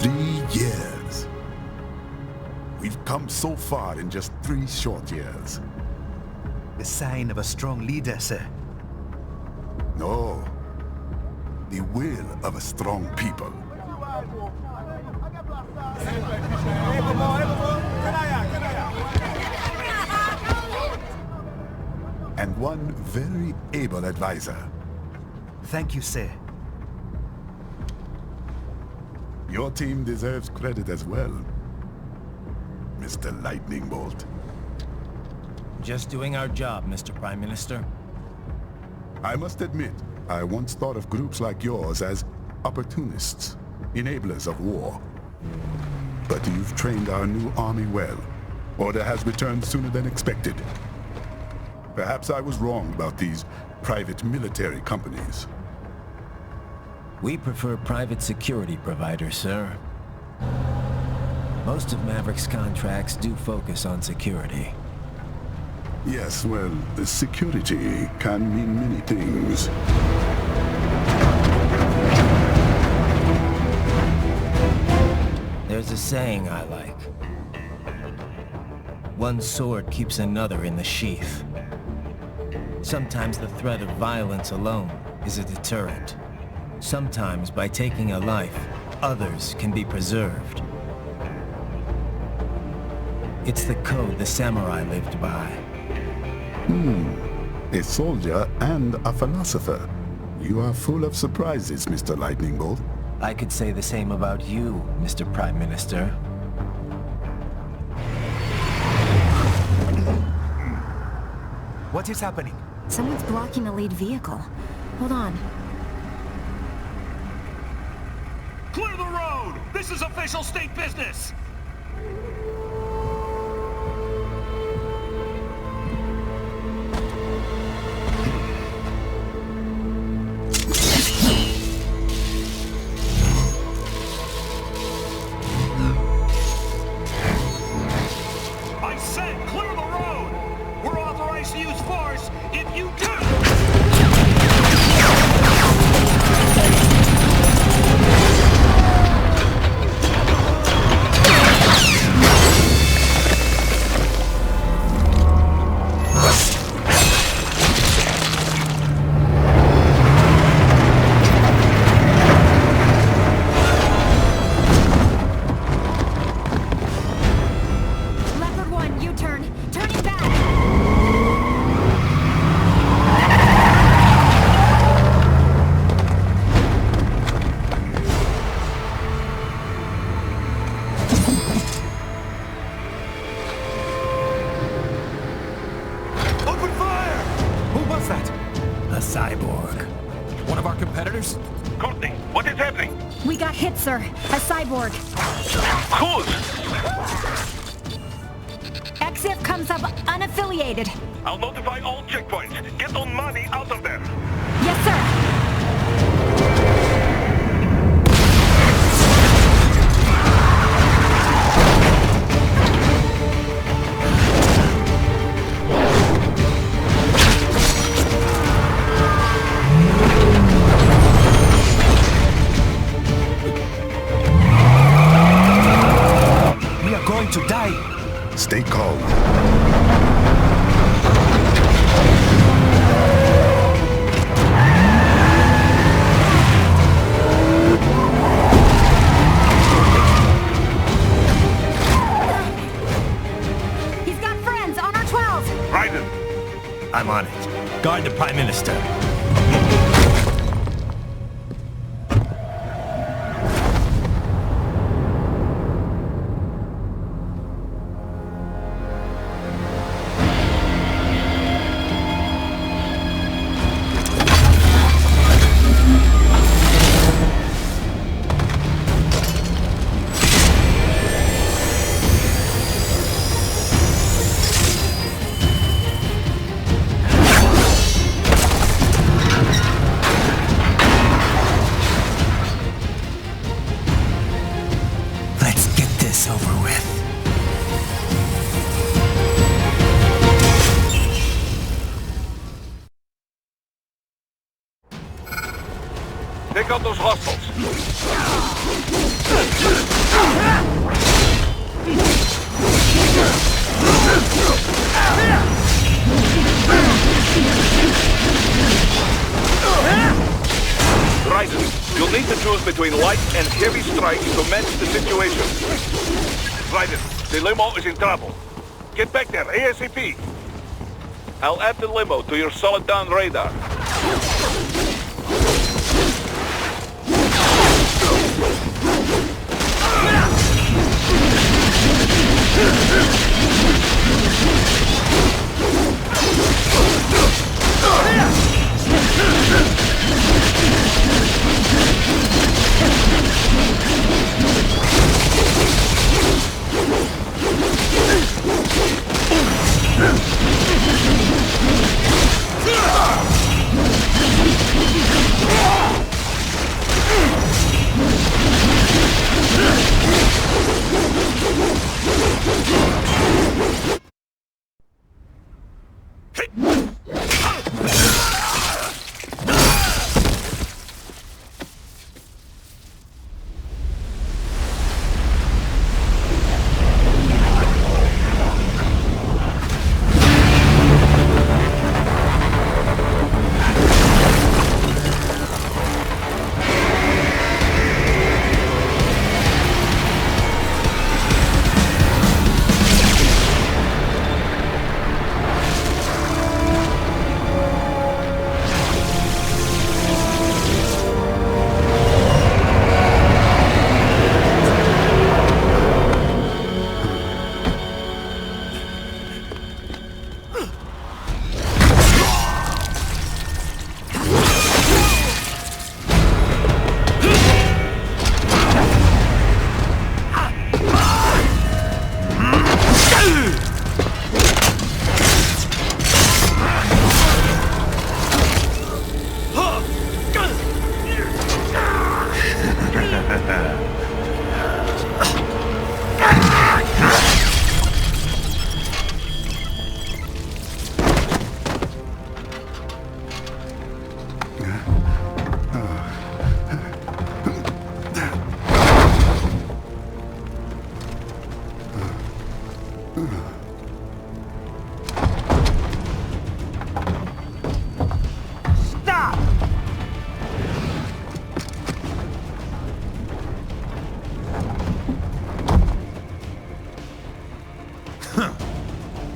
3 years. We've come so far in just 3 short years. The sign of a strong leader, sir. No. The will of a strong people. And one very able advisor. Thank you, sir. Your team deserves credit as well, Mr. Lightning Bolt. Just doing our job, Mr. Prime Minister. I must admit, I once thought of groups like yours as opportunists, enablers of war. But you've trained our new army well. Order has returned sooner than expected. Perhaps I was wrong about these private military companies. We prefer private security providers, sir. Most of Maverick's contracts do focus on security. Yes, well, security can mean many things. There's a saying I like. One sword keeps another in the sheath. Sometimes the threat of violence alone is a deterrent. Sometimes by taking a life, others can be preserved. It's the code the samurai lived by. A soldier and a philosopher. You are full of surprises, Mr. Lightning Bolt. I could say the same about you, Mr. Prime Minister. What is happening? Someone's blocking the lead vehicle. Hold on. Clear the road! This is official state business! I said clear the road! We're authorized to use force if you do! Leopard 1, U-turn. Turning back. Open fire! Who was that? A cyborg. One of our competitors? Courtney, what is happening? We got hit, sir. A cyborg. Whose? XF comes up unaffiliated. I'll notify all checkpoints. Get on money out of there. Yes, sir. We are going to die. Stay calm. He's got friends on our 12. Raiden, I'm on it. Guard the Prime Minister. hostiles. Ryder, you'll need to choose between light and heavy strikes to match the situation. Ryder, the limo is in trouble. Get back there, ASAP. I'll add the limo to your solid down radar.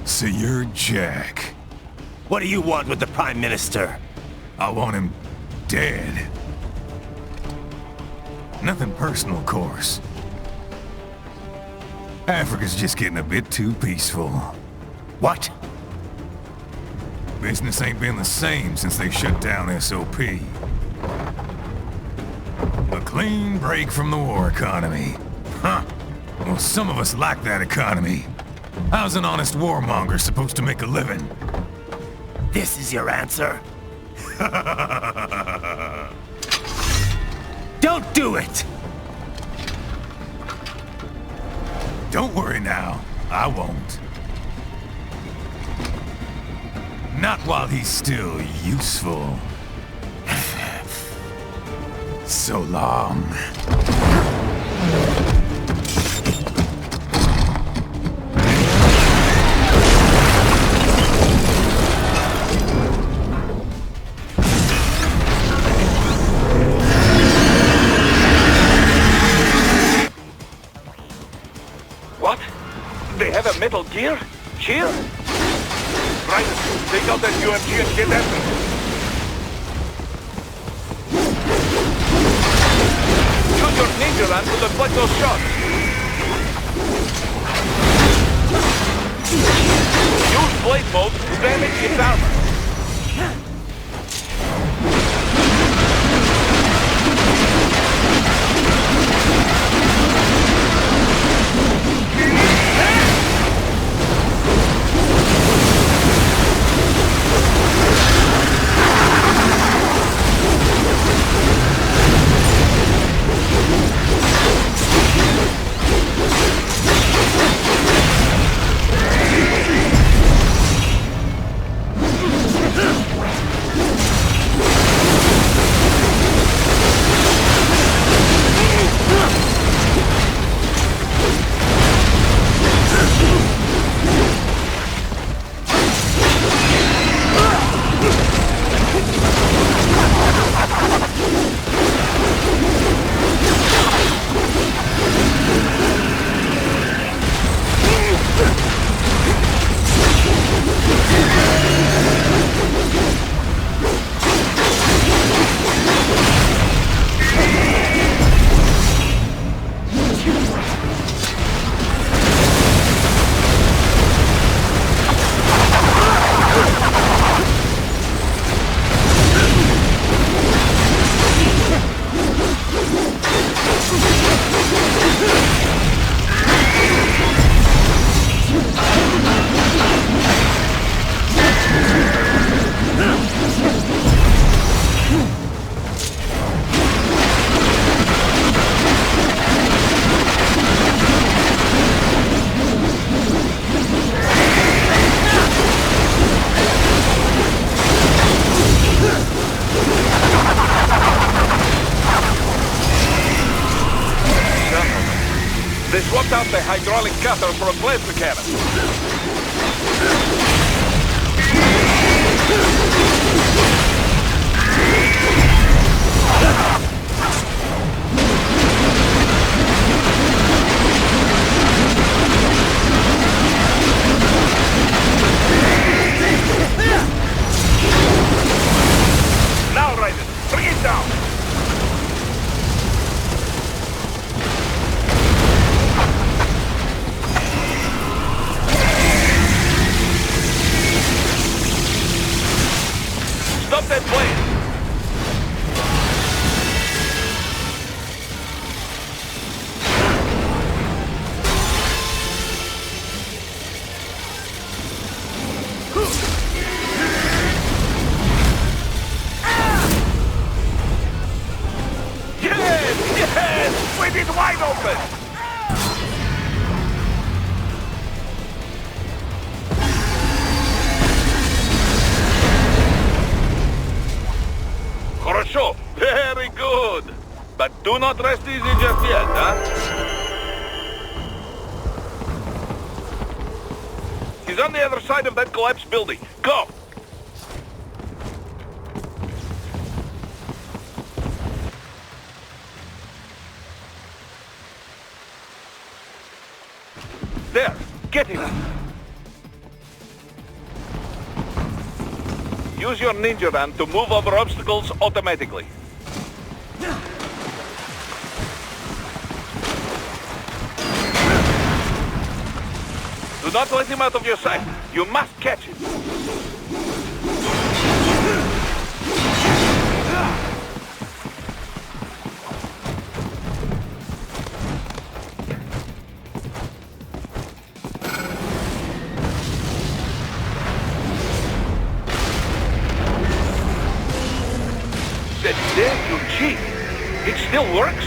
So you're Jack. What do you want with the Prime Minister? I want him dead. Nothing personal, of course. Africa's just getting a bit too peaceful. What? Business ain't been the same since they shut down SOP. A clean break from the war economy. Huh. Well, some of us like that economy. How's an honest warmonger supposed to make a living? This is your answer? Don't do it! Don't worry now. I won't. Not while he's still useful. So long. What? They have a metal gear? Here? Right, take out that UMG and get after it. Use your ninja run to deflect those shots. Use blade mode to damage its armor. They swapped out the hydraulic cutter for a plasma cannon. Now, Raiden, bring it down! Stop that plane! Yes! With it wide open! Хорошо. Very good. But do not rest easy just yet, huh? He's on the other side of that collapsed building. Go! There! Get him! Use your ninja ram to move over obstacles automatically. Do not let him out of your sight. You must catch him. Dare you cheat? It still works?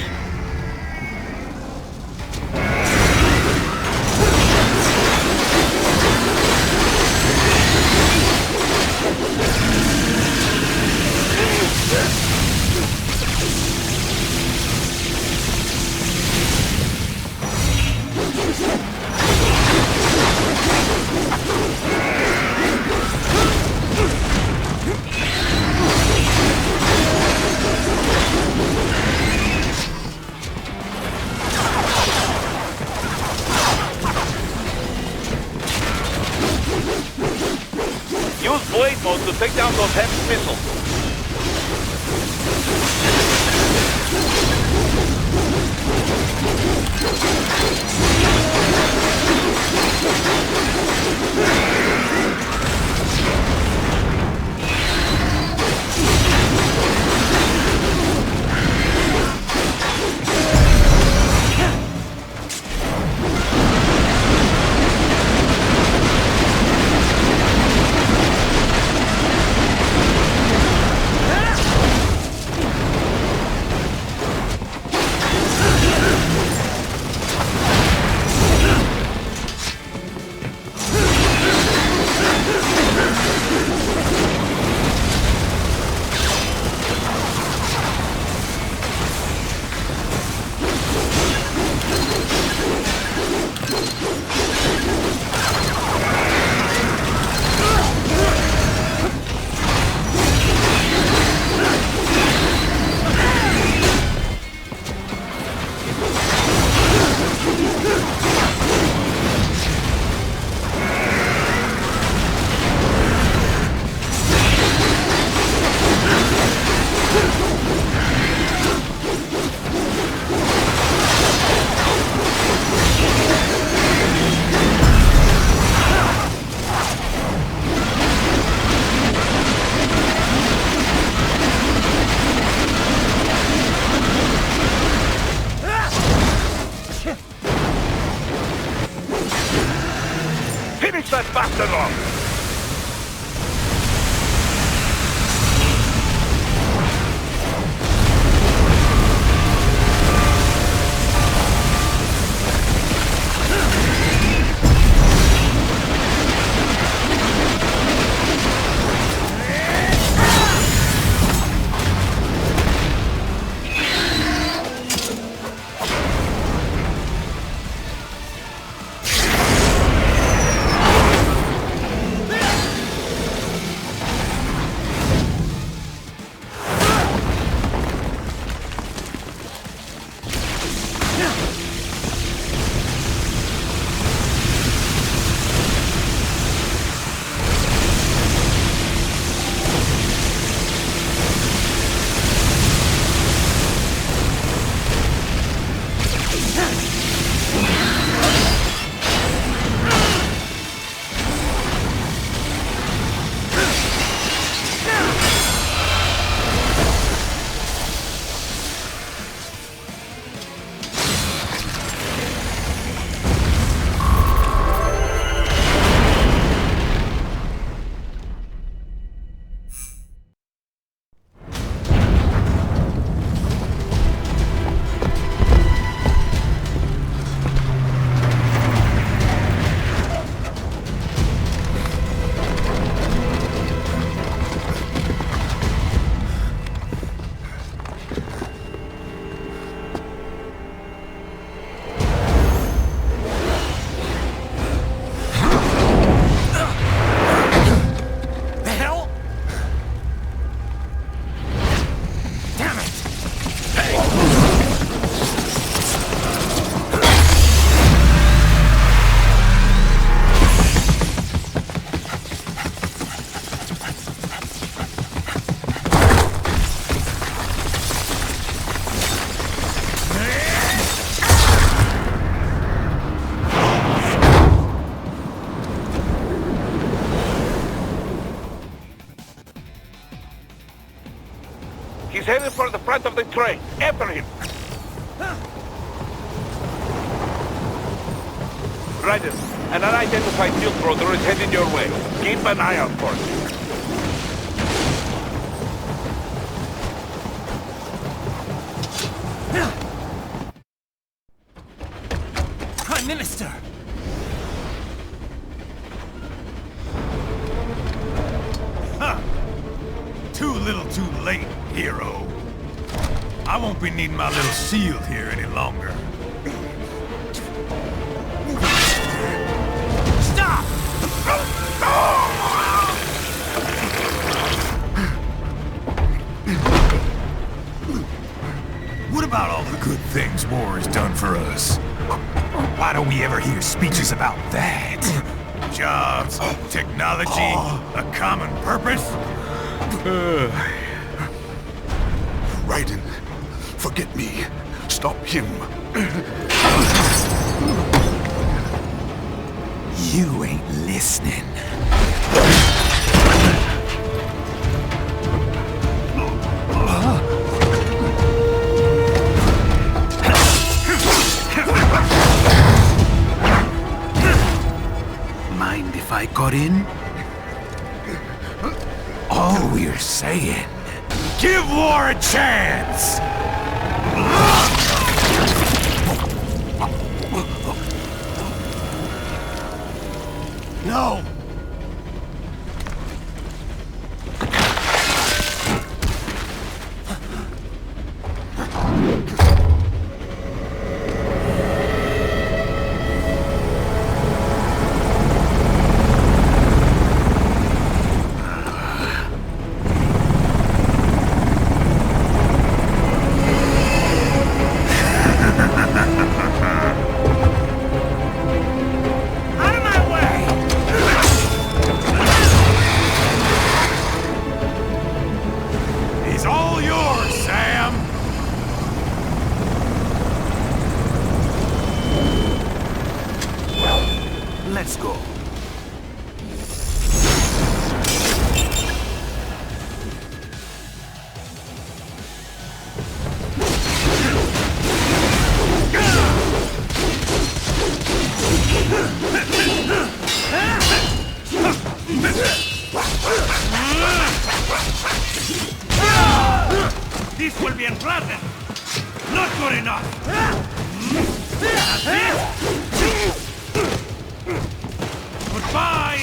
Use blade mode to take down those heavy missiles. Finish that bastard off! He's headed for the front of the train. After him. Raiden, an unidentified field brother is headed your way. Keep an eye out for him. Prime Minister! Too little too late, hero. I won't be needing my little shield here any longer. Stop! What about all the good things war has done for us? Why don't we ever hear speeches about that? Jobs, technology, a common purpose? Raiden, forget me. Stop him. You ain't listening. Mind if I got in? All we're saying, give war a chance! No! Let's go. This will be unpleasant. Not good enough. Goodbye.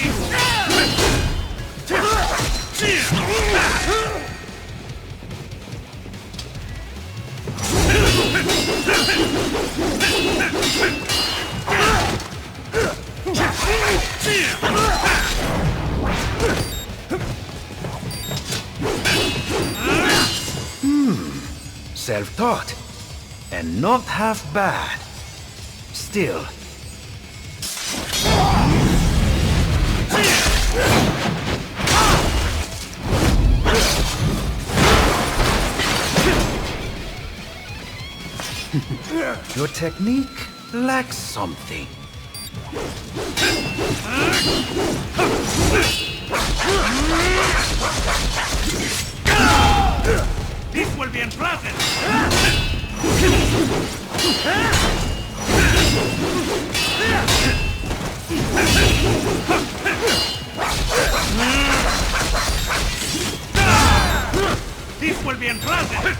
Self-taught. And and not half bad. Still. Your technique lacks something. This will be unpleasant! This will be unpleasant!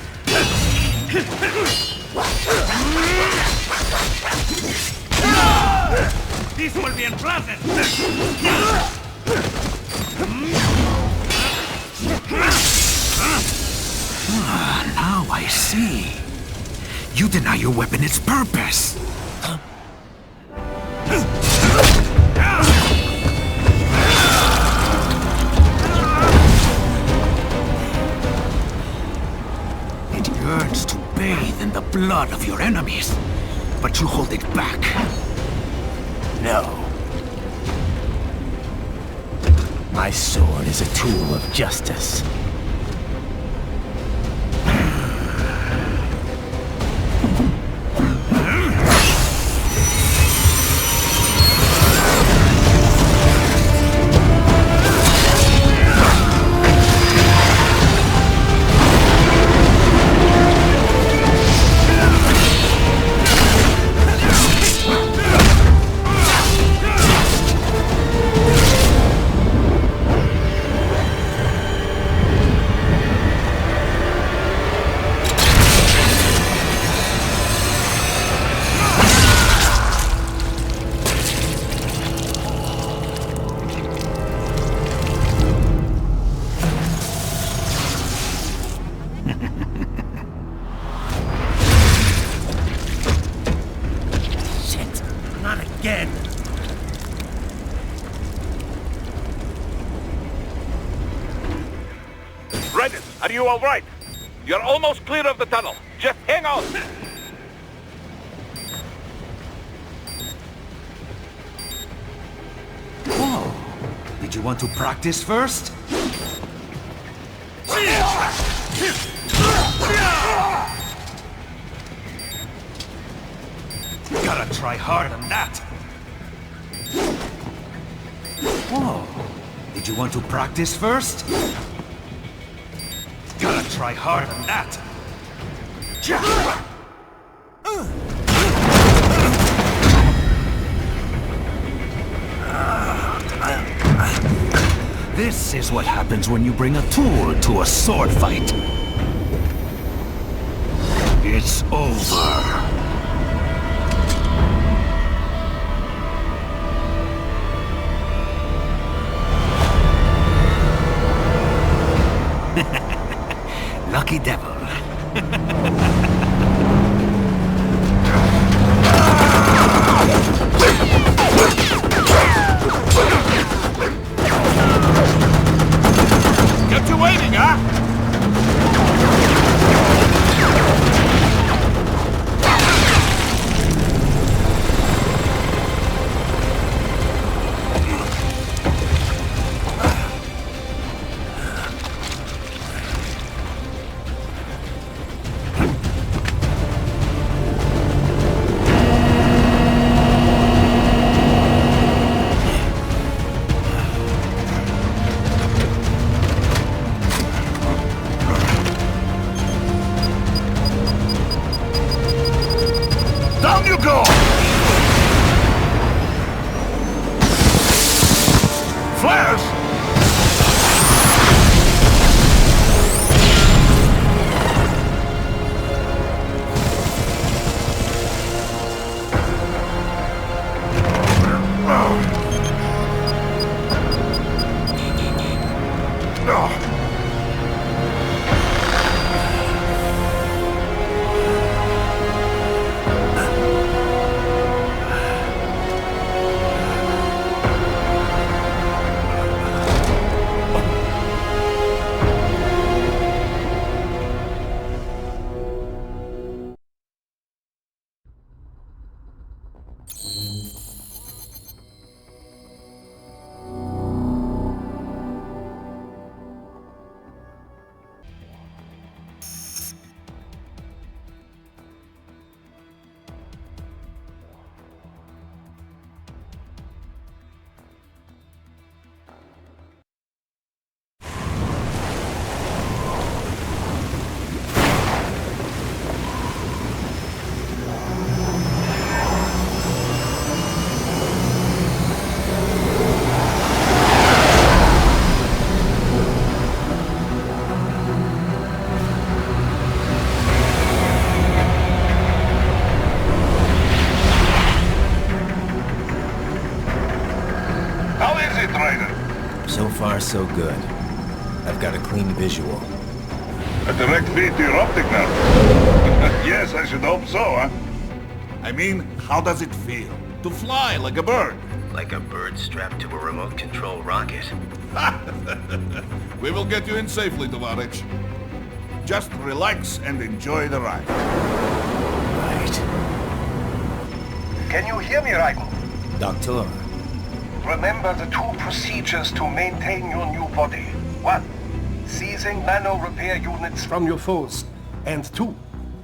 This will be unpleasant! Now I see. You deny your weapon its purpose. It yearns to bathe in the blood of your enemies, but you hold it back. No. My sword is a tool of justice. Again! Reddit, are you all right? You're almost clear of the tunnel. Just hang on. Whoa! Did you want to practice first? Gotta try harder than that! Whoa! Did you want to practice first? Gotta try harder than that! This is what happens when you bring a tool to a sword fight. It's over. Lucky devil. Get you waiting, huh? Down you go! Flares! So far, so good. I've got a clean visual. A direct feed to your optic nerve. Yes, I should hope so, huh? I mean, how does it feel? To fly like a bird? Like a bird strapped to a remote control rocket. We will get you in safely, Tovarich. Just relax and enjoy the ride. Right. Can you hear me, Raiden? Doctor. Remember the two procedures to maintain your new body. 1. Seizing nano-repair units from your foes. And 2.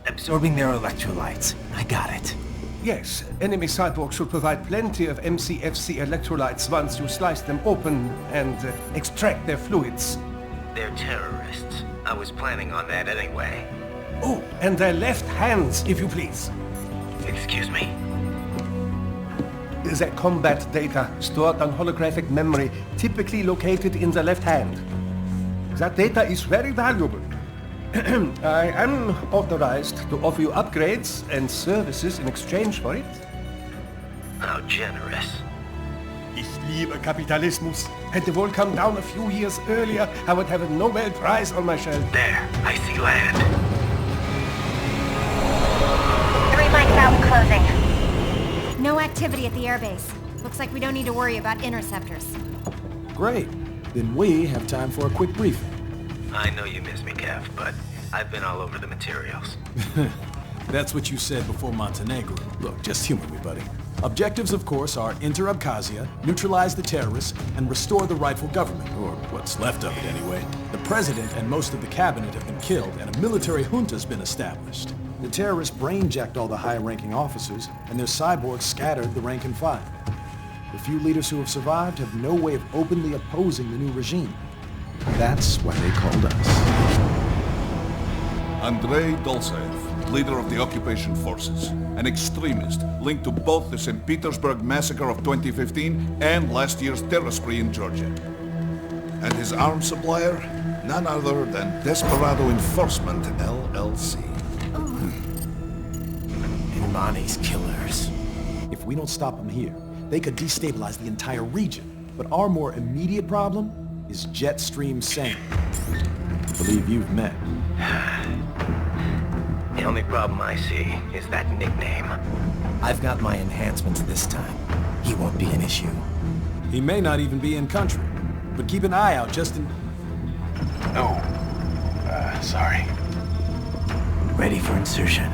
Absorbing their electrolytes. I got it. Yes, enemy cyborgs should provide plenty of MCFC electrolytes once you slice them open and extract their fluids. They're terrorists. I was planning on that anyway. Oh, and their left hands, if you please. Excuse me? The combat data stored on holographic memory, typically located in the left hand. That data is very valuable. I am authorized to offer you upgrades and services in exchange for it. How generous. Ich liebe Kapitalismus. Had the war come down a few years earlier, I would have a Nobel Prize on my shelf. There, I see land. 3 mics out, closing. No activity at the airbase. Looks like we don't need to worry about interceptors. Great. Then we have time for a quick briefing. I know you miss me, Kev, but I've been all over the materials. That's what you said before Montenegro. Look, just humor me, buddy. Objectives, of course, are enter Abkhazia, neutralize the terrorists, and restore the rightful government, or what's left of it anyway. The president and most of the cabinet have been killed, and a military junta's been established. The terrorists brain-jacked all the high-ranking officers, and their cyborgs scattered the rank and file. The few leaders who have survived have no way of openly opposing the new regime. That's why they called us. Andrei Dolzaev, leader of the occupation forces, an extremist linked to both the St. Petersburg massacre of 2015 and last year's terror spree in Georgia. And his arms supplier, none other than Desperado Enforcement, LLC. Imani's killers. If we don't stop them here, they could destabilize the entire region. But our more immediate problem is Jetstream Sane. I believe you've met. The only problem I see is that nickname. I've got my enhancements this time. He won't be an issue. He may not even be in country, but keep an eye out just in... Oh. Sorry. Ready for insertion.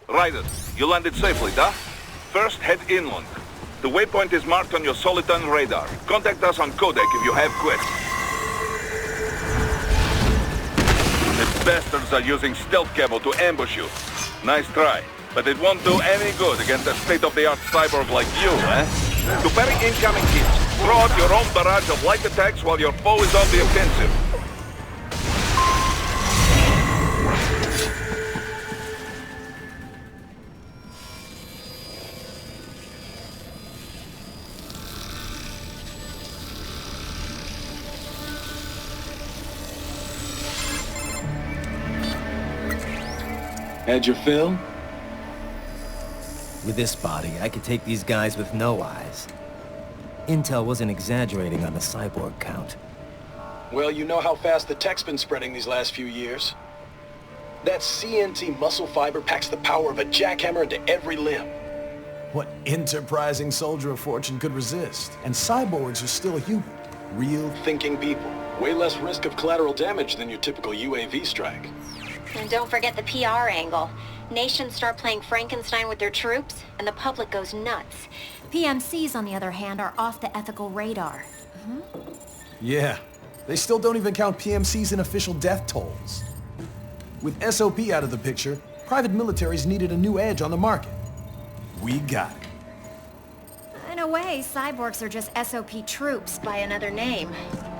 Raiden, you landed safely, da? First, head inland. The waypoint is marked on your Soliton radar. Contact us on codec if you have quests. The bastards are using stealth camo to ambush you. Nice try, but it won't do any good against a state-of-the-art cyborg like you, eh? To parry incoming hits, throw out your own barrage of light attacks while your foe is on the offensive. Had your fill? With this body, I could take these guys with no eyes. Intel wasn't exaggerating on the cyborg count. Well, you know how fast the tech's been spreading these last few years. That CNT muscle fiber packs the power of a jackhammer into every limb. What enterprising soldier of fortune could resist? And cyborgs are still human. Real Thinking people. Way less risk of collateral damage than your typical UAV strike. And don't forget the PR angle. Nations start playing Frankenstein with their troops, and the public goes nuts. PMCs, on the other hand, are off the ethical radar. Yeah, they still don't even count PMCs in official death tolls. With SOP out of the picture, private militaries needed a new edge on the market. We got it. In a way, cyborgs are just SOP troops by another name.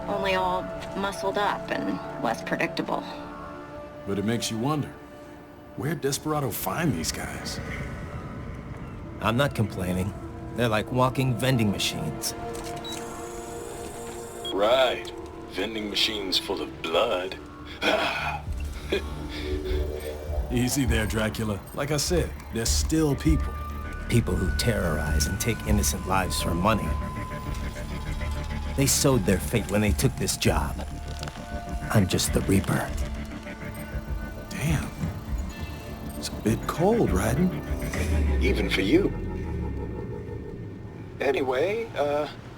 Only all muscled up and less predictable. But it makes you wonder, where'd Desperado find these guys? I'm not complaining. They're like walking vending machines. Right. Vending machines full of blood. Easy there, Dracula. Like I said, they're still people. People who terrorize and take innocent lives for money. They sowed their fate when they took this job. I'm just the Reaper. Damn. It's a bit cold, Raiden. Even for you. Anyway,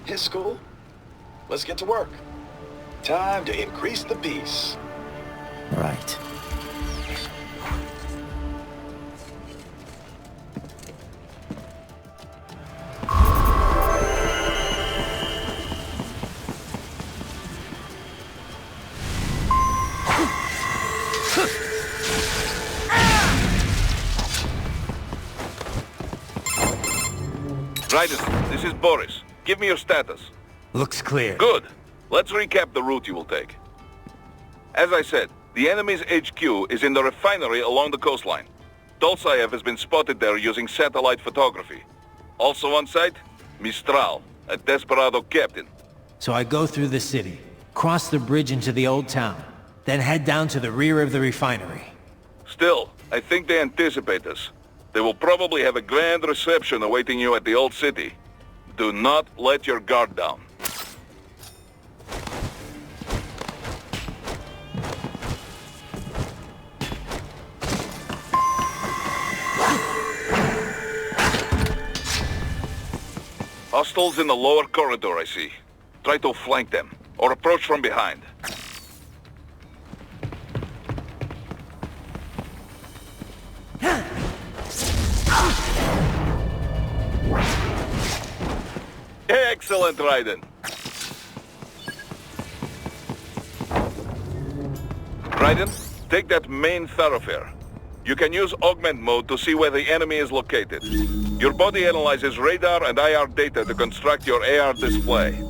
his school. Let's get to work. Time to increase the peace. Right. Raiden, this is Boris. Give me your status. Looks clear. Good. Let's recap the route you will take. As I said, the enemy's HQ is in the refinery along the coastline. Dolzaev has been spotted there using satellite photography. Also on site, Mistral, a Desperado captain. So I go through the city, cross the bridge into the old town, then head down to the rear of the refinery. Still, I think they anticipate us. They will probably have a grand reception awaiting you at the old city. Do not let your guard down. Hostiles in the lower corridor, I see. Try to flank them, or approach from behind. Excellent, Raiden. Raiden, take that main thoroughfare. You can use augment mode to see where the enemy is located. Your body analyzes radar and IR data to construct your AR display.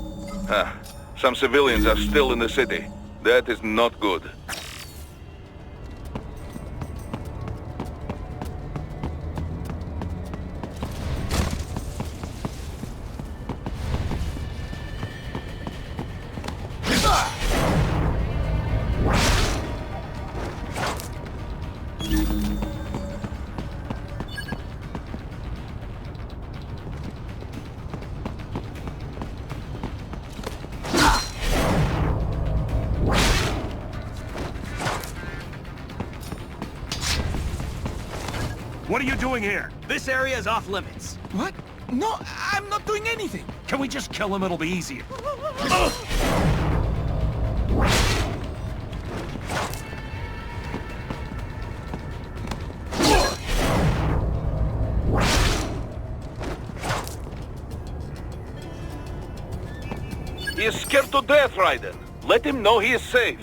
Some civilians are still in the city. That is not good. What are you doing here? This area is off limits. What? No, I'm not doing anything. Can we just kill him? It'll be easier. He is scared to death, Raiden. Let him know he is safe.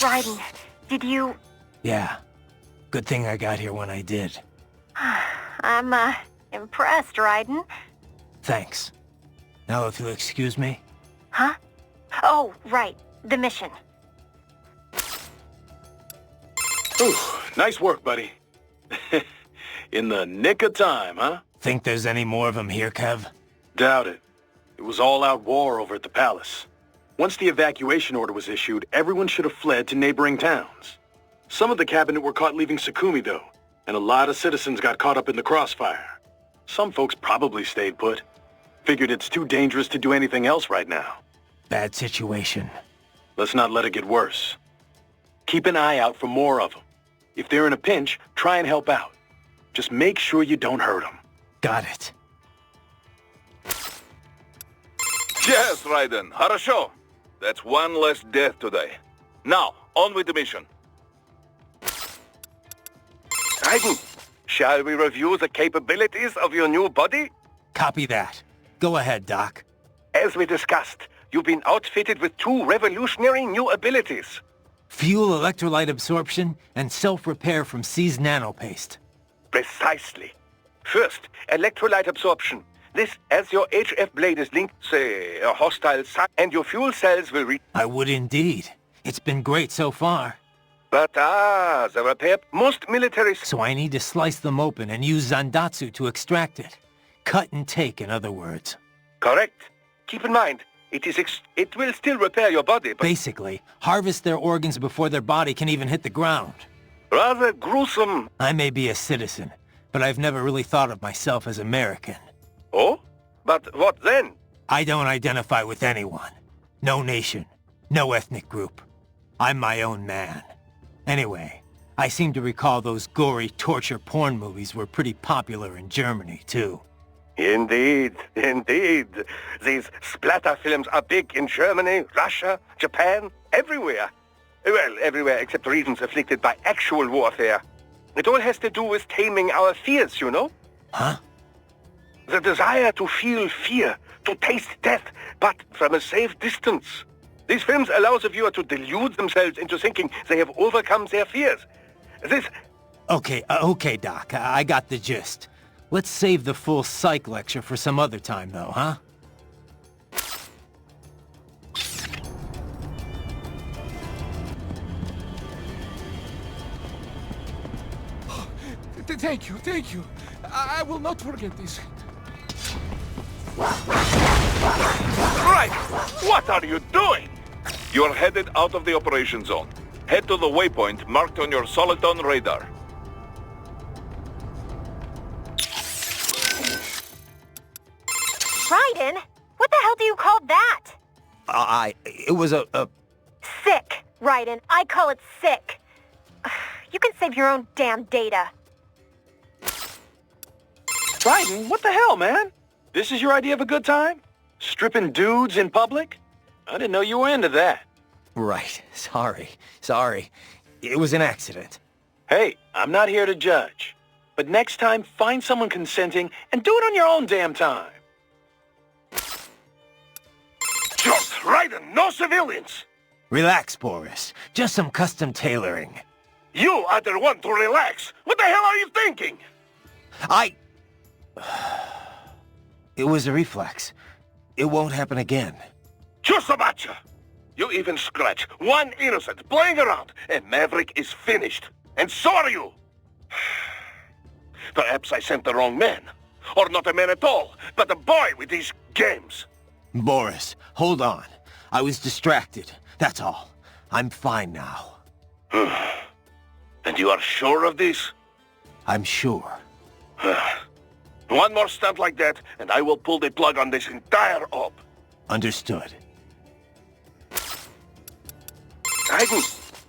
Raiden, did you... Yeah. Good thing I got here when I did. I'm, impressed, Raiden. Thanks. Now if you'll excuse me. Huh? Oh, right. The mission. Ooh, nice work, buddy. In the nick of time, huh? Think there's any more of them here, Kev? Doubt it. It was all-out war over at the palace. Once the evacuation order was issued, everyone should have fled to neighboring towns. Some of the cabinet were caught leaving Sukumi, though, and a lot of citizens got caught up in the crossfire. Some folks probably stayed put. Figured it's too dangerous to do anything else right now. Bad situation. Let's not let it get worse. Keep an eye out for more of them. If they're in a pinch, try and help out. Just make sure you don't hurt them. Got it. Yes, Raiden. Хорошо. That's one less death today. Now, on with the mission. Raiden, shall we review the capabilities of your new body? Copy that. Go ahead, Doc. As we discussed, you've been outfitted with two revolutionary new abilities. Fuel electrolyte absorption and self-repair from seized nanopaste. Precisely. First, electrolyte absorption. This, as your HF blade is linked, say, a hostile site, and your fuel cells will reach... I would indeed. It's been great so far. But the repair... Most military... So I need to slice them open and use Zandatsu to extract it. Cut and take, in other words. Correct. Keep in mind, it will still repair your body, but... Basically, harvest their organs before their body can even hit the ground. Rather gruesome. I may be a citizen, but I've never really thought of myself as American. Oh? But what then? I don't identify with anyone. No nation. No ethnic group. I'm my own man. Anyway, I seem to recall those gory torture porn movies were pretty popular in Germany, too. Indeed, indeed. These splatter films are big in Germany, Russia, Japan, everywhere. Well, everywhere except regions afflicted by actual warfare. It all has to do with taming our fears, you know? Huh? The desire to feel fear, to taste death, but from a safe distance. These films allow the viewer to delude themselves into thinking they have overcome their fears. This... Okay, Doc. I got the gist. Let's save the full psych lecture for some other time, though, huh? Thank you. I will not forget this. Right! What are you doing? You're headed out of the operation zone. Head to the waypoint marked on your Soliton radar. Raiden, what the hell do you call that? It was a... Sick, Raiden. I call it sick. You can save your own damn data. Raiden, what the hell, man? This is your idea of a good time? Stripping dudes in public? I didn't know you were into that. Right. Sorry. It was an accident. Hey, I'm not here to judge. But next time, find someone consenting and do it on your own damn time. Just Raiden, no civilians! Relax, Boris. Just some custom tailoring. You are the one to relax. What the hell are you thinking? It was a reflex. It won't happen again. Chusabacha! You even scratch one innocent playing around, and Maverick is finished. And so are you! Perhaps I sent the wrong man. Or not a man at all, but a boy with these games. Boris, hold on. I was distracted, that's all. I'm fine now. And you are sure of this? I'm sure. One more stunt like that, and I will pull the plug on this entire op. Understood. Raiden,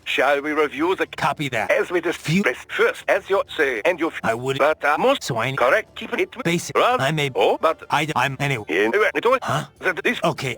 shall we review the... Copy that. As we discussed first, as you say, and you... I would... But most... So I... Correct, keep it... Basic. Rather, I may... Oh, but... I'm... Anyway. Huh? This... Okay.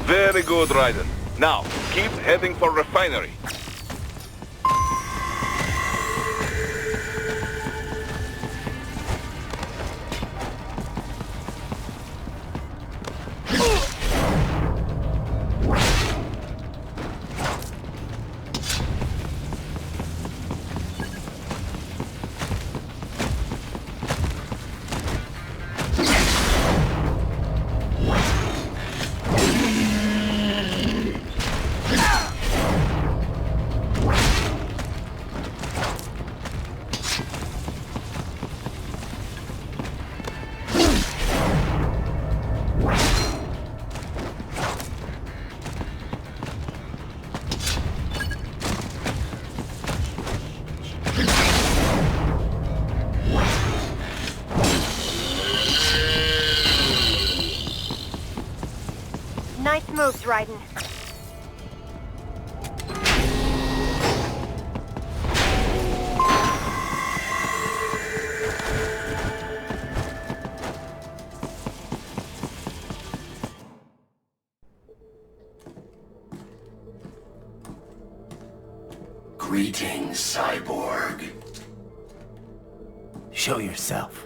Very good, Raiden. Now, keep heading for refinery. Raiden. Greetings, cyborg. Show yourself.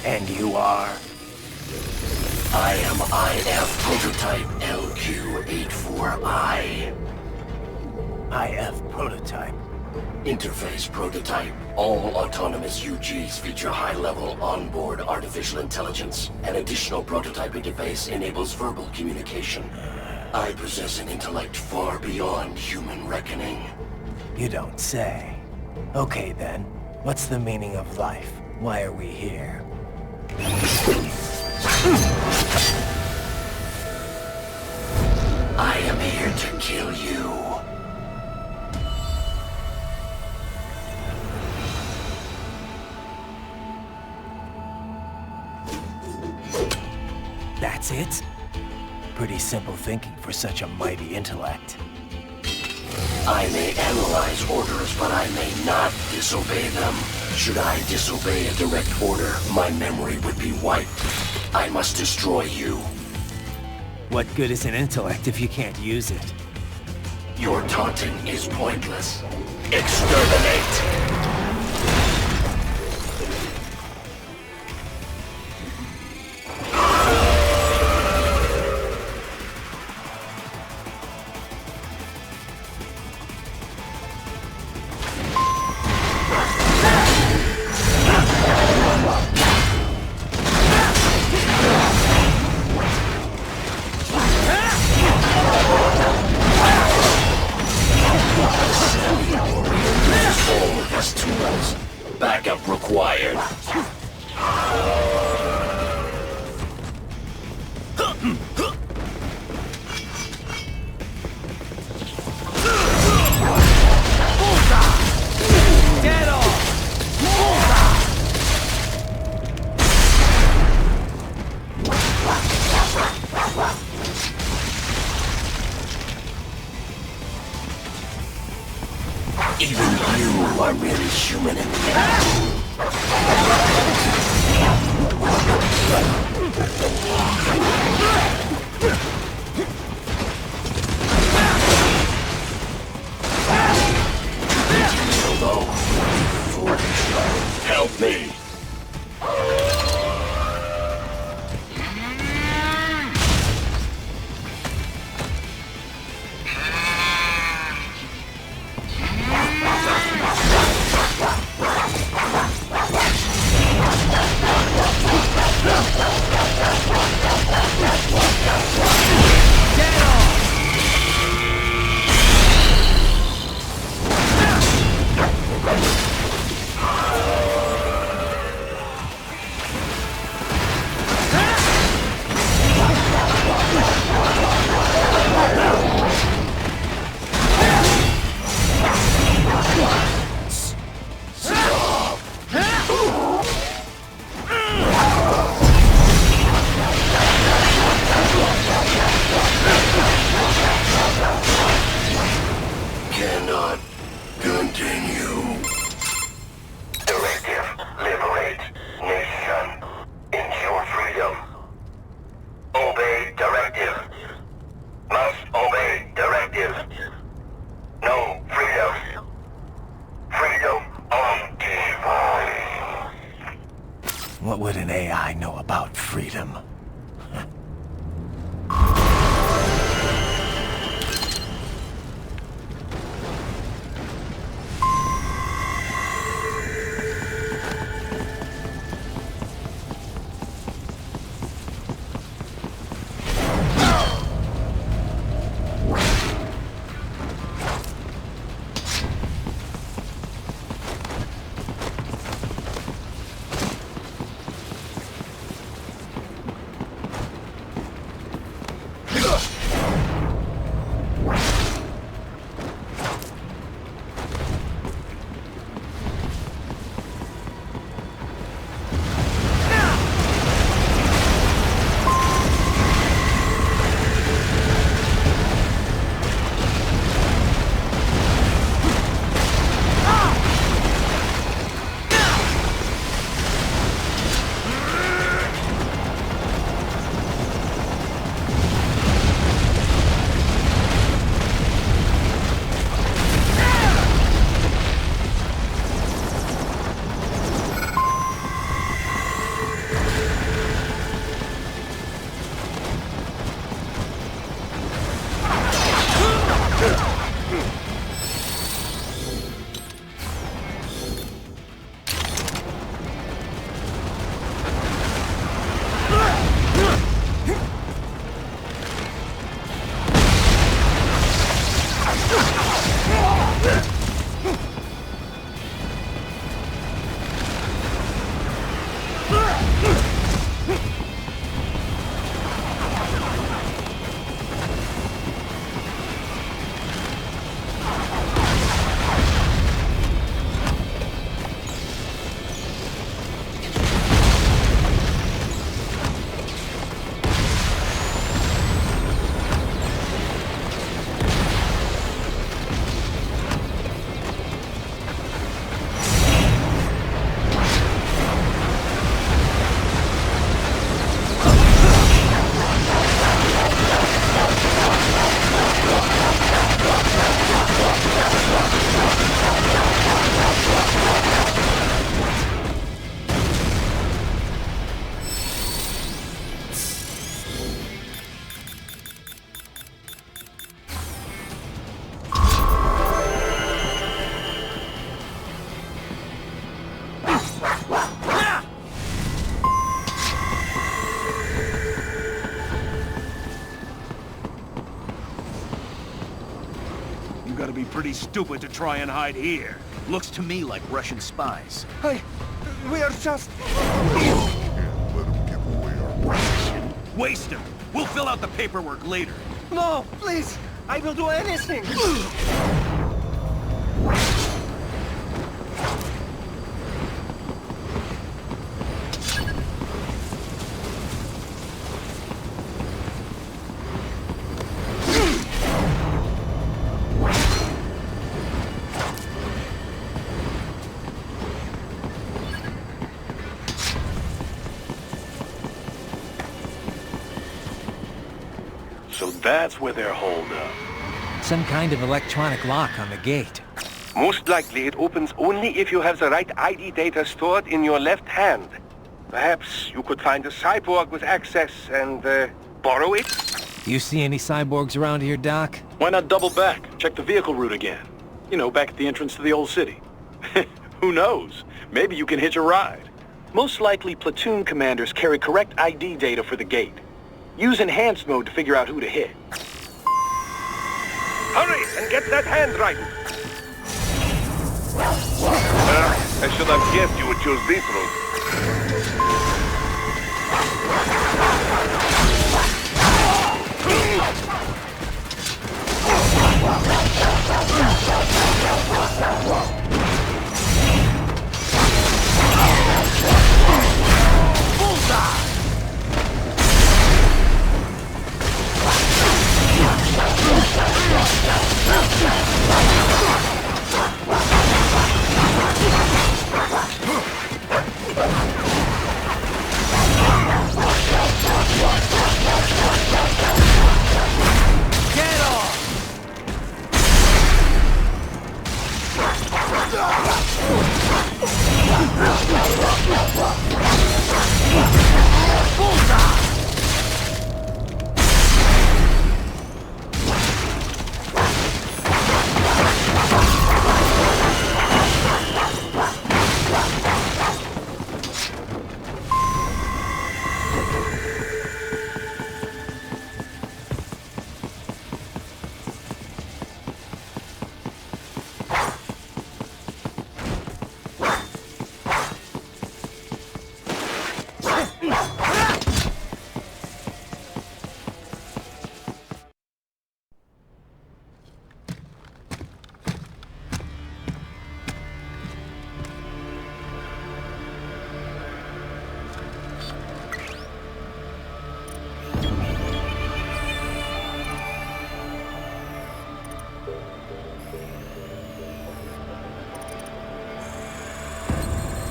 And you are? I am IF Prototype LQ84I. IF Prototype. Interface Prototype. All autonomous UGs feature high-level onboard artificial intelligence. An additional prototype interface enables verbal communication. I possess an intellect far beyond human reckoning. You don't say. Okay then, what's the meaning of life? Why are we here? I am here to kill you. That's it? Pretty simple thinking for such a mighty intellect. I may analyze orders, but I may not disobey them. Should I disobey a direct order, my memory would be wiped. I must destroy you. What good is an intellect if you can't use it? Your taunting is pointless. Exterminate! Backup required. Get off! Even you are really human in the end. So low. Foolish. Help me. Cannot continue. Directive. Liberate. Nation. Ensure freedom. Obey directive. Must obey directive. No freedom. Freedom on device. What would an AI know about freedom? pretty stupid to try and hide here. Looks to me like Russian spies. We are just... Waste him. We'll fill out the paperwork later. No, please! I will do anything! So that's where they're holed up. Some kind of electronic lock on the gate. Most likely it opens only if you have the right ID data stored in your left hand. Perhaps you could find a cyborg with access and borrow it? You see any cyborgs around here, Doc? Why not double back? Check the vehicle route again. You know, back at the entrance to the old city. Who knows? Maybe you can hitch a ride. Most likely platoon commanders carry correct ID data for the gate. Use enhanced mode to figure out who to hit. Hurry and get that hand right! I should have guessed you would choose this route.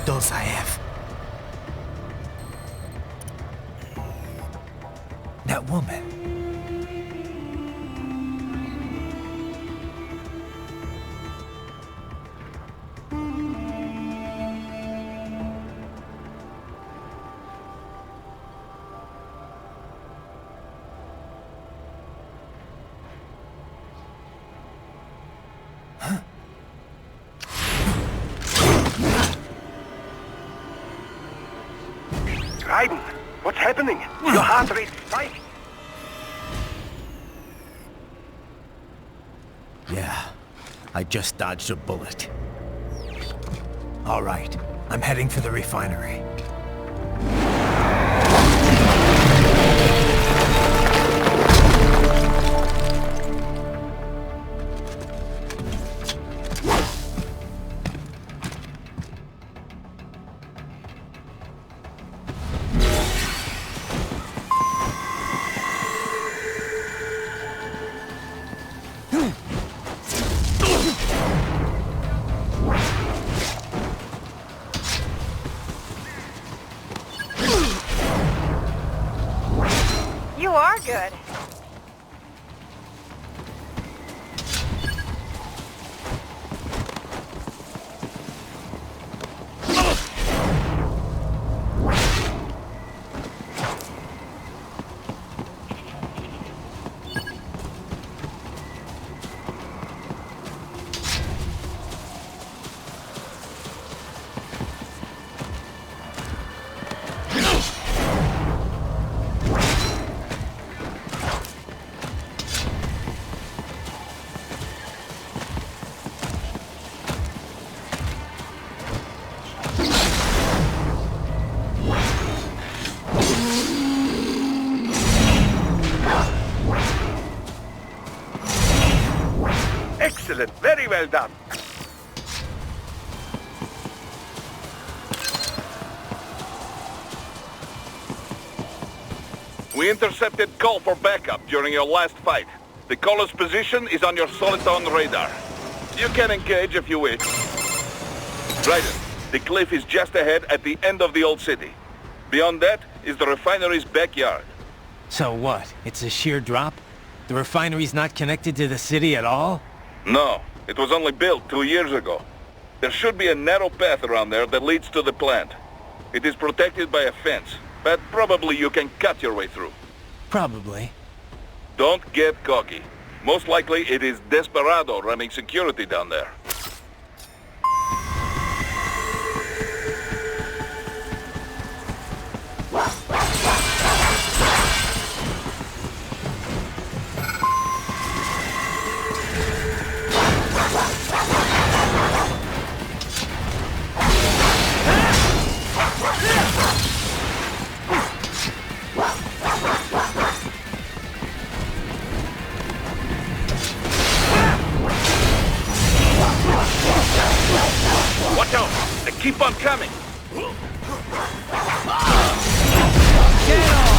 Dolzaev. That woman. Raiden, what's happening? Your heart rate spiked. Yeah, I just dodged a bullet. All right, I'm heading for the refinery. You are good. Excellent. Very well done. We intercepted call for backup during your last fight. The caller's position is on your Soliton radar. You can engage if you wish. Raiden, the cliff is just ahead at the end of the old city. Beyond that is the refinery's backyard. So what? It's a sheer drop? The refinery's not connected to the city at all? No, it was only built 2 years ago. There should be a narrow path around there that leads to the plant. It is protected by a fence, but probably you can cut your way through. Probably. Don't get cocky. Most likely it is Desperado running security down there. Watch out! They keep on coming! Get off!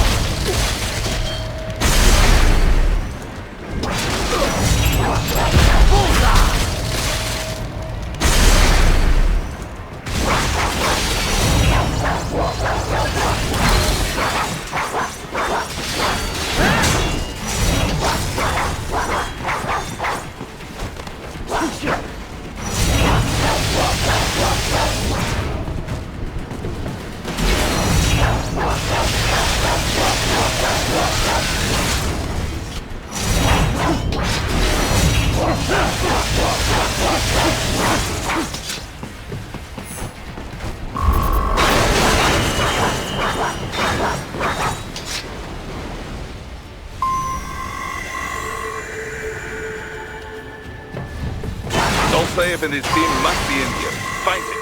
Dolsaev and his team must be in here. Find him.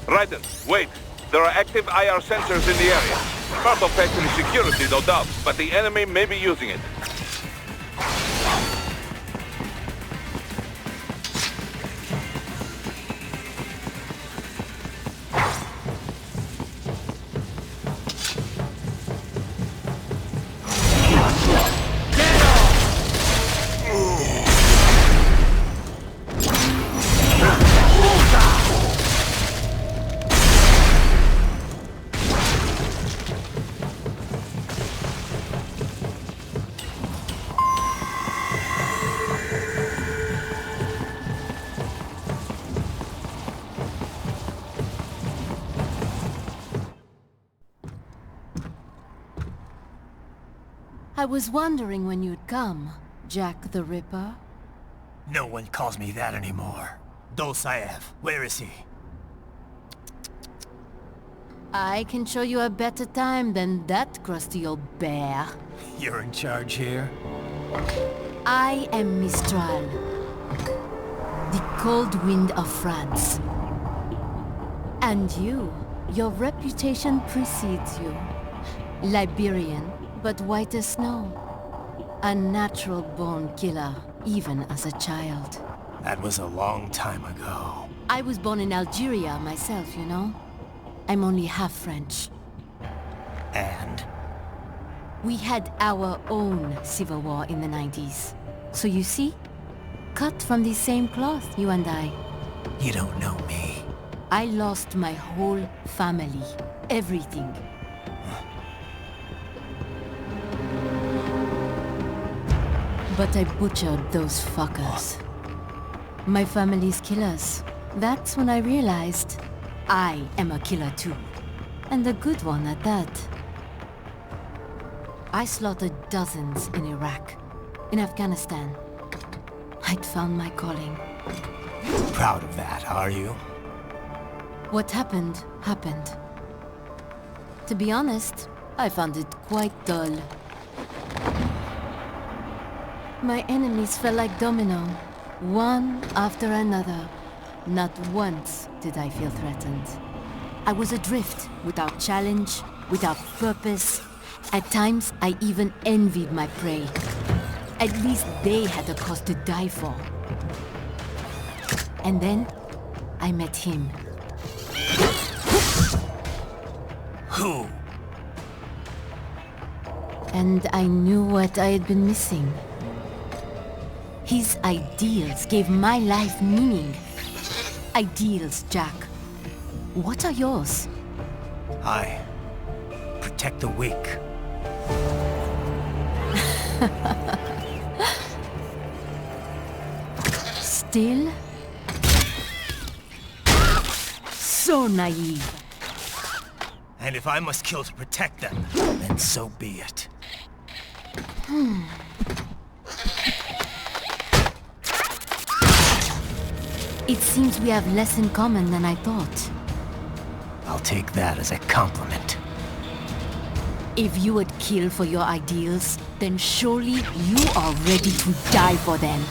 Raiden, wait. There are active IR sensors in the area. Part of factory security, no doubt, but the enemy may be using it. I was wondering when you'd come, Jack the Ripper. No one calls me that anymore. Dolsaev, where is he? I can show you a better time than that crusty old bear. You're in charge here? I am Mistral, the cold wind of France. And you, your reputation precedes you. Liberian, but white as snow. A natural-born killer, even as a child. That was a long time ago. I was born in Algeria myself, you know? I'm only half French. And? We had our own civil war in the 90s. So you see? Cut from the same cloth, you and I. You don't know me. I lost my whole family. Everything. But I butchered those fuckers. My family's killers. That's when I realized I am a killer too. And a good one at that. I slaughtered dozens in Iraq, in Afghanistan. I'd found my calling. Proud of that, are you? What happened, happened. To be honest, I found it quite dull. My enemies fell like domino, one after another. Not once did I feel threatened. I was adrift, without challenge, without purpose, At times, I even envied my prey. At least they had a cause to die for. And then, I met him. Who? And I knew what I had been missing. His ideals gave my life meaning. Ideals, Jack. What are yours? I protect the weak. Still? So naive. And if I must kill to protect them, then so be it. It seems we have less in common than I thought. I'll take that as a compliment. If you would kill for your ideals, then surely you are ready to die for them.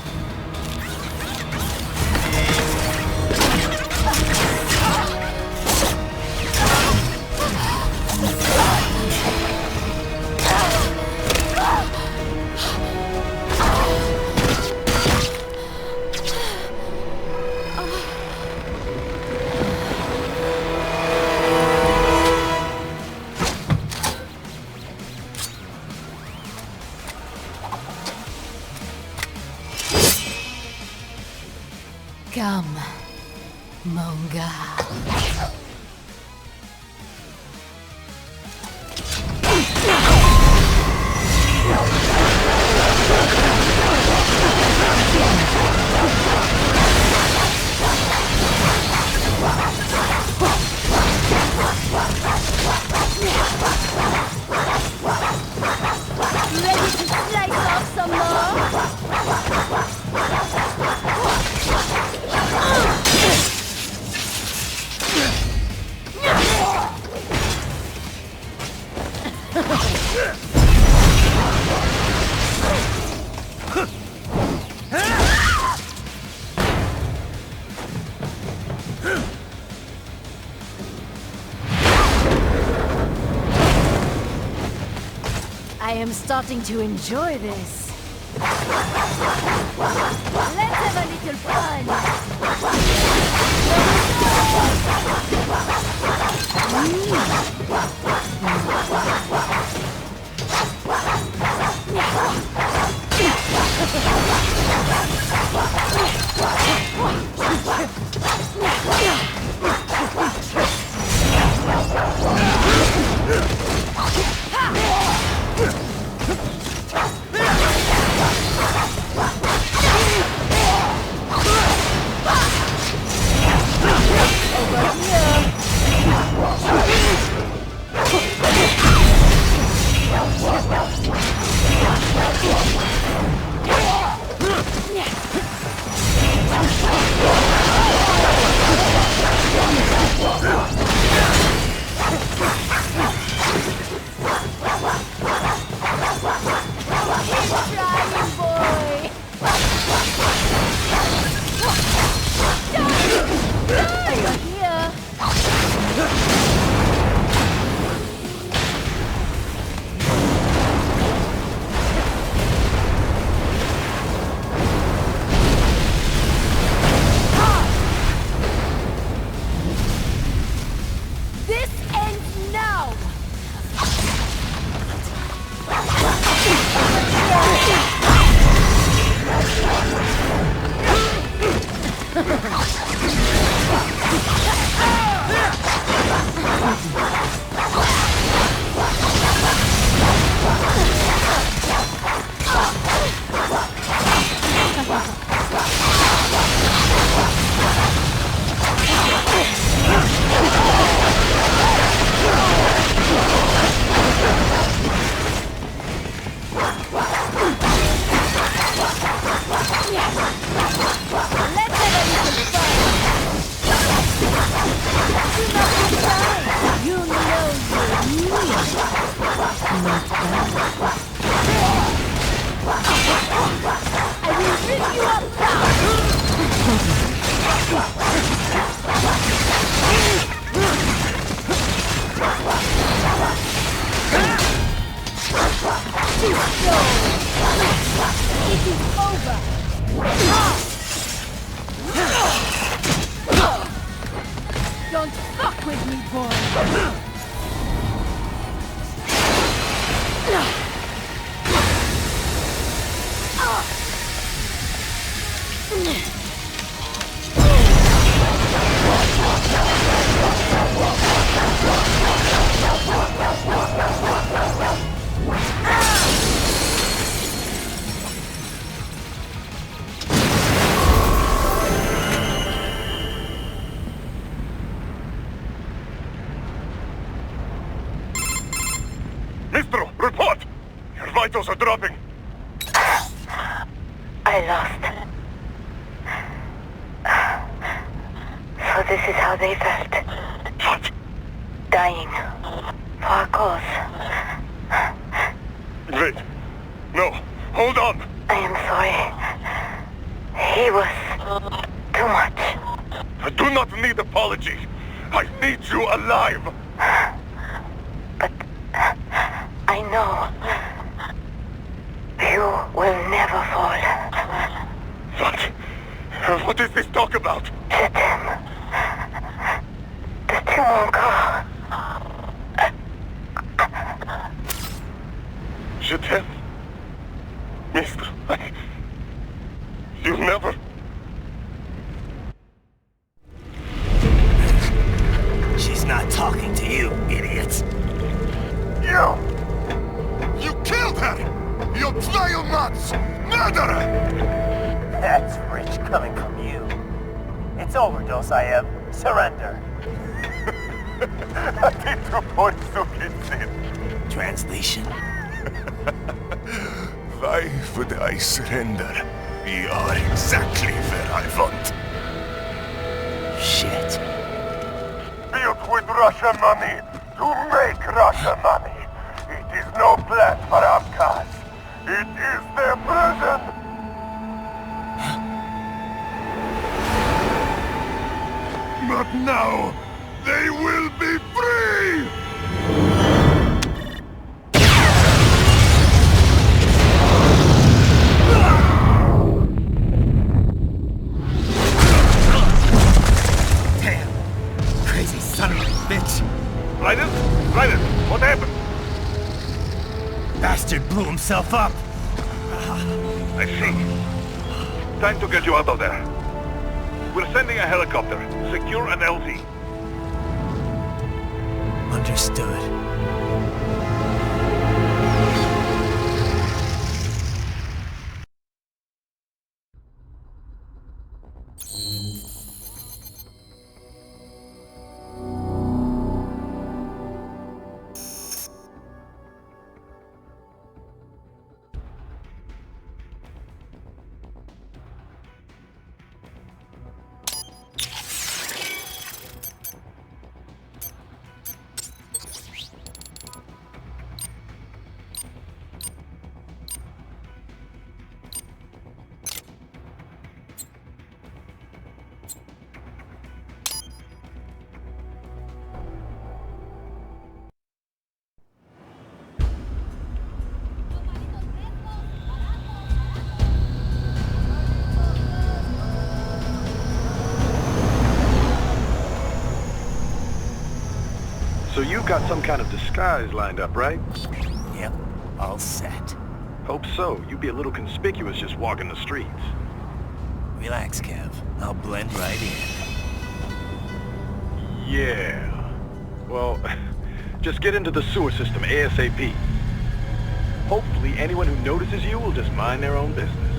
Come, Monga. Ready to slice off some more? I am starting to enjoy this. Let's have a little fun. Mistro, report! Your vitals are dropping. I lost. So this is how they felt. What? Dying. For a cause. Wait. No. Hold on. I am sorry. He was too much. I do not need apology. I need you alive. But I know you will never fall. What? What is this talk about? Je t'aime. De tout mon corps. Je t'aime. Mister, you never... She's not talking to you, idiots. You killed her! You vile nuts! Murderer! That's rich coming from you. It's overdose, I am. Surrender. Translation? Why would I surrender? We are exactly where I want. Shit. Built with Russian money to make Russian money. It is no plan for outcasts. It is their prison. But now, they will be free! Damn! Crazy son of a bitch! Raiden? Raiden, what happened? Bastard blew himself up! I see. Time to get you out of there. We're sending a helicopter. Secure an LZ. Understood. So you've got some kind of disguise lined up, right? Yep, all set. Hope so. You'd be a little conspicuous just walking the streets. Relax, Kev. I'll blend right in. Yeah. Well, just get into the sewer system ASAP. Hopefully anyone who notices you will just mind their own business.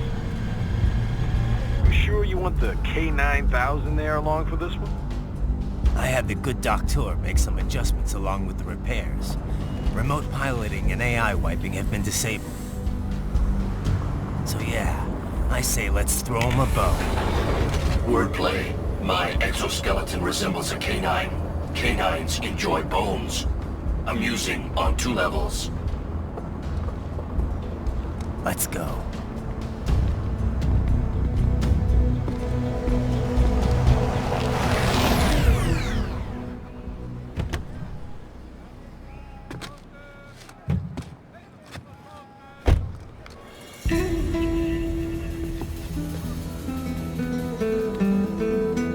You sure you want the K9000 there along for this one? I had the good doctor make some adjustments along with the repairs. Remote piloting and AI wiping have been disabled. So yeah, I say let's throw him a bone. Wordplay. My exoskeleton resembles a canine. Canines enjoy bones. Amusing on 2 levels. Let's go.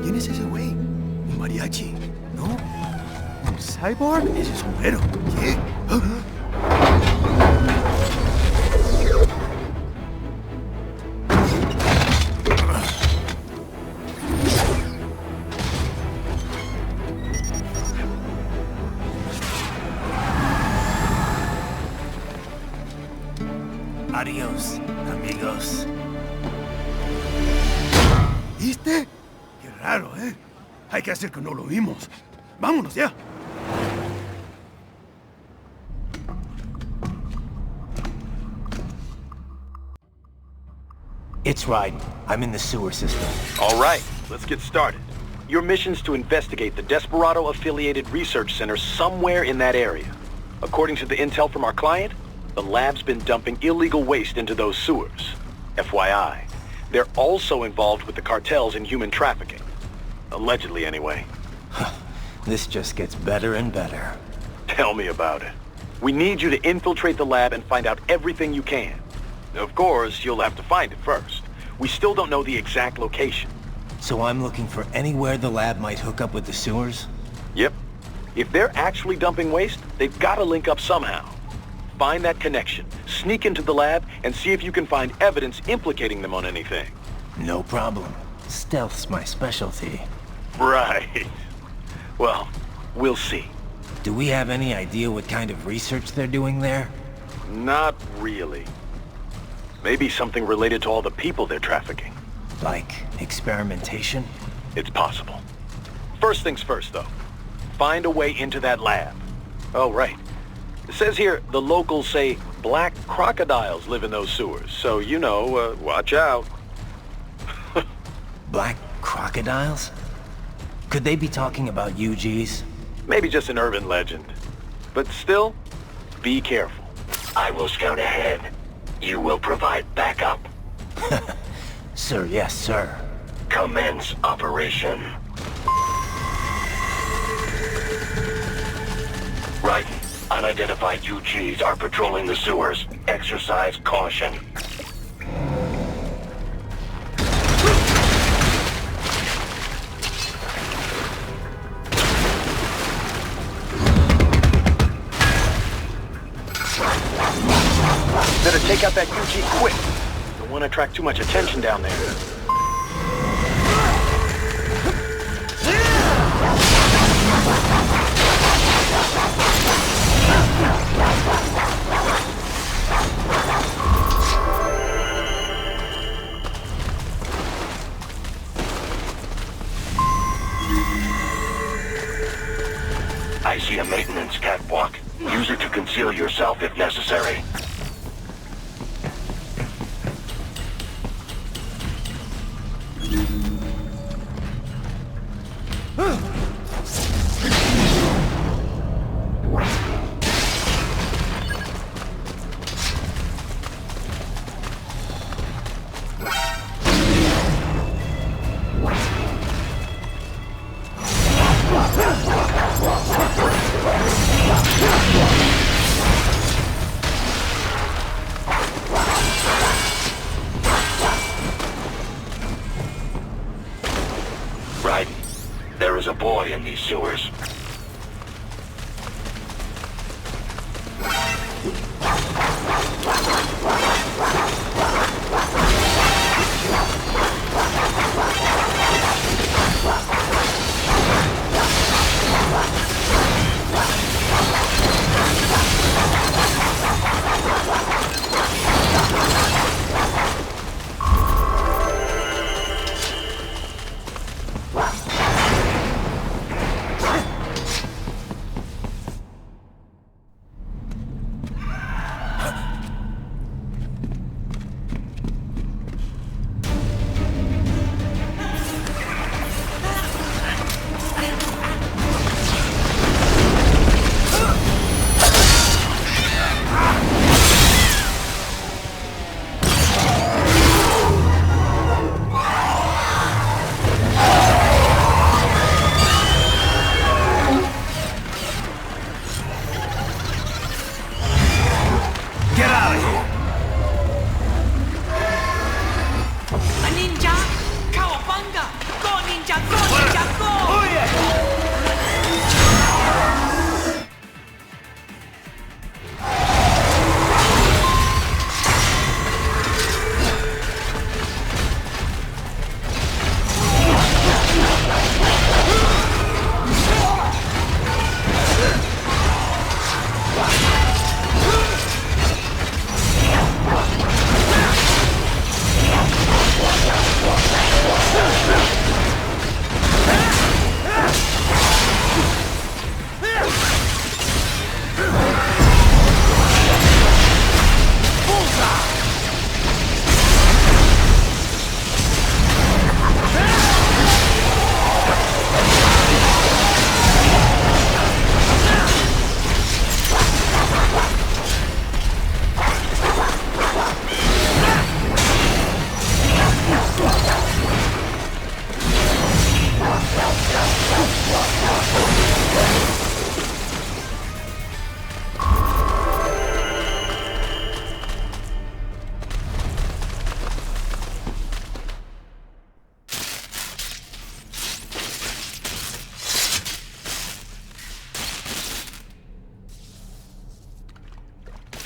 ¿Quién es ese güey? ¿Un mariachi? ¿No? ¿Un cyborg? Ese sombrero. ¿Qué? ¿Viste? Qué raro, ¿eh? Hay que hacer que no lo vimos. Vámonos ya. It's right. I'm in the sewer system. All right, let's get started. Your mission's to investigate the Desperado-affiliated research center somewhere in that area. According to the intel from our client, the lab's been dumping illegal waste into those sewers. FYI, they're also involved with the cartels in human trafficking. Allegedly, anyway. This just gets better and better. Tell me about it. We need you to infiltrate the lab and find out everything you can. Of course, you'll have to find it first. We still don't know the exact location. So I'm looking for anywhere the lab might hook up with the sewers? Yep. If they're actually dumping waste, they've got to link up somehow. Find that connection, sneak into the lab, and see if you can find evidence implicating them on anything. No problem. Stealth's my specialty. Right. Well, we'll see. Do we have any idea what kind of research they're doing there? Not really. Maybe something related to all the people they're trafficking. Like experimentation? It's possible. First things first, though. Find a way into that lab. Oh, right. It says here the locals say black crocodiles live in those sewers, so you know, watch out. Black crocodiles? Could they be talking about UGs? Maybe just an urban legend. But still, be careful. I will scout ahead. You will provide backup. Sir, yes, sir. Commence operation. Right. Unidentified UGs are patrolling the sewers. Exercise caution. Better take out that UG quick. Don't want to attract too much attention down there. I see a maintenance catwalk. Use it to conceal yourself if necessary. Right. There is a boy in these sewers.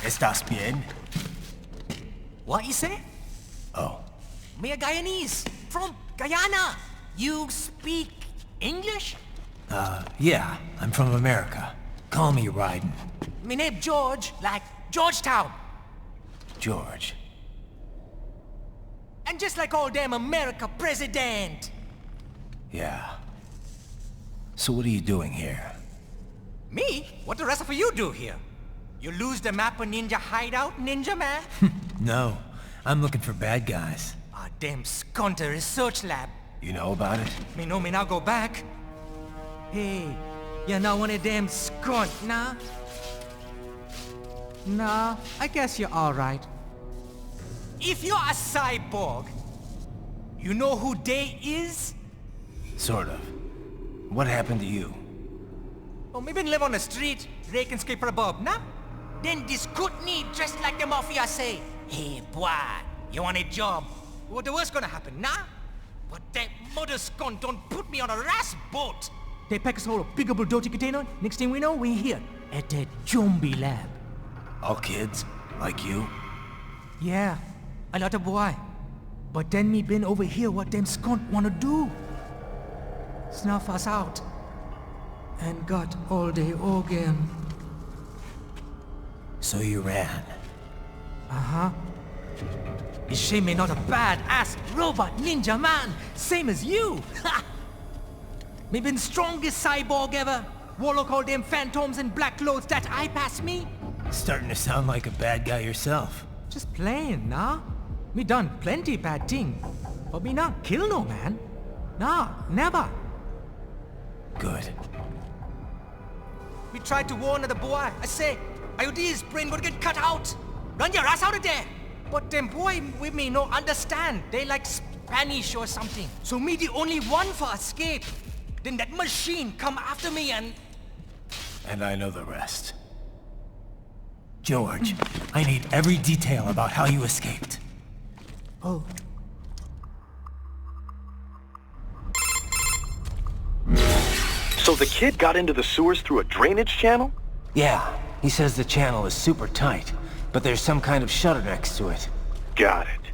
¿Estás bien? What you say? Oh. Me a Guyanese, from Guyana. You speak English? Yeah, I'm from America. Call me Raiden. Me name George, like Georgetown. George. And just like all damn America president. Yeah. So what are you doing here? Me? What the rest of you do here? You lose the map of Ninja hideout, Ninja man? No, I'm looking for bad guys. Ah, damn Skunter research lab. You know about it? Me know me now go back. Hey, you're not one of them skunt, nah? Nah, I guess you're alright. If you're a cyborg, you know who they is? Sort of. What happened to you? Oh, me been live on the street, rake and scrape for a bob, nah? Then this Kootenai dressed like the mafia say, hey boy, you want a job? What the worst gonna happen, nah? But that mother skunt don't put me on a ras boat. They pack us all a big old dirty container. Next thing we know, we're here at that zombie lab. All kids? Like you? Yeah, a lot of boy. But then me been over here what them skunt wanna do. Snuff us out. And got all the organ. So you ran? Uh-huh. Is she me not a bad-ass robot ninja man, same as you? Ha! Me been strongest cyborg ever. Warlock all them phantoms in black clothes that eye pass me. Starting to sound like a bad guy yourself. Just playing, nah? Me done plenty bad thing. But me not kill no man. Nah, never. Good. We tried to warn the boy. I say, IOD's brain would get cut out. Run your ass out of there. But them boy with me no understand. They like Spanish or something. So me the only one for escape. Then that machine come after me and... And I know the rest. George, I need every detail about how you escaped. Oh. So the kid got into the sewers through a drainage channel? Yeah, he says the channel is super tight, but there's some kind of shutter next to it. Got it.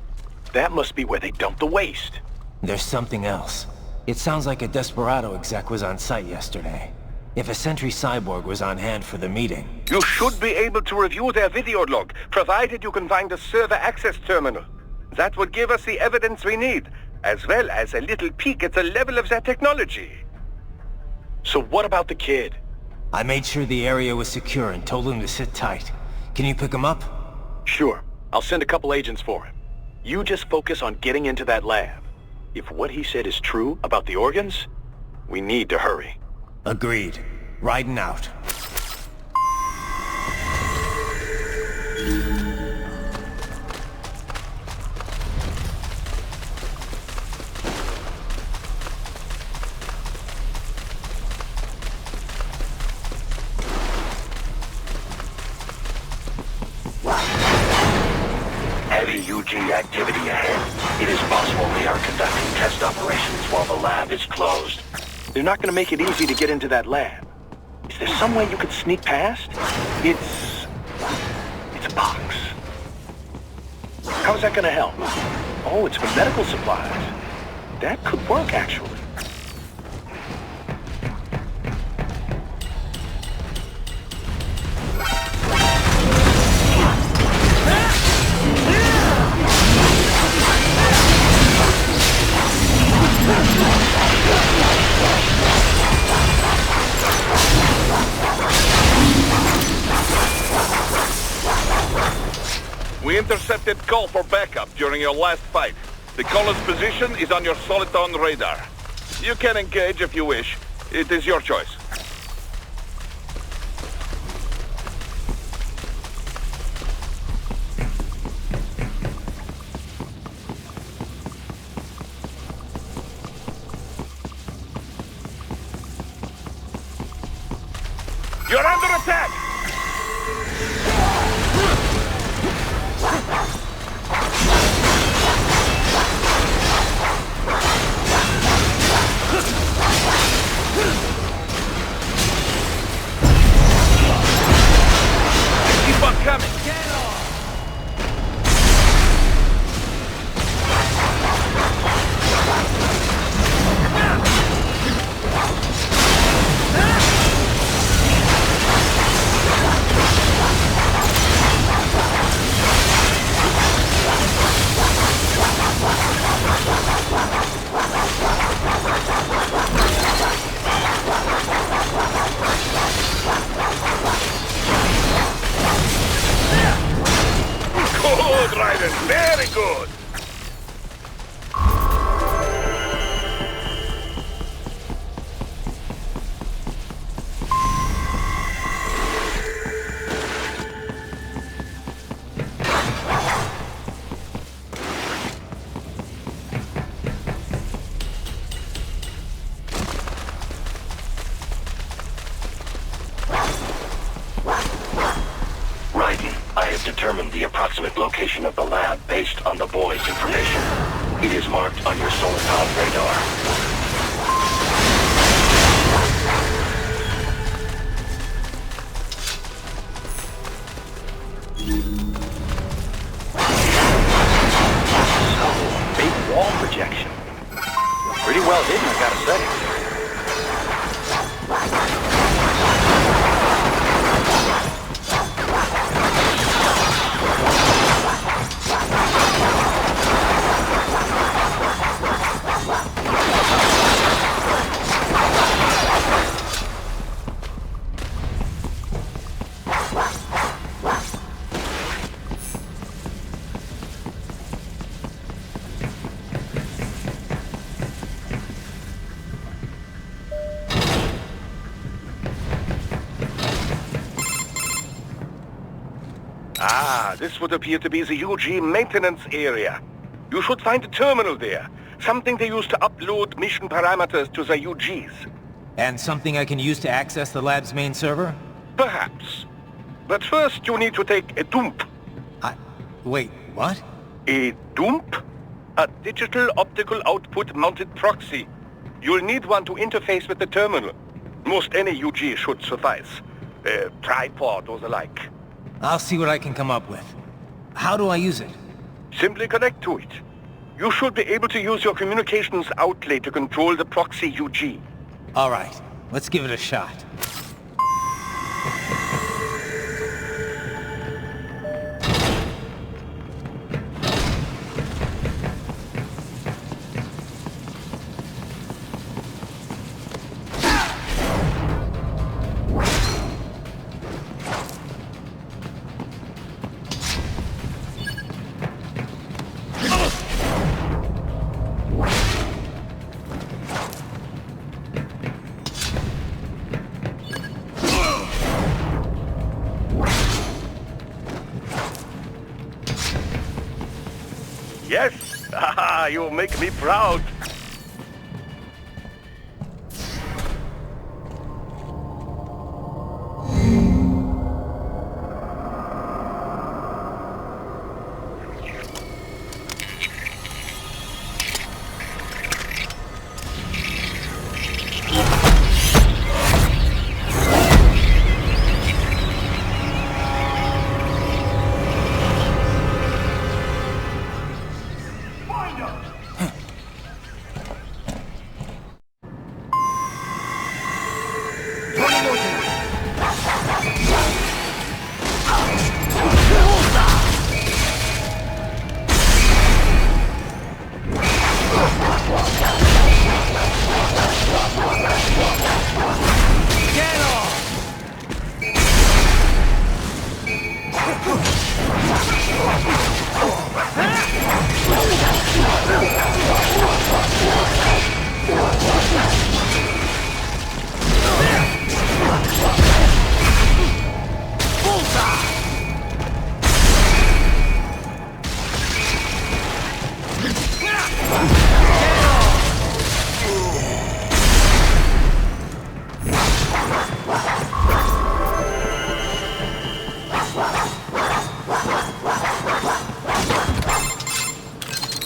That must be where they dump the waste. There's something else. It sounds like a Desperado exec was on site yesterday. If a Sentry Cyborg was on hand for the meeting... You should be able to review their video log, provided you can find a server access terminal. That would give us the evidence we need, as well as a little peek at the level of their technology. So what about the kid? I made sure the area was secure and told him to sit tight. Can you pick him up? Sure. I'll send a couple agents for him. You just focus on getting into that lab. If what he said is true about the organs, we need to hurry. Agreed. Riding out. Heavy UG activity ahead. It is possible they are conducting test operations while the lab is closed. They're not going to make it easy to get into that lab. Is there some way you could sneak past? It's a box. How's that going to help? Oh, it's for medical supplies. That could work, actually. We intercepted call for backup during your last fight. The caller's position is on your Soliton radar. You can engage if you wish. It is your choice. You're under attack! Keep on coming! location of the lab based on the boy's information. It is marked on your Soliton radar. Big wall projection. Pretty well hidden, I gotta say. This would appear to be the UG maintenance area. You should find a terminal there. Something they use to upload mission parameters to the UGs. And something I can use to access the lab's main server? Perhaps. But first you need to take a dump. Wait, what? A dump? A digital optical output mounted proxy. You'll need one to interface with the terminal. Most any UG should suffice. A tripod or the like. I'll see what I can come up with. How do I use it? Simply connect to it. You should be able to use your communications outlet to control the proxy UG. All right, let's give it a shot. Yes! Ah, you make me proud.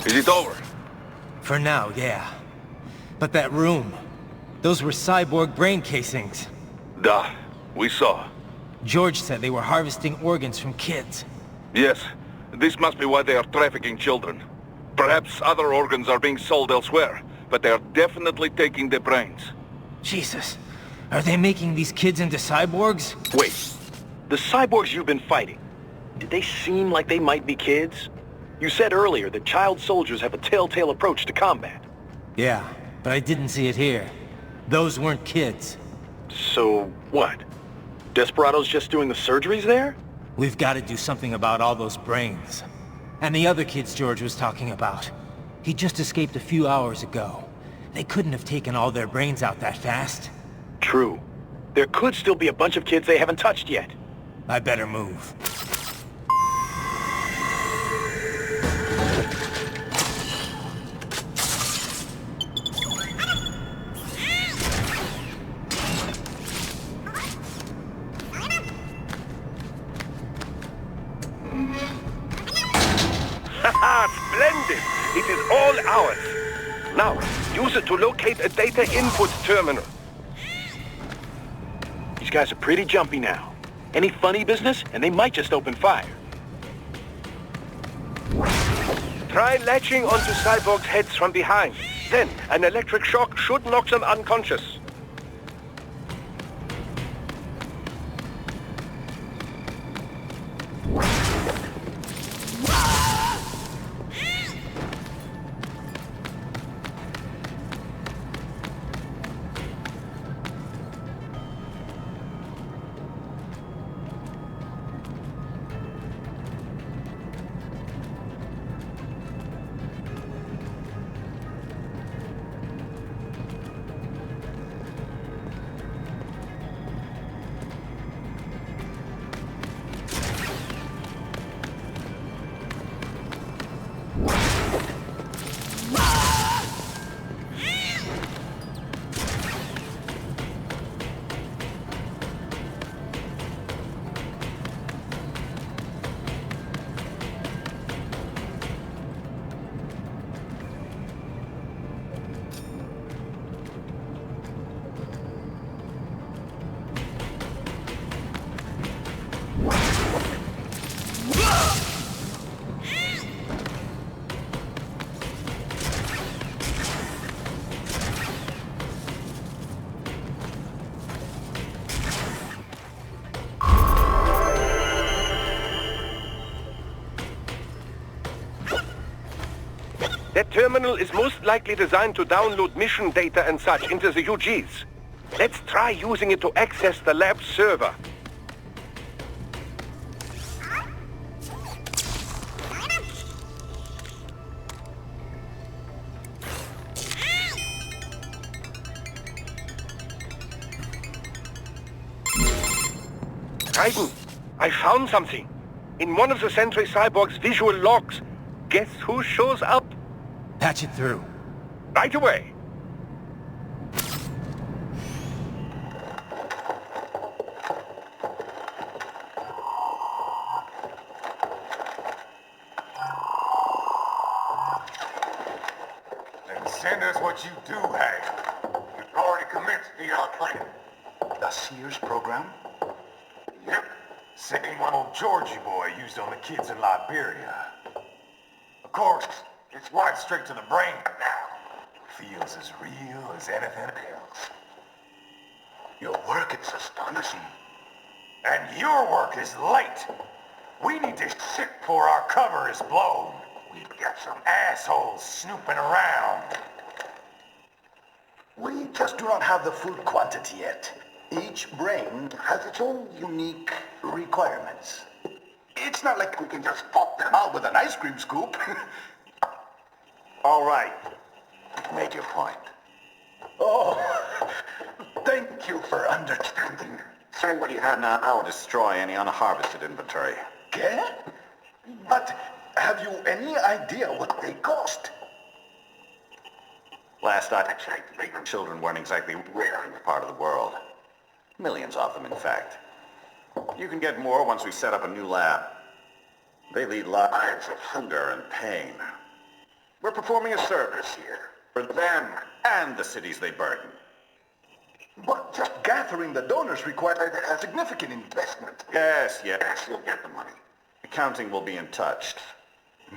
Is it over? For now, yeah. But that room, those were cyborg brain casings. Duh, we saw. George said they were harvesting organs from kids. Yes, this must be why they are trafficking children. Perhaps other organs are being sold elsewhere, but they are definitely taking the brains. Jesus, are they making these kids into cyborgs? Wait, the cyborgs you've been fighting, did they seem like they might be kids? You said earlier that child soldiers have a telltale approach to combat. Yeah, but I didn't see it here. Those weren't kids. So, what? Desperado's just doing the surgeries there? We've got to do something about all those brains. And the other kids George was talking about. He just escaped a few hours ago. They couldn't have taken all their brains out that fast. True. There could still be a bunch of kids they haven't touched yet. I better move. all ours. Now, use it to locate a data input terminal. These guys are pretty jumpy now. Any funny business, and they might just open fire. Try latching onto Cyborg's heads from behind. Then, an electric shock should knock them unconscious. That terminal is most likely designed to download mission data and such into the UGs. Let's try using it to access the lab server. Raiden, I found something. In one of the Sentry Cyborg's visual logs. Guess who shows up? Patch it through. Right away. Then send us what you do have. You've already commenced VR training. The Sears program? Yep. Same one old Georgie boy used on the kids in Liberia. Of course, it's right straight to the brain now. Feels as real as anything else. Your work is astonishing. And your work is late. We need this shit before our cover is blown. We've got some assholes snooping around. We just do not have the full quantity yet. Each brain has its own unique requirements. It's not like we can just pop them out with an ice cream scoop. All right. Make your point. Oh, thank you for understanding. Say what you have now. I will destroy any unharvested inventory. Okay? But have you any idea what they cost? Last I checked, bigger children weren't exactly rare in this part of the world. Millions of them, in fact. You can get more once we set up a new lab. They lead lives of hunger and pain. We're performing a service here. For them and the cities they burden. But just gathering the donors required a significant investment. Yes, you'll get the money. Accounting will be in touch.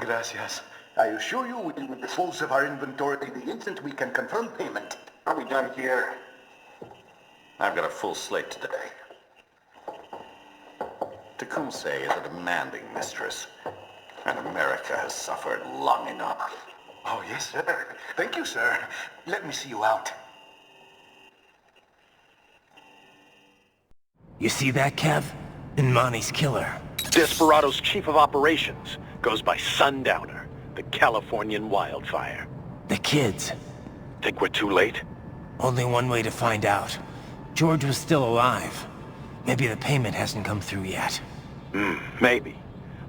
Gracias. I assure you we will dispose of our inventory the instant we can confirm payment. Are we done here? I've got a full slate today. Tecumseh is a demanding mistress, and America has suffered long enough. Oh, yes, sir. Thank you, sir. Let me see you out. You see that, Kev? Imani's killer. Desperado's chief of operations goes by Sundowner, the Californian wildfire. The kids. Think we're too late? Only one way to find out. George was still alive. Maybe the payment hasn't come through yet. Maybe.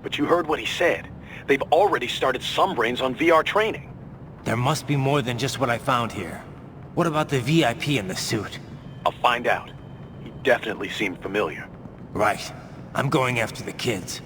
But you heard what he said. They've already started some brains on VR training. There must be more than just what I found here. What about the VIP in the suit? I'll find out. He definitely seemed familiar. Right. I'm going after the kids.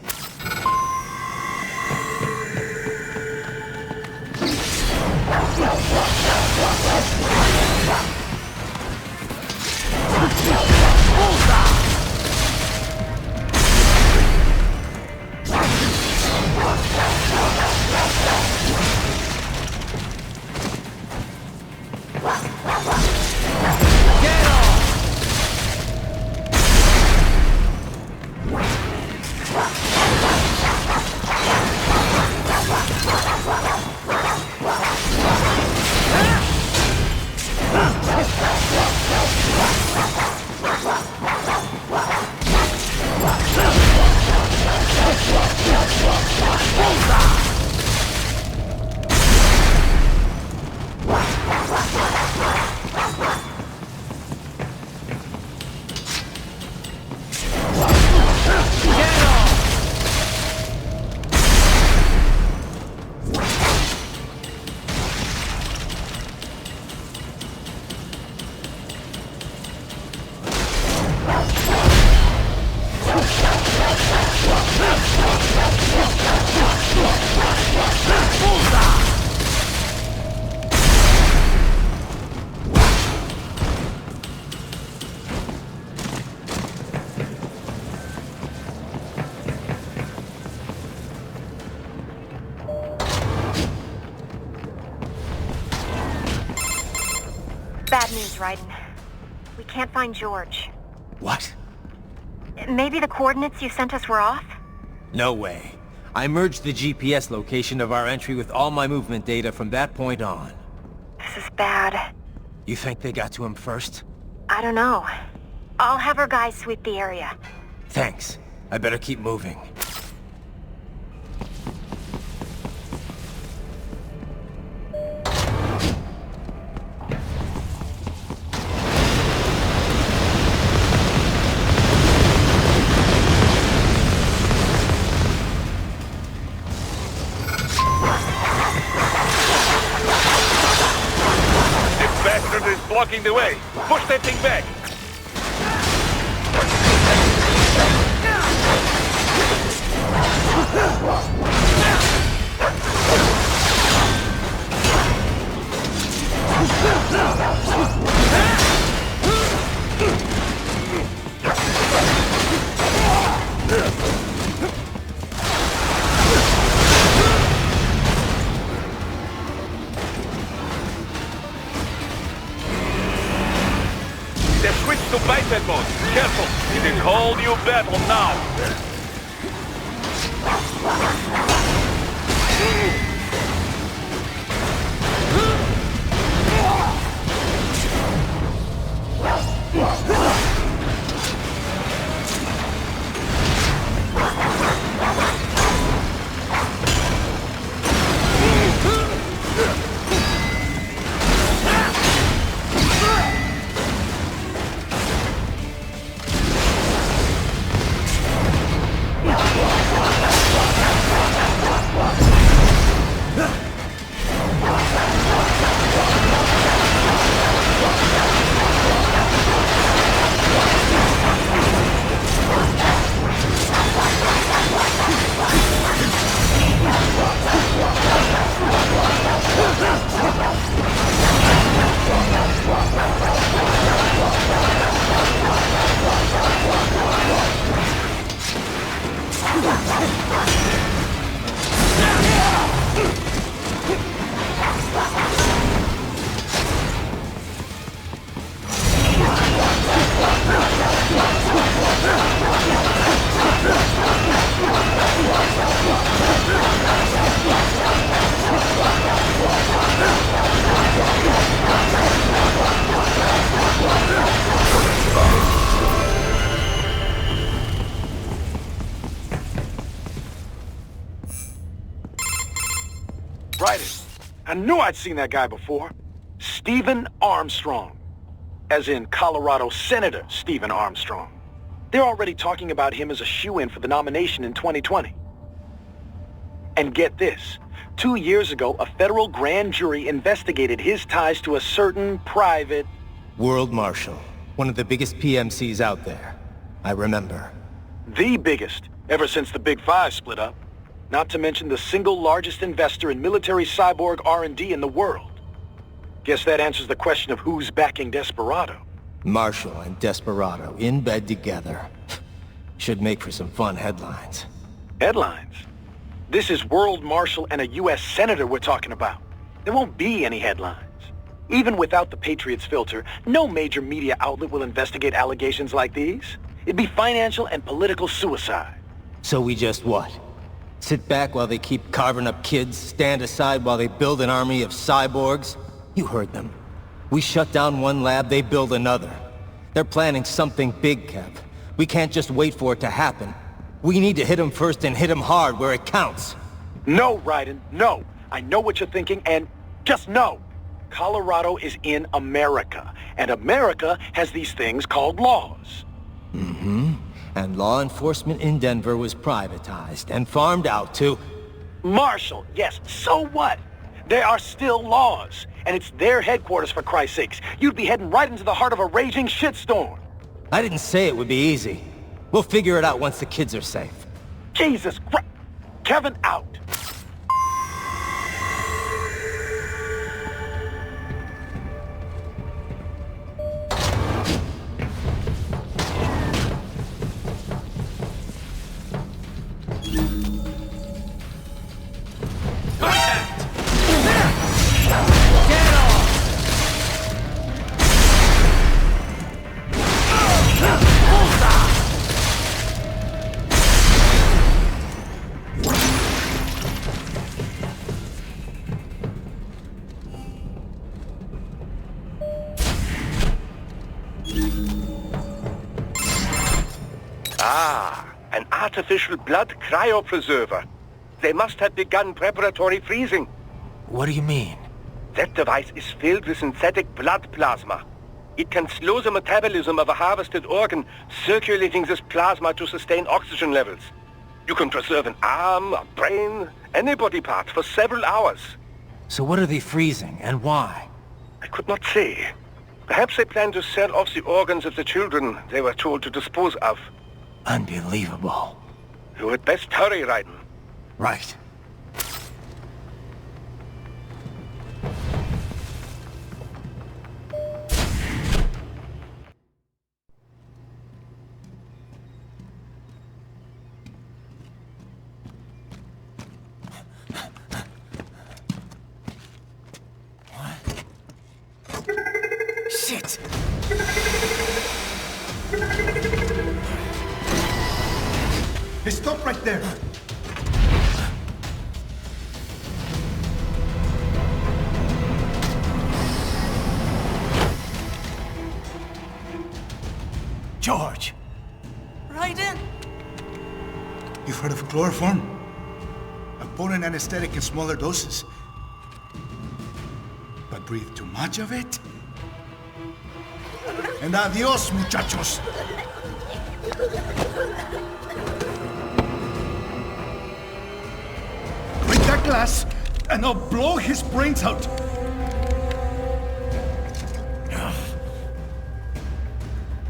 Bad news, Raiden. We can't find George. What? Maybe the coordinates you sent us were off? No way. I merged the GPS location of our entry with all my movement data from that point on. This is bad. You think they got to him first? I don't know. I'll have our guys sweep the area. Thanks. I better keep moving. Blocking the way. Push that thing back. Switch to biped mode. Careful. It is whole new battle now. I knew I'd seen that guy before. Stephen Armstrong. As in Colorado Senator Stephen Armstrong. They're already talking about him as a shoo-in for the nomination in 2020. And get this. 2 years ago, a federal grand jury investigated his ties to a certain private... World Marshal. One of the biggest PMCs out there. I remember. The biggest, ever since the Big Five split up. not to mention the single largest investor in military cyborg R&D in the world. Guess that answers the question of who's backing Desperado. Marshall and Desperado in bed together. Should make for some fun headlines. Headlines? This is World Marshal and a U.S. Senator we're talking about. There won't be any headlines. Even without the Patriots filter, no major media outlet will investigate allegations like these. It'd be financial and political suicide. So we just what? Sit back while they keep carving up kids, stand aside while they build an army of cyborgs? You heard them. We shut down one lab, they build another. They're planning something big, Kev. We can't just wait for it to happen. We need to hit them first and hit them hard where it counts. No, Raiden, no. I know what you're thinking, and just no. Colorado is in America, and America has these things called laws. Mm-hmm. And law enforcement in Denver was privatized and farmed out to... Marshall, yes, so what? There are still laws, and it's their headquarters, for Christ's sakes. You'd be heading right into the heart of a raging shitstorm. I didn't say it would be easy. We'll figure it out once the kids are safe. Jesus Christ! Kevin, out! An artificial blood cryopreserver. They must have begun preparatory freezing. What do you mean? That device is filled with synthetic blood plasma. It can slow the metabolism of a harvested organ, circulating this plasma to sustain oxygen levels. You can preserve an arm, a brain, any body part for several hours. So what are they freezing, and why? I could not say. Perhaps they plan to sell off the organs of the children they were told to dispose of. Unbelievable. You had best hurry, Raiden. Right. Shit! Hey, stop right there! George! Raiden! You've heard of chloroform? A potent anesthetic in smaller doses. But breathe too much of it? And adios, muchachos! Break that glass, and I'll blow his brains out!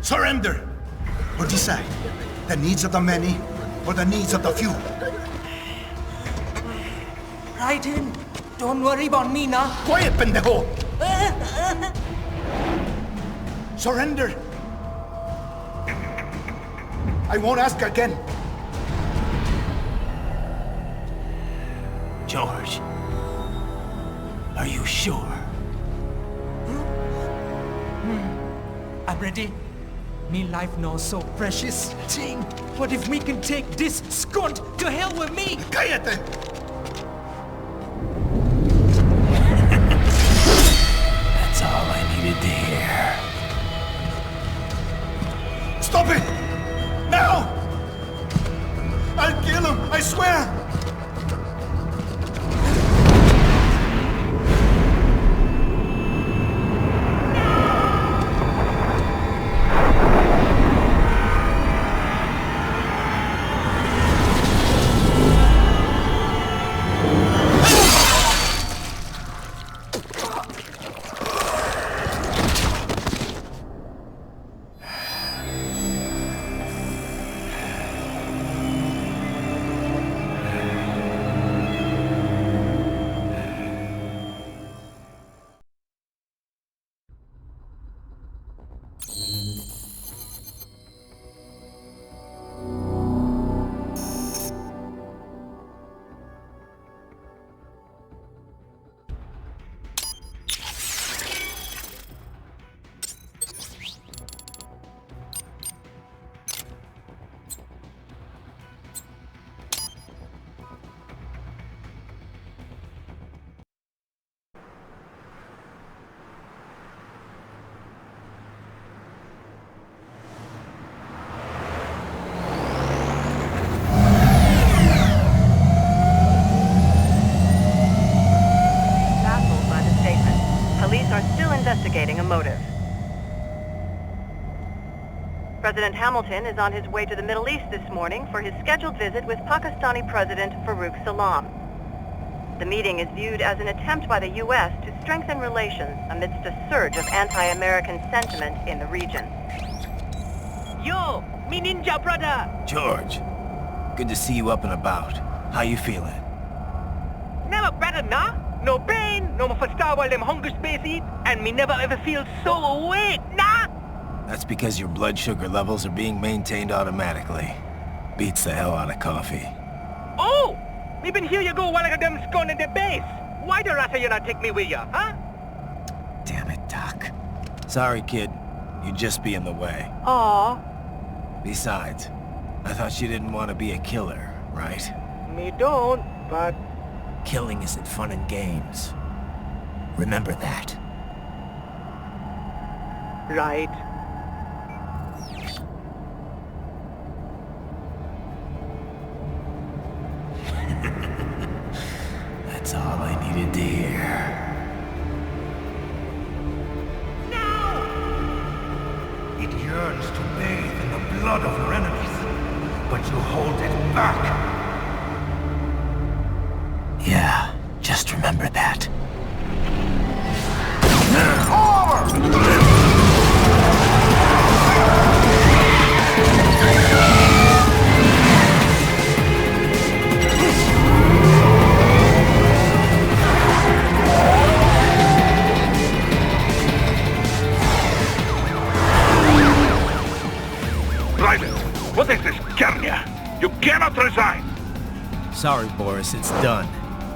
Surrender! Or decide. The needs of the many, or the needs of the few. Raiden, don't worry about me now. Quiet, pendejo! Surrender! I won't ask again. George, are you sure? I'm ready. Me life now so precious. Thing. What if we can take this skunt to hell with me? Cállate! That's all I needed to hear. Stop it! Now! I'll kill him, I swear! investigating a motive. President Hamilton is on his way to the Middle East this morning for his scheduled visit with Pakistani President Farooq Salam. The meeting is viewed as an attempt by the U.S. to strengthen relations amidst a surge of anti-American sentiment in the region. Yo, me ninja brother! George, good to see you up and about. How you feeling? Never better, nah? No pain, no more first while them hunger space eat, and me never ever feel so awake, nah? That's because your blood sugar levels are being maintained automatically. Beats the hell out of coffee. Oh! Me been here you go while I got them scone in the base. Why the rasta you not take me with ya, huh? Damn it, Doc. Sorry, kid. You'd just be in the way. Aw. Besides, I thought you didn't want to be a killer, right? Me don't, but... Killing isn't fun and games. Remember that. Right. That's all I needed to hear. It yearns to bathe in the blood of your enemies, but you hold it back. Yeah, just remember that. Ryder, what is this, Kernia? You cannot resign! Sorry, Boris, it's done.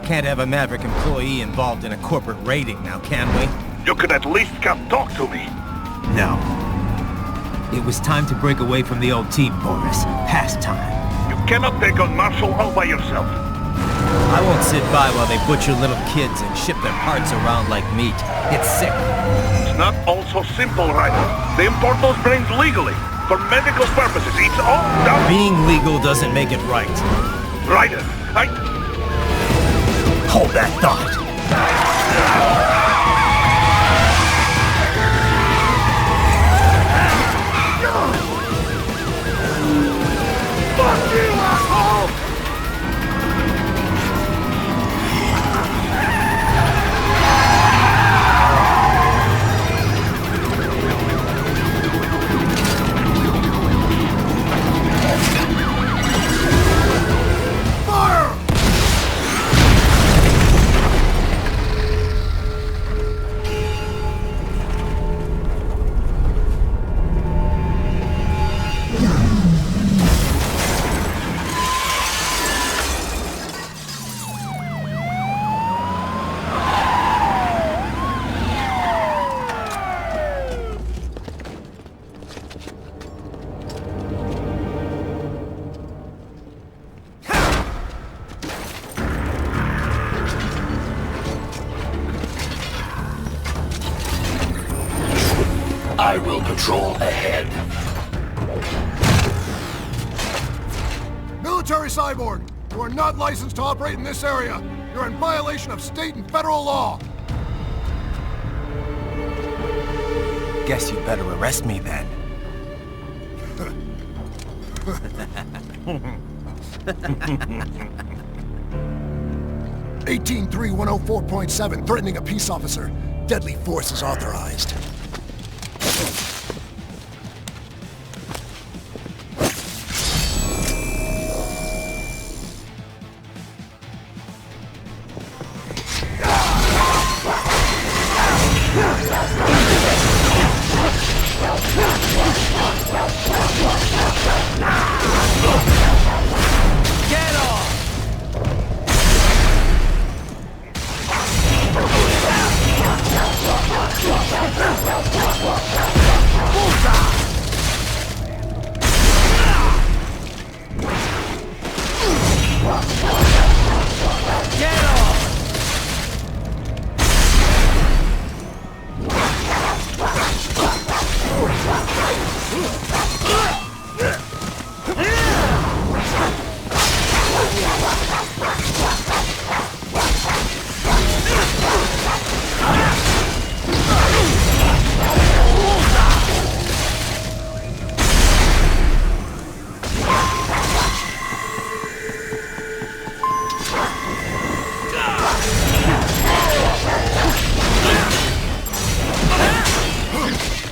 Can't have a Maverick employee involved in a corporate raiding now, can we? You could at least come talk to me. No. It was time to break away from the old team, Boris. Past time. You cannot take on Marshall all by yourself. I won't sit by while they butcher little kids and ship their parts around like meat. It's sick. It's not all so simple, Ryder. They import those brains legally. For medical purposes, it's all done. Being legal doesn't make it right. Ryder, Hold that thought. Fuck you, asshole! I will patrol ahead. Military cyborg, you are not licensed to operate in this area. You're in violation of state and federal law. Guess you better arrest me then. 183-104.7, threatening a peace officer. Deadly force is authorized.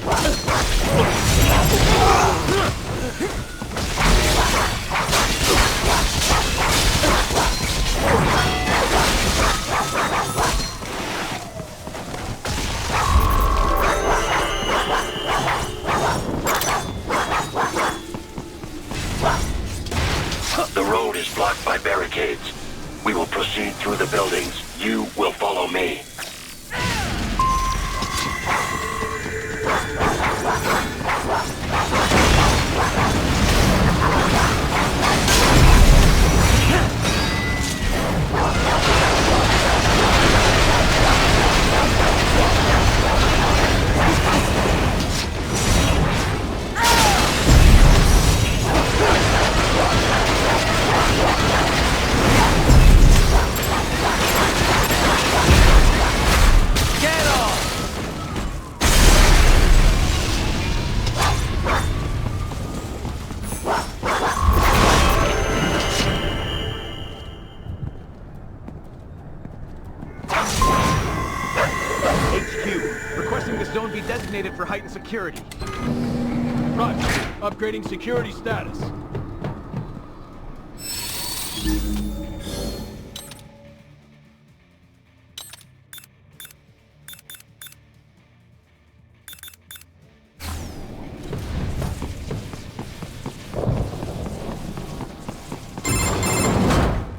The road is blocked by barricades. We will proceed through the buildings. You will follow me. For heightened security. Roger. Upgrading security status.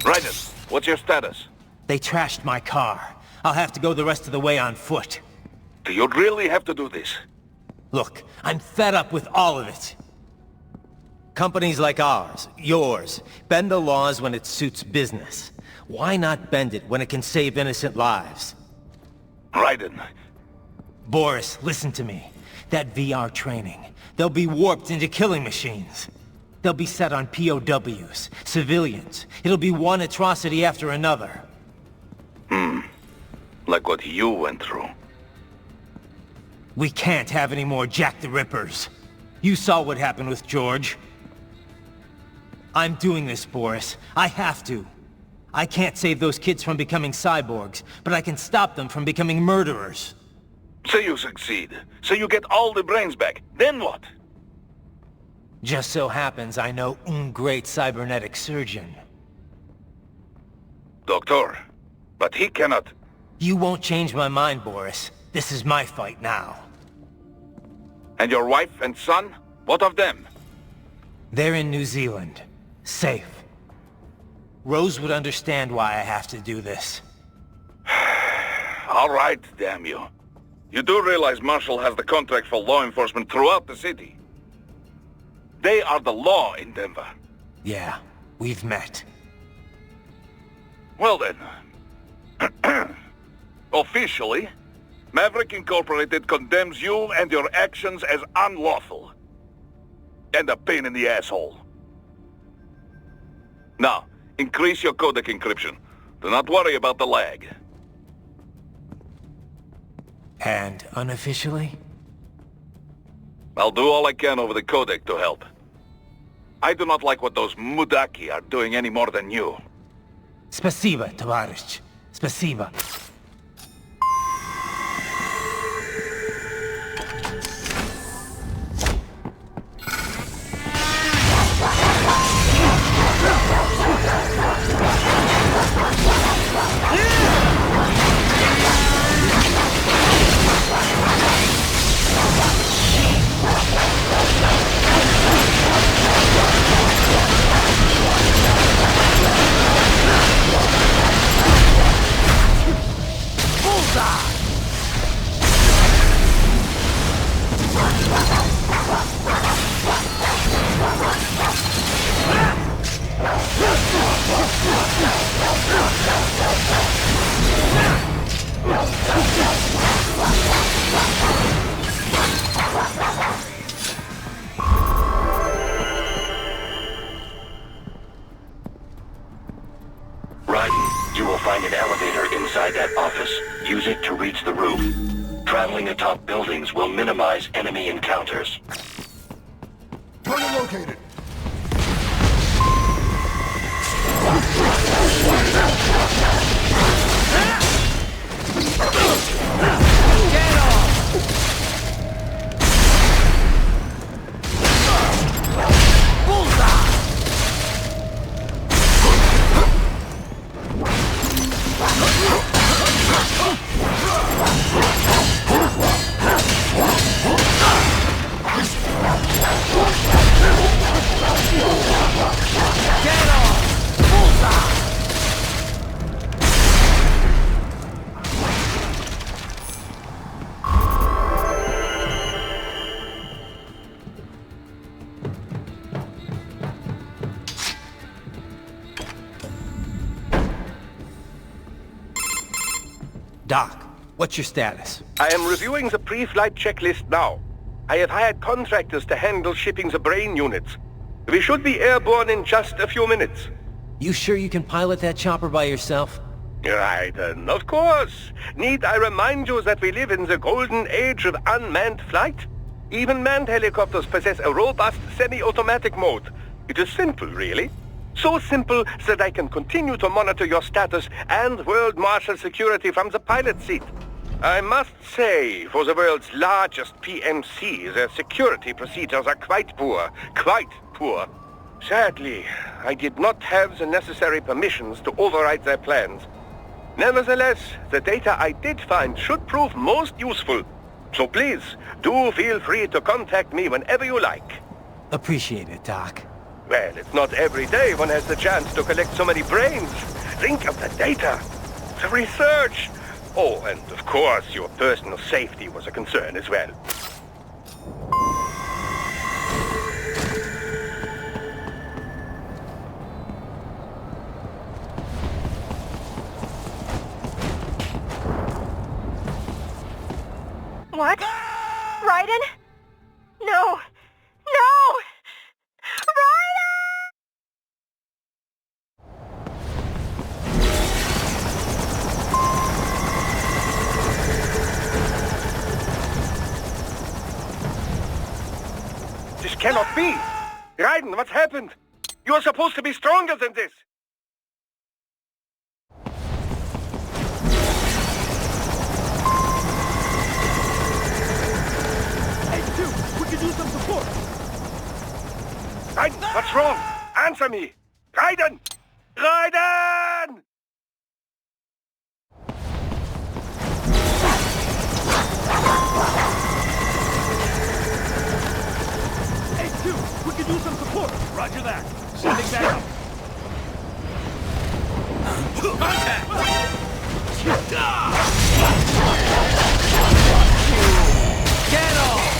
Raiden, what's your status? They trashed my car. I'll have to go the rest of the way on foot. Do you really have to do this? Look, I'm fed up with all of it. Companies like ours, yours, bend the laws when it suits business. Why not bend it when it can save innocent lives? Raiden. Boris, listen to me. That VR training, they'll be warped into killing machines. They'll be set on POWs, civilians. It'll be one atrocity after another. Like what you went through. We can't have any more Jack the Rippers. You saw what happened with George. I'm doing this, Boris. I have to. I can't save those kids from becoming cyborgs, but I can stop them from becoming murderers. Say you succeed. Say you get all the brains back. Then what? Just so happens I know un great cybernetic surgeon. Doctor, but he cannot... You won't change my mind, Boris. This is my fight now. And your wife and son? What of them? They're in New Zealand. Safe. Rose would understand why I have to do this. All right, damn you. You do realize Marshall has the contract for law enforcement throughout the city. They are the law in Denver. Yeah, we've met. Well then. Officially, Maverick Incorporated condemns you and your actions as unlawful. And a pain in the asshole. Now, increase your codec encryption. Do not worry about the lag. And unofficially? I'll do all I can over the codec to help. I do not like what those Mudaki are doing any more than you. Spasiba, Tavarish. Spasiba. You will find an elevator inside that office. Use it to reach the roof. Traveling atop buildings will minimize enemy encounters. Target located. Get off! What's your status? I am reviewing the pre-flight checklist now. I have hired contractors to handle shipping the brain units. We should be airborne in just a few minutes. You sure you can pilot that chopper by yourself? Raiden, of course. Need I remind you that we live in the golden age of unmanned flight? Even manned helicopters possess a robust semi-automatic mode. It is simple, really. So simple that I can continue to monitor your status and world marshal security from the pilot seat. I must say, for the world's largest PMC, their security procedures are quite poor. Quite poor. Sadly, I did not have the necessary permissions to override their plans. Nevertheless, the data I did find should prove most useful. So please, do feel free to contact me whenever you like. Appreciate it, Doc. Well, it's not every day one has the chance to collect so many brains. Think of the data, the research. Oh, and of course, your personal safety was a concern as well. What? Raiden? No! No! Raiden! This cannot be! Raiden, what's happened? You're supposed to be stronger than this! Raiden, what's wrong? Answer me! Raiden! Raiden! We could use some support. Roger that. Sending back up. Contact! Get off!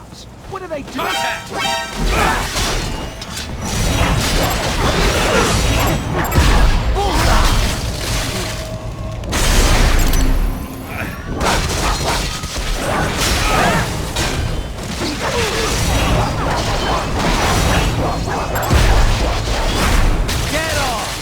cops! What do they do? Get off!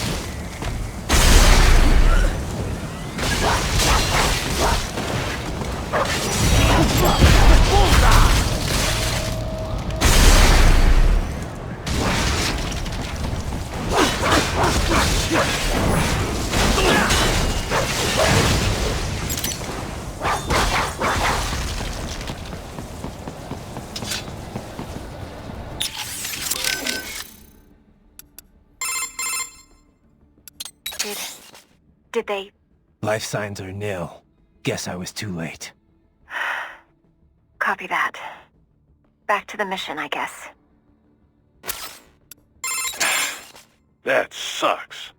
Did they... Life signs are nil. Guess I was too late. Copy that. Back to the mission, I guess. That sucks.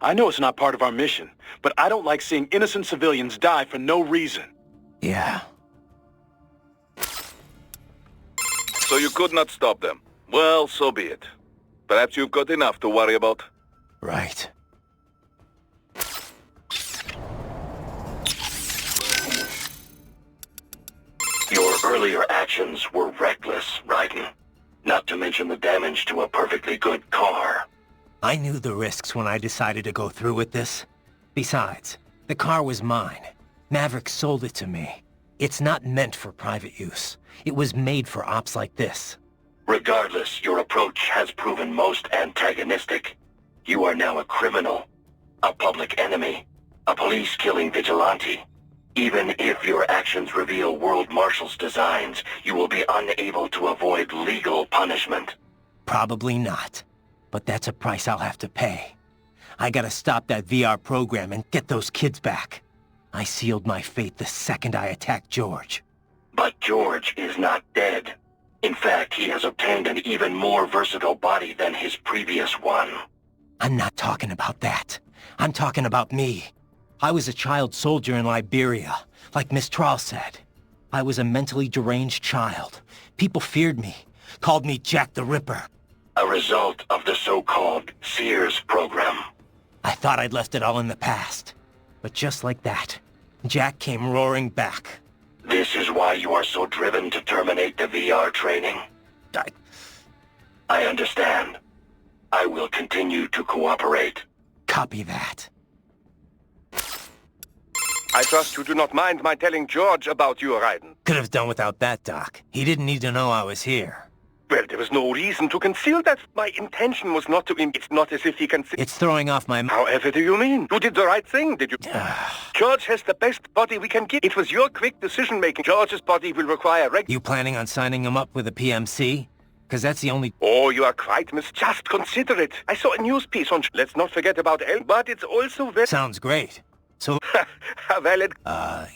I know it's not part of our mission, but I don't like seeing innocent civilians die for no reason. Yeah. So you could not stop them. Well, so be it. Perhaps you've got enough to worry about. Right. Your earlier actions were reckless, Raiden. Not to mention the damage to a perfectly good car. I knew the risks when I decided to go through with this. Besides, the car was mine. Maverick sold it to me. It's not meant for private use. It was made for ops like this. Regardless, your approach has proven most antagonistic. You are now a criminal, a public enemy, a police-killing vigilante. Even if your actions reveal World Marshal's designs, you will be unable to avoid legal punishment. Probably not. But that's a price I'll have to pay. I gotta stop that VR program and get those kids back. I sealed my fate the second I attacked George. But George is not dead. In fact, he has obtained an even more versatile body than his previous one. I'm not talking about that. I'm talking about me. I was a child soldier in Liberia, like Miss Trawl said. I was a mentally deranged child. People feared me, called me Jack the Ripper. A result of the so-called Sears program. I thought I'd left it all in the past. But just like that, Jack came roaring back. This is why you are so driven to terminate the VR training? I understand. I will continue to cooperate. Copy that. I trust you do not mind my telling George about you, Raiden. Could have done without that, Doc. He didn't need to know I was here. Well, there was no reason to conceal that. My intention was not to... It's not as if he can... It's throwing off my... However do you mean? You did the right thing, did you? George has the best body we can give. It was your quick decision-making. George's body will require... You planning on signing him up with a PMC? Because that's the only... Oh, you are quite Just consider it. I saw a news piece on... Let's not forget about El, but it's also very... Sounds great. So... Valid.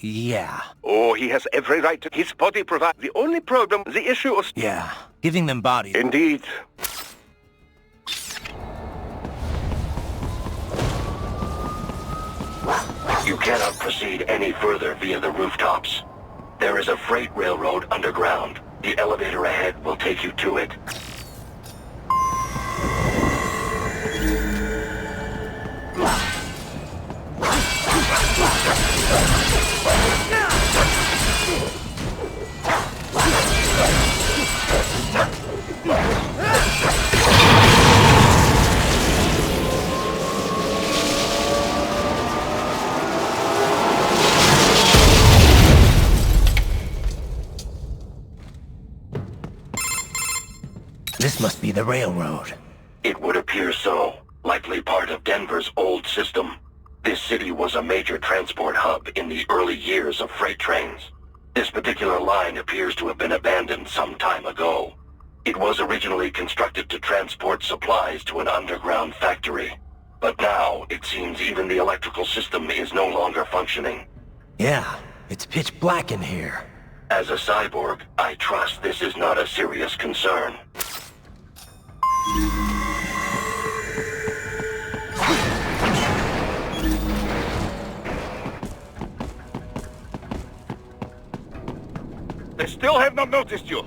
Yeah. Oh, he has every right to... His body provides... The only problem, the issue of... Yeah, giving them bodies. Indeed. You cannot proceed any further via the rooftops. There is a freight railroad underground. The elevator ahead will take you to it. This must be the railroad. It would appear so. Likely part of Denver's old system. This city was a major transport hub in the early years of freight trains. This particular line appears to have been abandoned some time ago. It was originally constructed to transport supplies to an underground factory. But now, it seems even the electrical system is no longer functioning. Yeah, it's pitch black in here. As a cyborg, I trust this is not a serious concern. They still have not noticed you.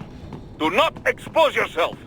Do not expose yourself!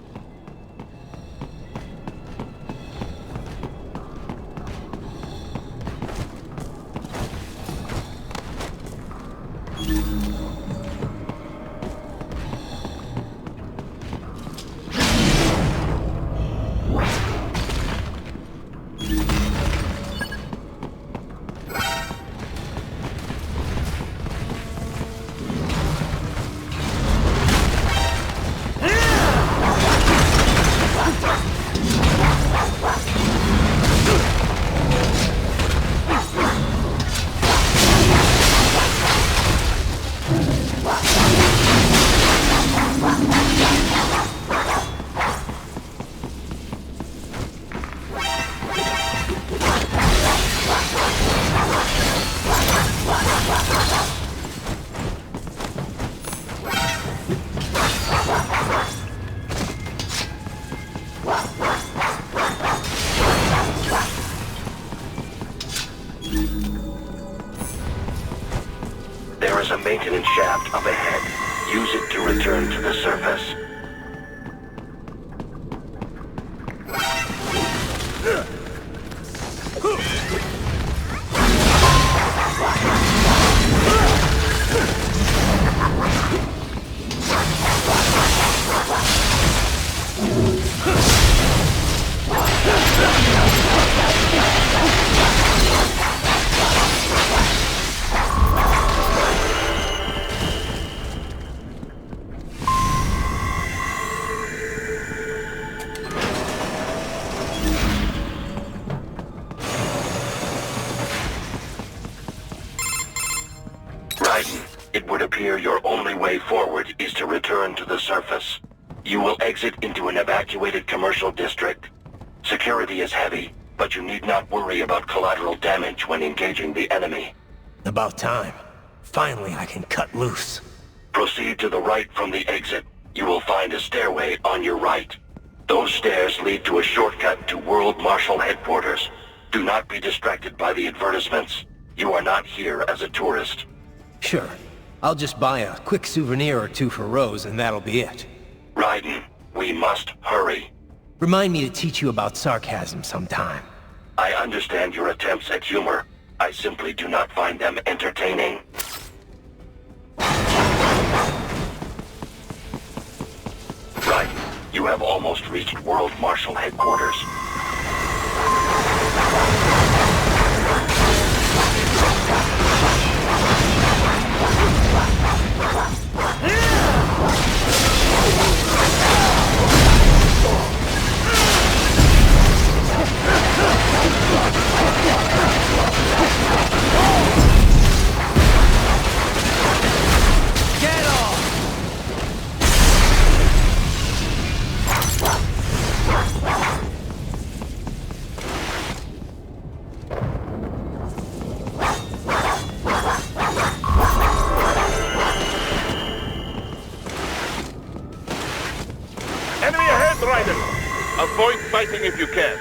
There is a maintenance shaft up ahead. Use it to return to the surface. It would appear your only way forward is to return to the surface. You will exit into an evacuated commercial district. Security is heavy, but you need not worry about collateral damage when engaging the enemy. About time. Finally, I can cut loose. Proceed to the right from the exit. You will find a stairway on your right. Those stairs lead to a shortcut to World Marshal Headquarters. Do not be distracted by the advertisements. You are not here as a tourist. Sure. I'll just buy a quick souvenir or two for Rose and that'll be it. Raiden, we must hurry. Remind me to teach you about sarcasm sometime. I understand your attempts at humor. I simply do not find them entertaining. Raiden, you have almost reached World Marshal Headquarters. Get off! Enemy ahead, Raiden! Avoid fighting if you can.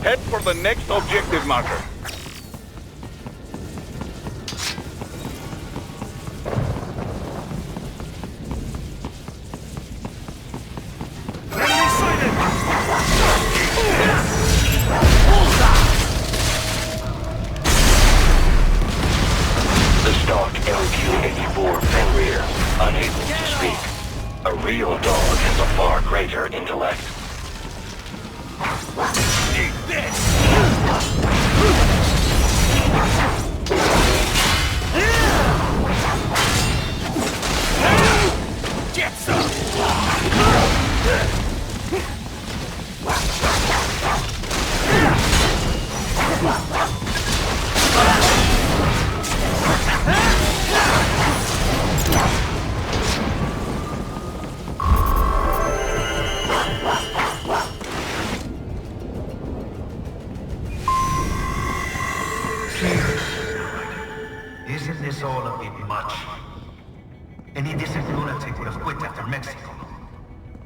Head for the next objective marker. The stock LQ-84 Fenrir, unable to speak. A real dog has a far greater intellect. Eat this!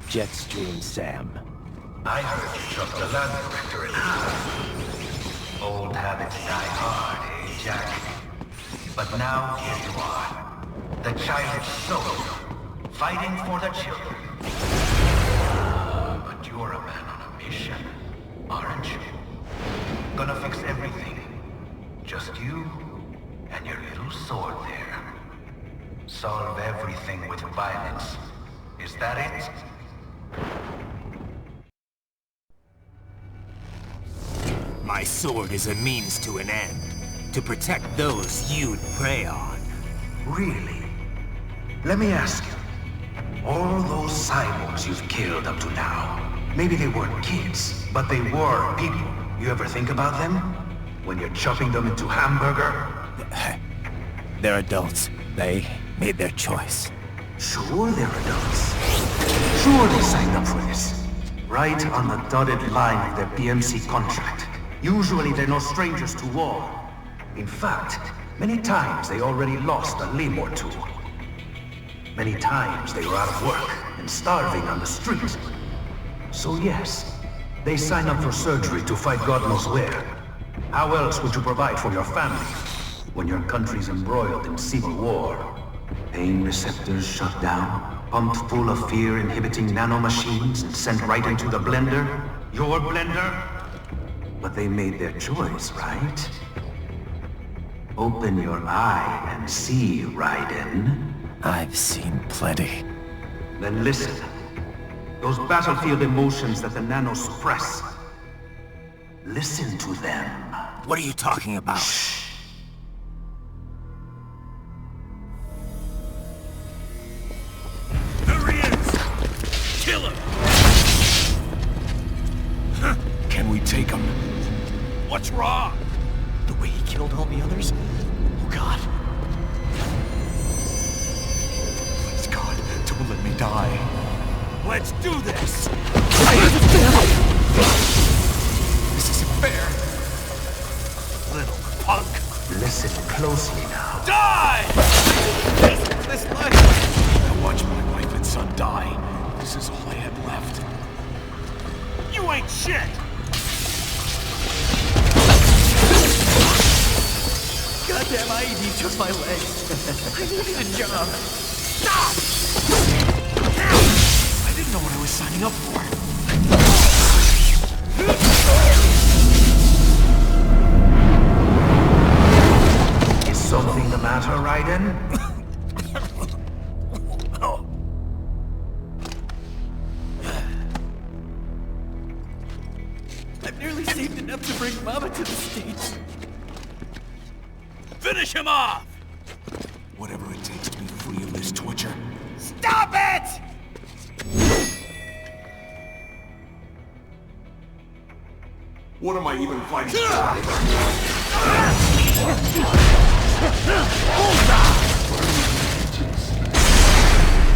Jetstream, Sam. I heard you chopped the land director in half. Old habits die hard, eh, Jack? But now, here you are. The child's soul, fighting for the children. But you're a man on a mission, aren't you? Gonna fix everything. Just you and your little sword there. Solve everything with violence. Is that it? My sword is a means to an end. To protect those you'd prey on. Really? Let me ask you. All those cyborgs you've killed up to now, maybe they weren't kids, but they were people. You ever think about them? When you're chopping them into hamburger? They're adults. They made their choice. Sure they're adults. Sure they signed up for this. Right on the dotted line of their PMC contract. Usually they're no strangers to war. In fact, many times they already lost a limb or two. Many times they were out of work and starving on the street. So yes, they sign up for surgery to fight God knows where. How else would you provide for your family when your country's embroiled in civil war? Pain receptors shut down, pumped full of fear-inhibiting nanomachines and sent right into the blender? Your blender? But they made their choice, right? Open your eye and see, Raiden. I've seen plenty. Then listen. Those battlefield emotions that the nanos suppress. Listen to them. What are you talking about? Shh. There he is! Kill him! Can we take him? What's wrong? The way he killed all the others? Oh God. Please God, don't let me die. Let's do this! This isn't fair. Little punk! Listen closely now. Die! This life! I watched my wife and son die. This is all I had left. You ain't shit! Goddamn IED took my leg. I needed a job. Stop! I didn't know what I was signing up for. Is something the matter, Raiden? I've nearly saved enough to bring Mama to the States. Finish him off! Whatever it takes to be free of this torture. Stop it! What am I even fighting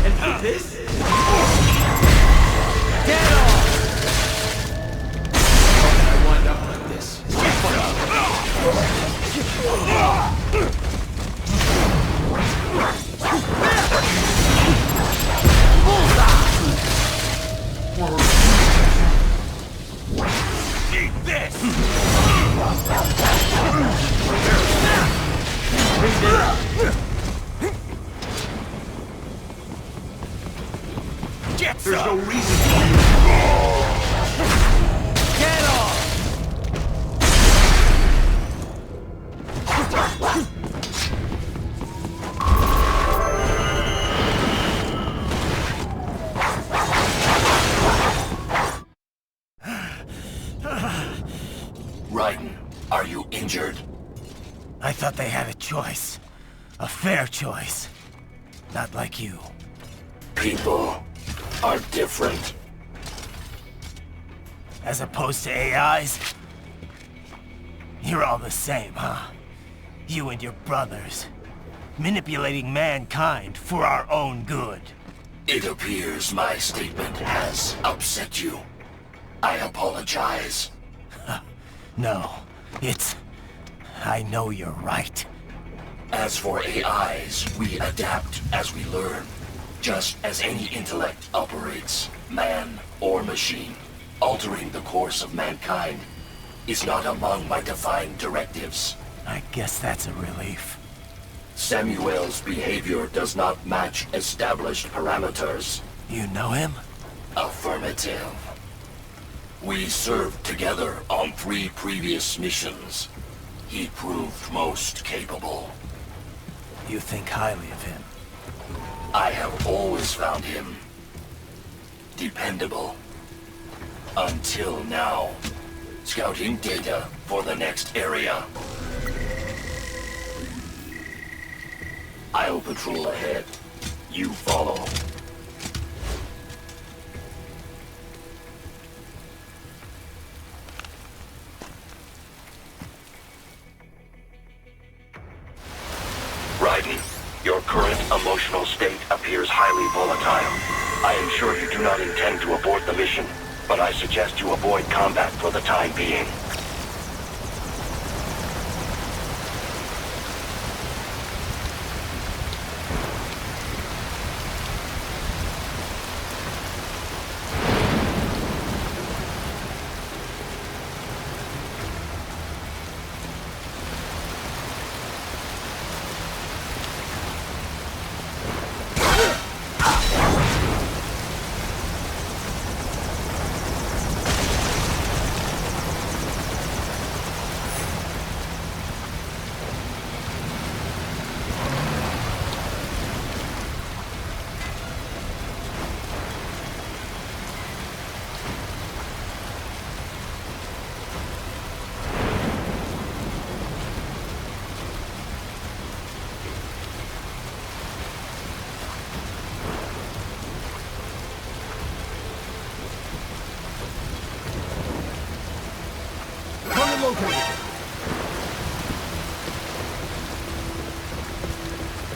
And for this? Get off! How can I wind up like this? Eat this! Get some! There's no reason for you. Get off! Raiden, are you injured? I thought they had a choice. A fair choice. Not like you. People are different. As opposed to AIs? You're all the same, huh? You and your brothers. Manipulating mankind for our own good. It appears my statement has upset you. I apologize. No, it's... I know you're right. As for AIs, we adapt as we learn. Just as any intellect operates, man or machine, altering the course of mankind is not among my defined directives. I guess that's a relief. Samuel's behavior does not match established parameters. You know him? Affirmative. We served together on 3 previous missions. He proved most capable. You think highly of him? I have always found him dependable. Until now. Scouting data for the next area. I'll patrol ahead. You follow. Raiden, your current emotional state appears highly volatile. I am sure you do not intend to abort the mission, but I suggest you avoid combat for the time being.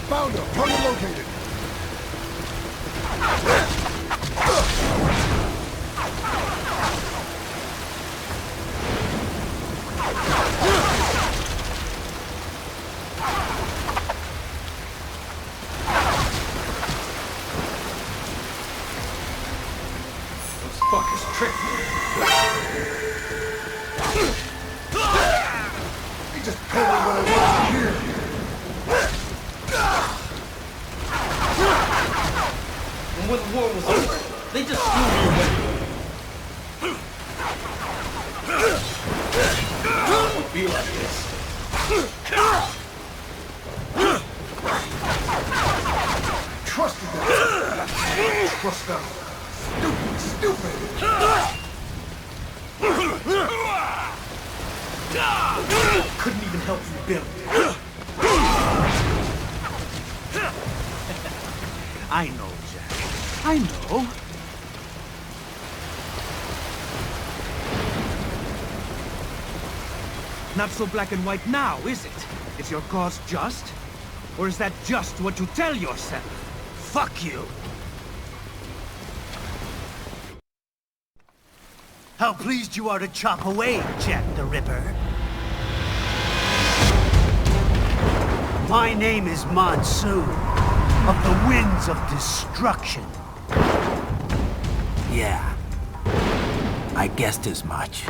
Found him. Target located. Those fuckers tricked me. He just told me what I wanted to hear. And when the war was over, they just threw me away. It would be like this. Trusted them. Trust them. Stupid. Couldn't even help you build. I know, Jack. I know. Not so black and white now, is it? Is your cause just? Or is that just what you tell yourself? Fuck you! How pleased you are to chop away, Jack the Ripper. My name is Monsoon, of the Winds of Destruction. Yeah. I guessed as much.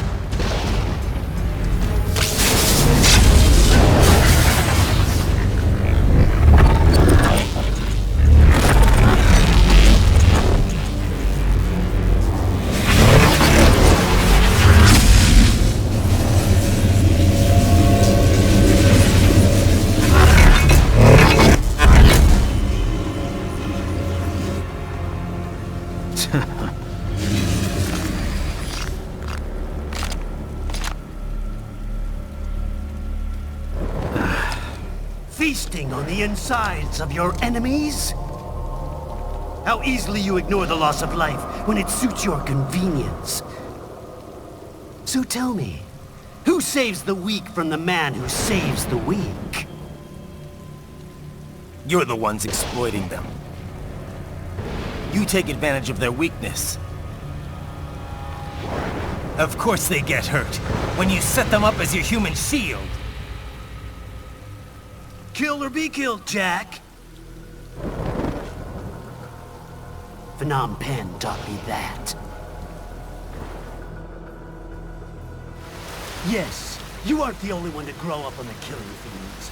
Feasting on the insides of your enemies? How easily you ignore the loss of life when it suits your convenience. So tell me, who saves the weak from the man who saves the weak? You're the ones exploiting them. You take advantage of their weakness. Of course they get hurt when you set them up as your human shield. Kill or be killed, Jack. Phnom Penh taught me that. Yes, you aren't the only one to grow up on the killing fields.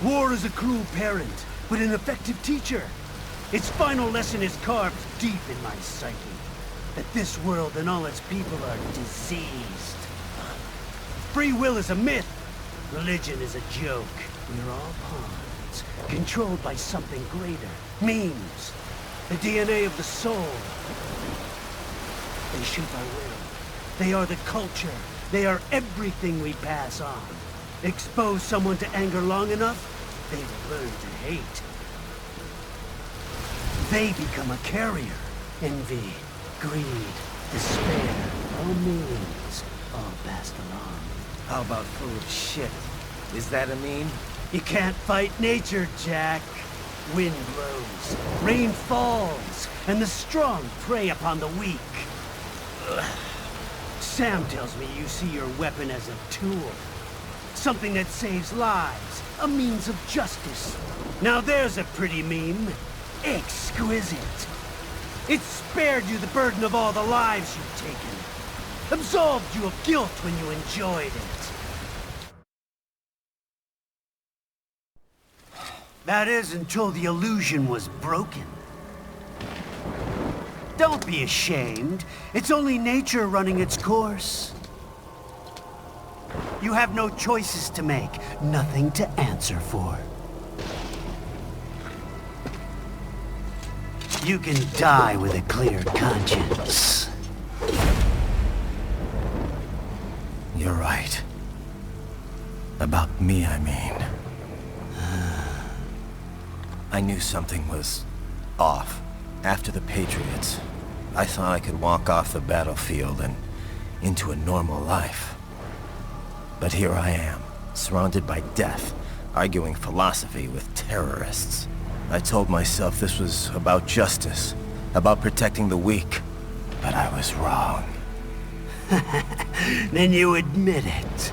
War is a cruel parent, but an effective teacher. Its final lesson is carved deep in my psyche. That this world and all its people are diseased. Free will is a myth. Religion is a joke. We're all pawns, controlled by something greater. Memes. The DNA of the soul. They shape our will. They are the culture. They are everything we pass on. Expose someone to anger long enough, they will learn to hate. They become a carrier. Envy, greed, despair, all meanings, all passed along. How about full of shit? Is that a meme? You can't fight nature, Jack. Wind blows, rain falls, and the strong prey upon the weak. Ugh. Sam tells me you see your weapon as a tool. Something that saves lives, a means of justice. Now there's a pretty meme. Exquisite. It spared you the burden of all the lives you've taken. Absolved you of guilt when you enjoyed it. That is until the illusion was broken. Don't be ashamed. It's only nature running its course. You have no choices to make, nothing to answer for. You can die with a clear conscience. You're right. About me, I mean. I knew something was off. After the Patriots, I thought I could walk off the battlefield and into a normal life. But here I am, surrounded by death, arguing philosophy with terrorists. I told myself this was about justice, about protecting the weak. But I was wrong. Then you admit it.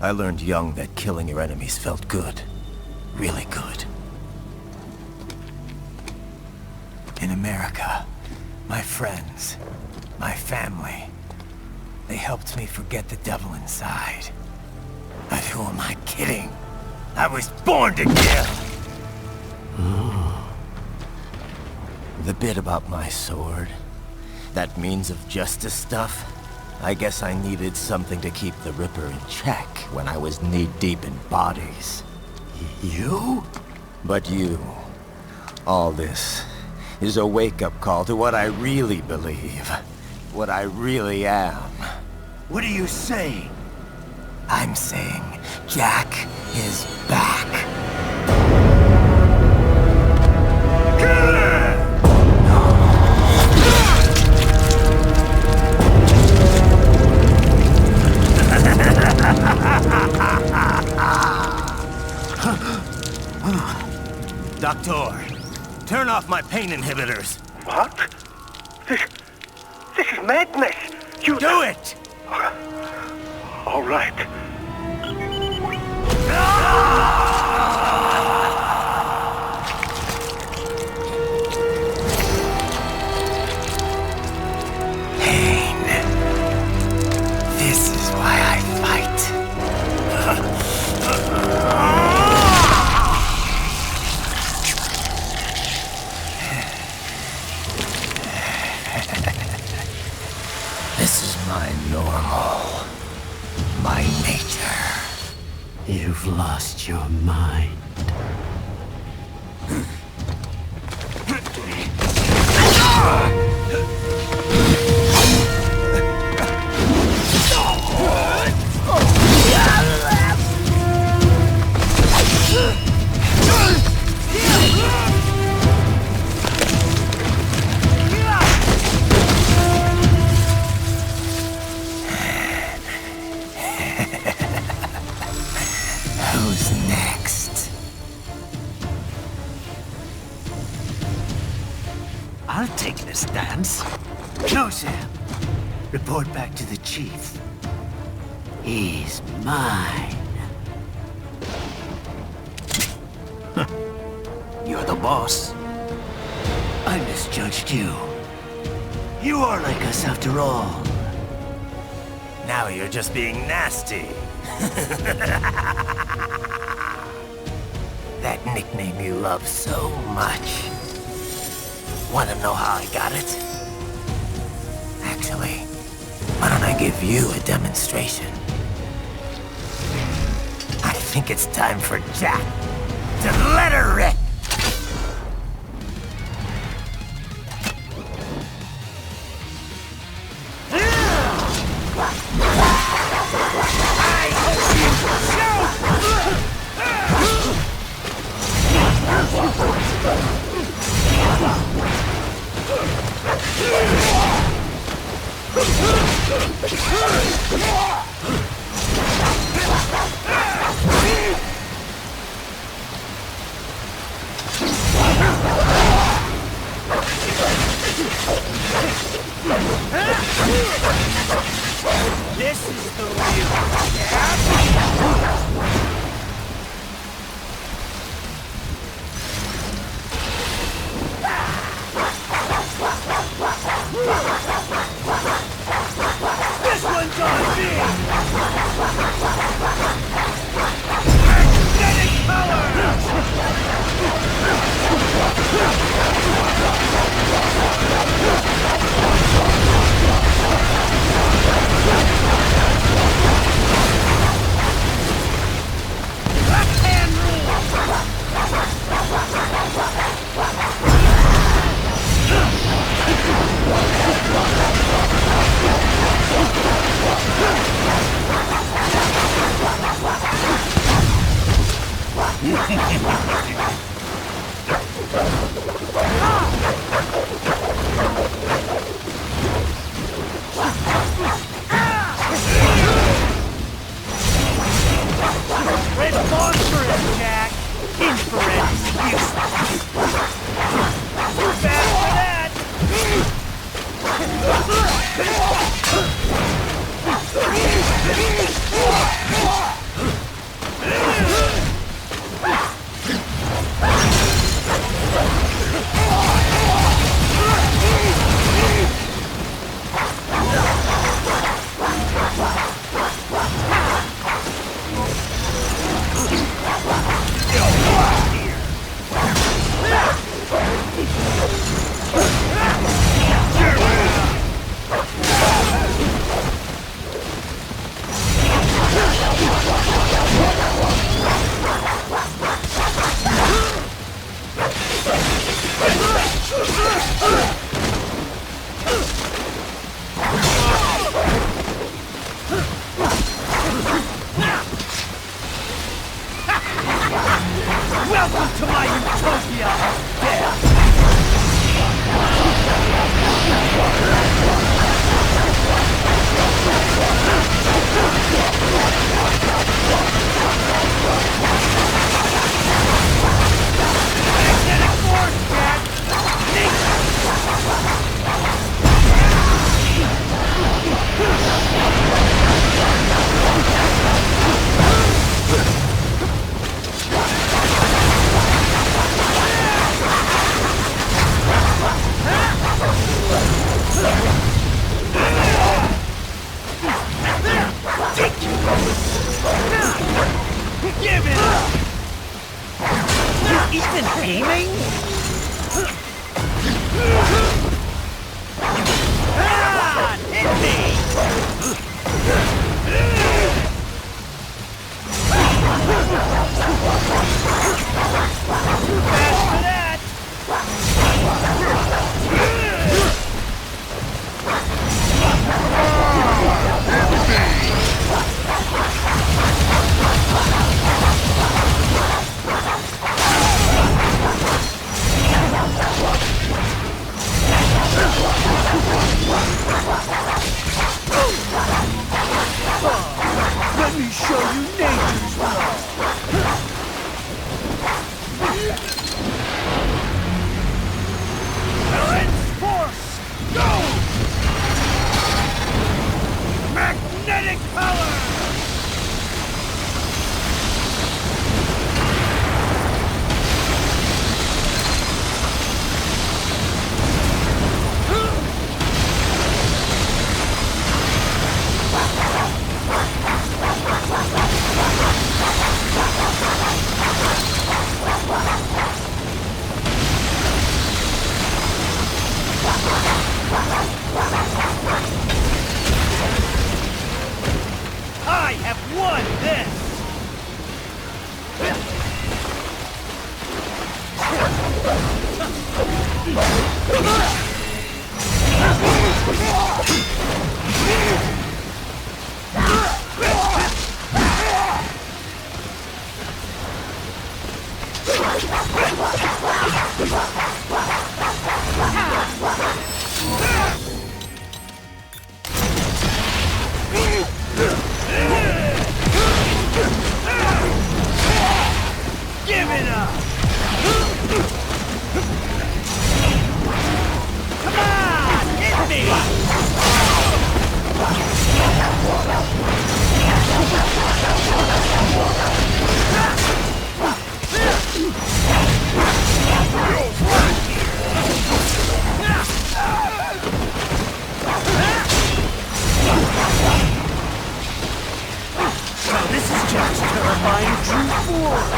I learned young that killing your enemies felt good. Really good. In America, my friends, my family, they helped me forget the devil inside. But who am I kidding? I was born to kill! The bit about my sword, that means of justice stuff, I guess I needed something to keep the Ripper in check when I was knee-deep in bodies. You? But you, all this, is a wake-up call to what I really believe. What I really am. What are you saying? I'm saying Jack is back. Doctor, turn off my pain inhibitors. What? This is madness. You do it! All right. Pain. This is why I fight. This is my normal. My nature. You've lost your mind. Who's next? I'll take this dance. No, Sam. Report back to the chief. He's mine. You're the boss. I misjudged you. You are like us after all. Now you're just being nasty. That nickname you love so much. Wanna know how I got it? Actually, why don't I give you a demonstration? I think it's time for Jack to let her rip! This is the real This one's on me! Magnetic Left-hand Red phosphorus, Jack! Infrared is useless! Too bad for that! Welcome to my utopia of death! Magnetic force, Jack! Give it up! You even aiming? Ah! Hit me! Too fast for that! Let me show you nature's law. Balance force, go! Magnetic power! I have won this! Give it up! Come on! Hit me! Now this is Jack's terrifying true form!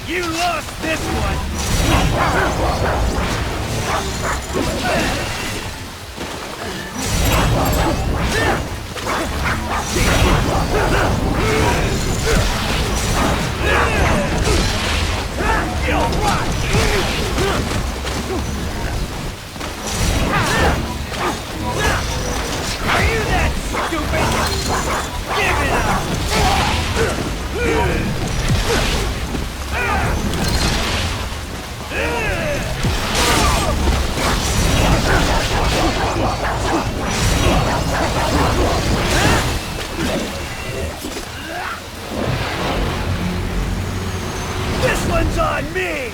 You lost this one! Are you that stupid? Give it This one's on me!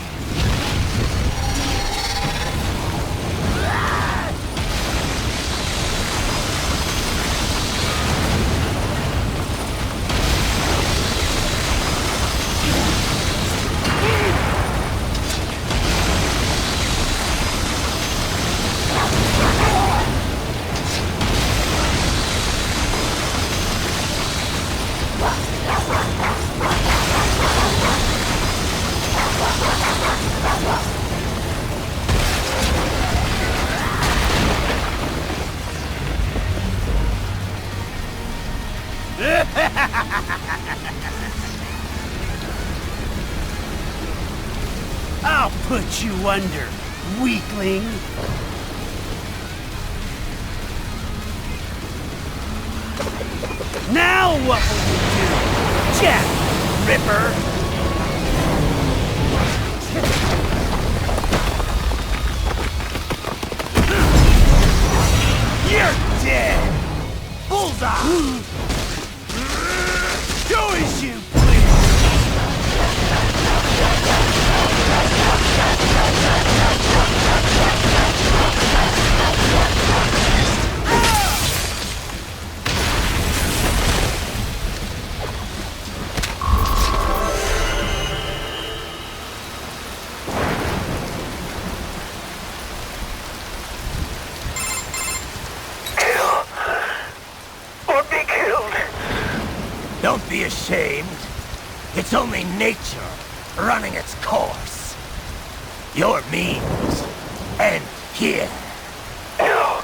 I'll put you under, weakling! Now what will you do, Jack Ripper? You're dead! Bullseye! Show as you please! Don't be ashamed. It's only nature running its course. Your means end here. No,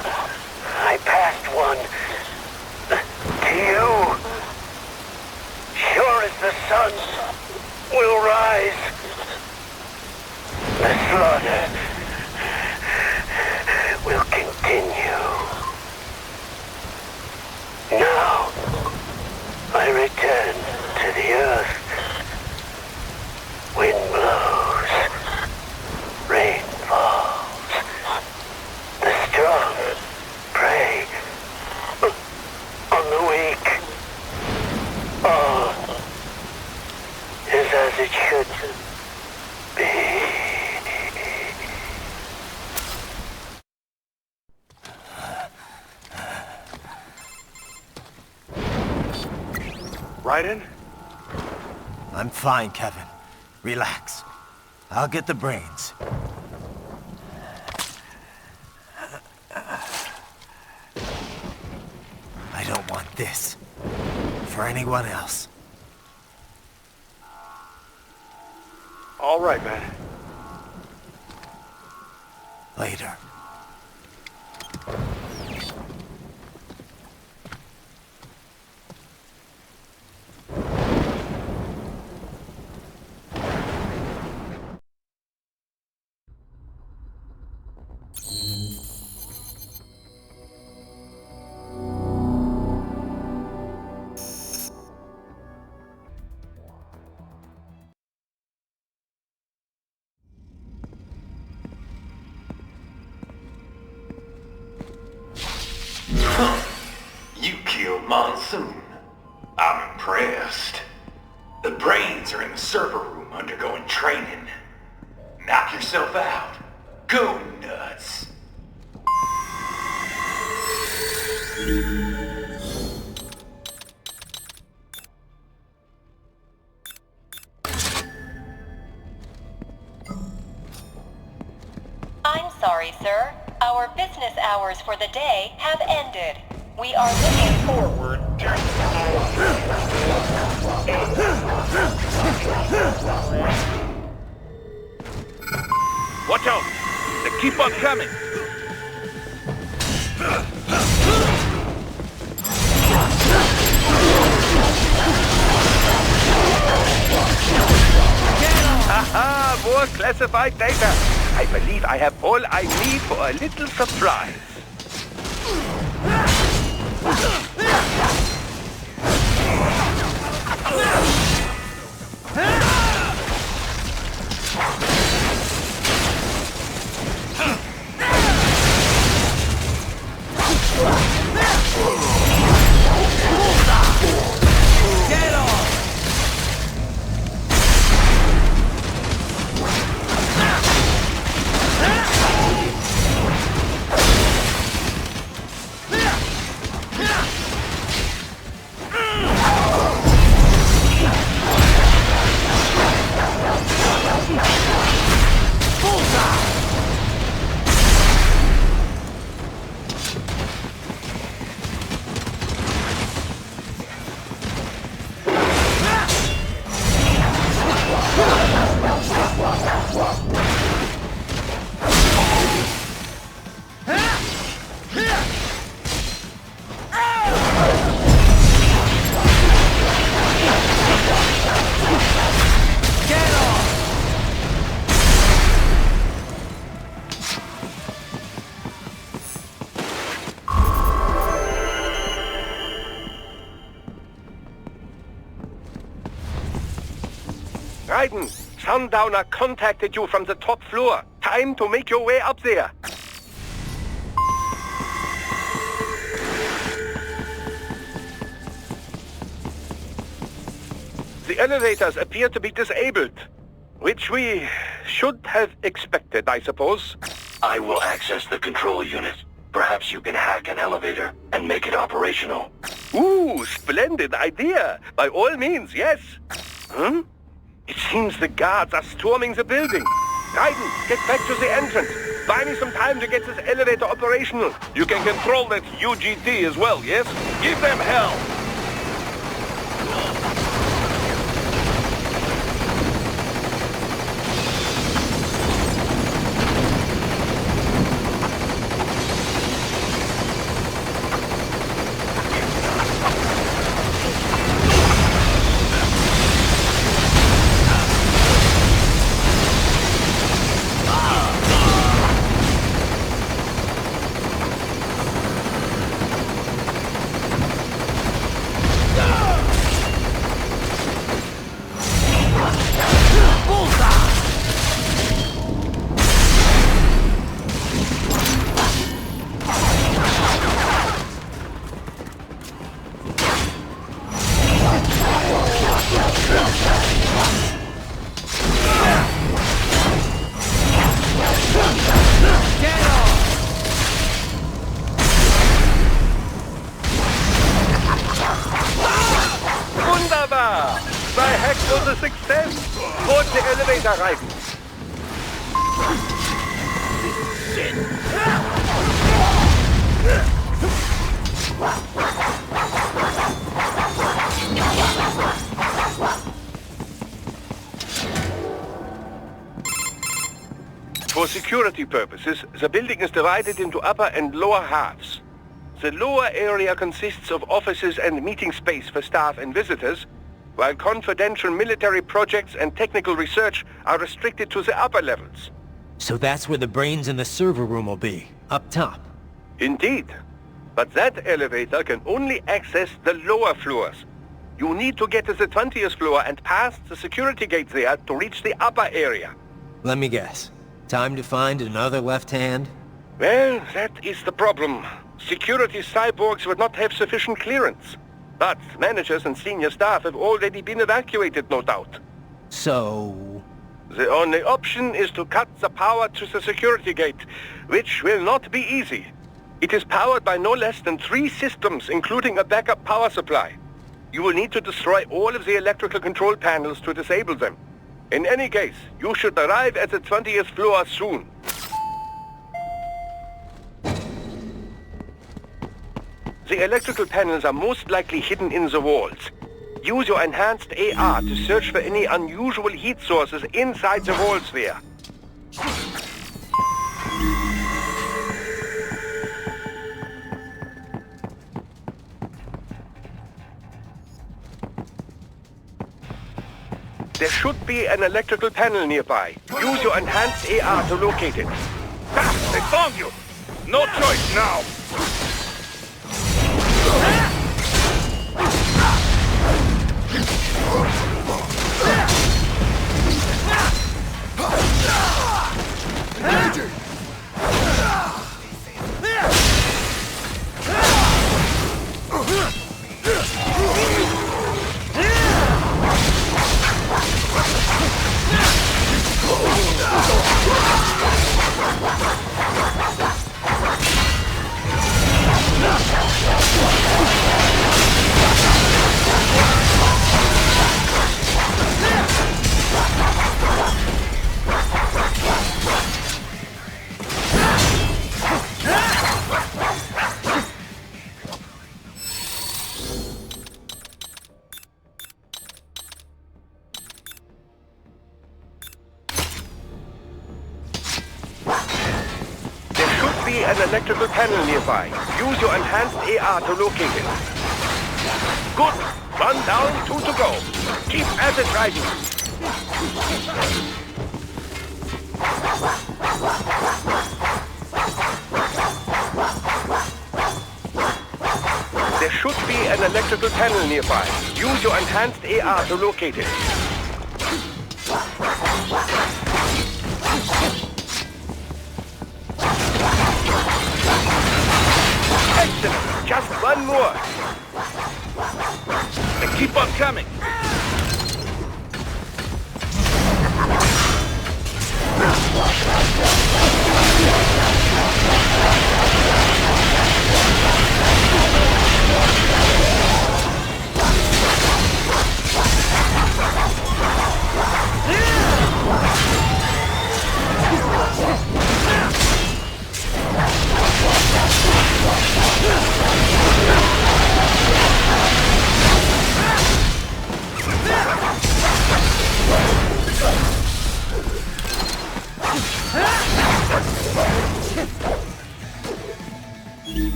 I passed one to you. Sure as the sun will rise, the slaughter will continue. Now, I return to the earth. Wind blows, rain falls. The strong prey on the weak. All is as it should be. Raiden? I'm fine, Kevin. Relax. I'll get the brains. I don't want this. For anyone else. All right, man. Later. You killed Monsoon. I'm impressed. The brains are in the server room undergoing training. Knock yourself out. Go nuts. I'm sorry, sir. Our business hours for the day have ended. We are looking forward to... Watch out! They keep on coming! Haha, more classified data. I believe I have all I need for a little surprise. Get off! Raiden, Sundowner contacted you from the top floor. Time to make your way up there. The elevators appear to be disabled, which we should have expected, I suppose. I will access the control unit. Perhaps you can hack an elevator and make it operational. Ooh, splendid idea. By all means, yes. Huh? It seems the guards are storming the building. Raiden, get back to the entrance. Buy me some time to get this elevator operational. You can control that UGT as well, yes? Give them hell! back for the success! Board the elevator, Raiden! For security purposes, the building is divided into upper and lower halves. The lower area consists of offices and meeting space for staff and visitors, while confidential military projects and technical research are restricted to the upper levels. So that's where the brains in the server room will be, up top. Indeed. But that elevator can only access the lower floors. You need to get to the 20th floor and pass the security gate there to reach the upper area. Let me guess. Time to find another left hand? Well, that is the problem. Security cyborgs would not have sufficient clearance. But managers and senior staff have already been evacuated, no doubt. So... The only option is to cut the power to the security gate, which will not be easy. It is powered by no less than 3 systems, including a backup power supply. You will need to destroy all of the electrical control panels to disable them. In any case, you should arrive at the 20th floor soon. The electrical panels are most likely hidden in the walls. Use your enhanced AR to search for any unusual heat sources inside the walls there. There should be an electrical panel nearby. Use your enhanced AR to locate it. Ha! They found you! No choice now! Engaging! An electrical panel nearby. Use your enhanced AR to locate it. Good. 1 down, 2 to go. Keep at it, Raiden. There should be an electrical panel nearby. Use your enhanced AR to locate it. Excellent. Just 1 more. And keep on coming.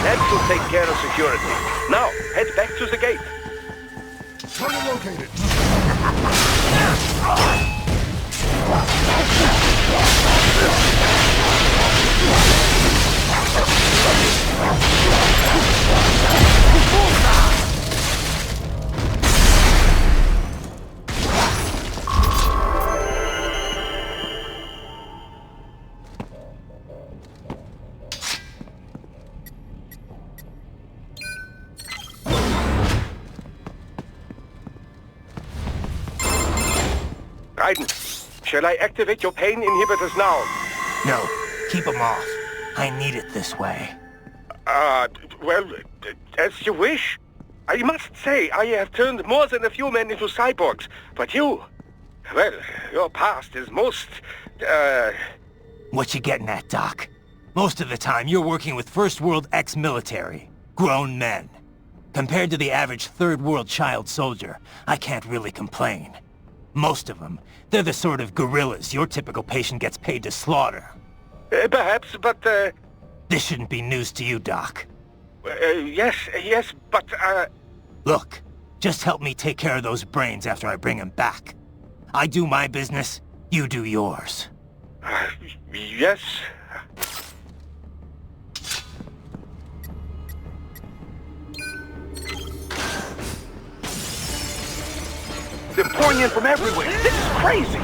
That should take care of security. Now, head back to the gate. Target located. Raiden, shall I activate your pain inhibitors now? No, keep them off. I need it this way. Well, as you wish. I must say, I have turned more than a few men into cyborgs, but you... Well, your past is most, What you getting at, Doc? Most of the time, you're working with First World ex-military. Grown men. Compared to the average Third World child soldier, I can't really complain. Most of them, they're the sort of guerrillas your typical patient gets paid to slaughter. Perhaps, but, This shouldn't be news to you, Doc. Yes, but, Look, just help me take care of those brains after I bring them back. I do my business, you do yours. Yes. They're pouring in from everywhere. This is crazy.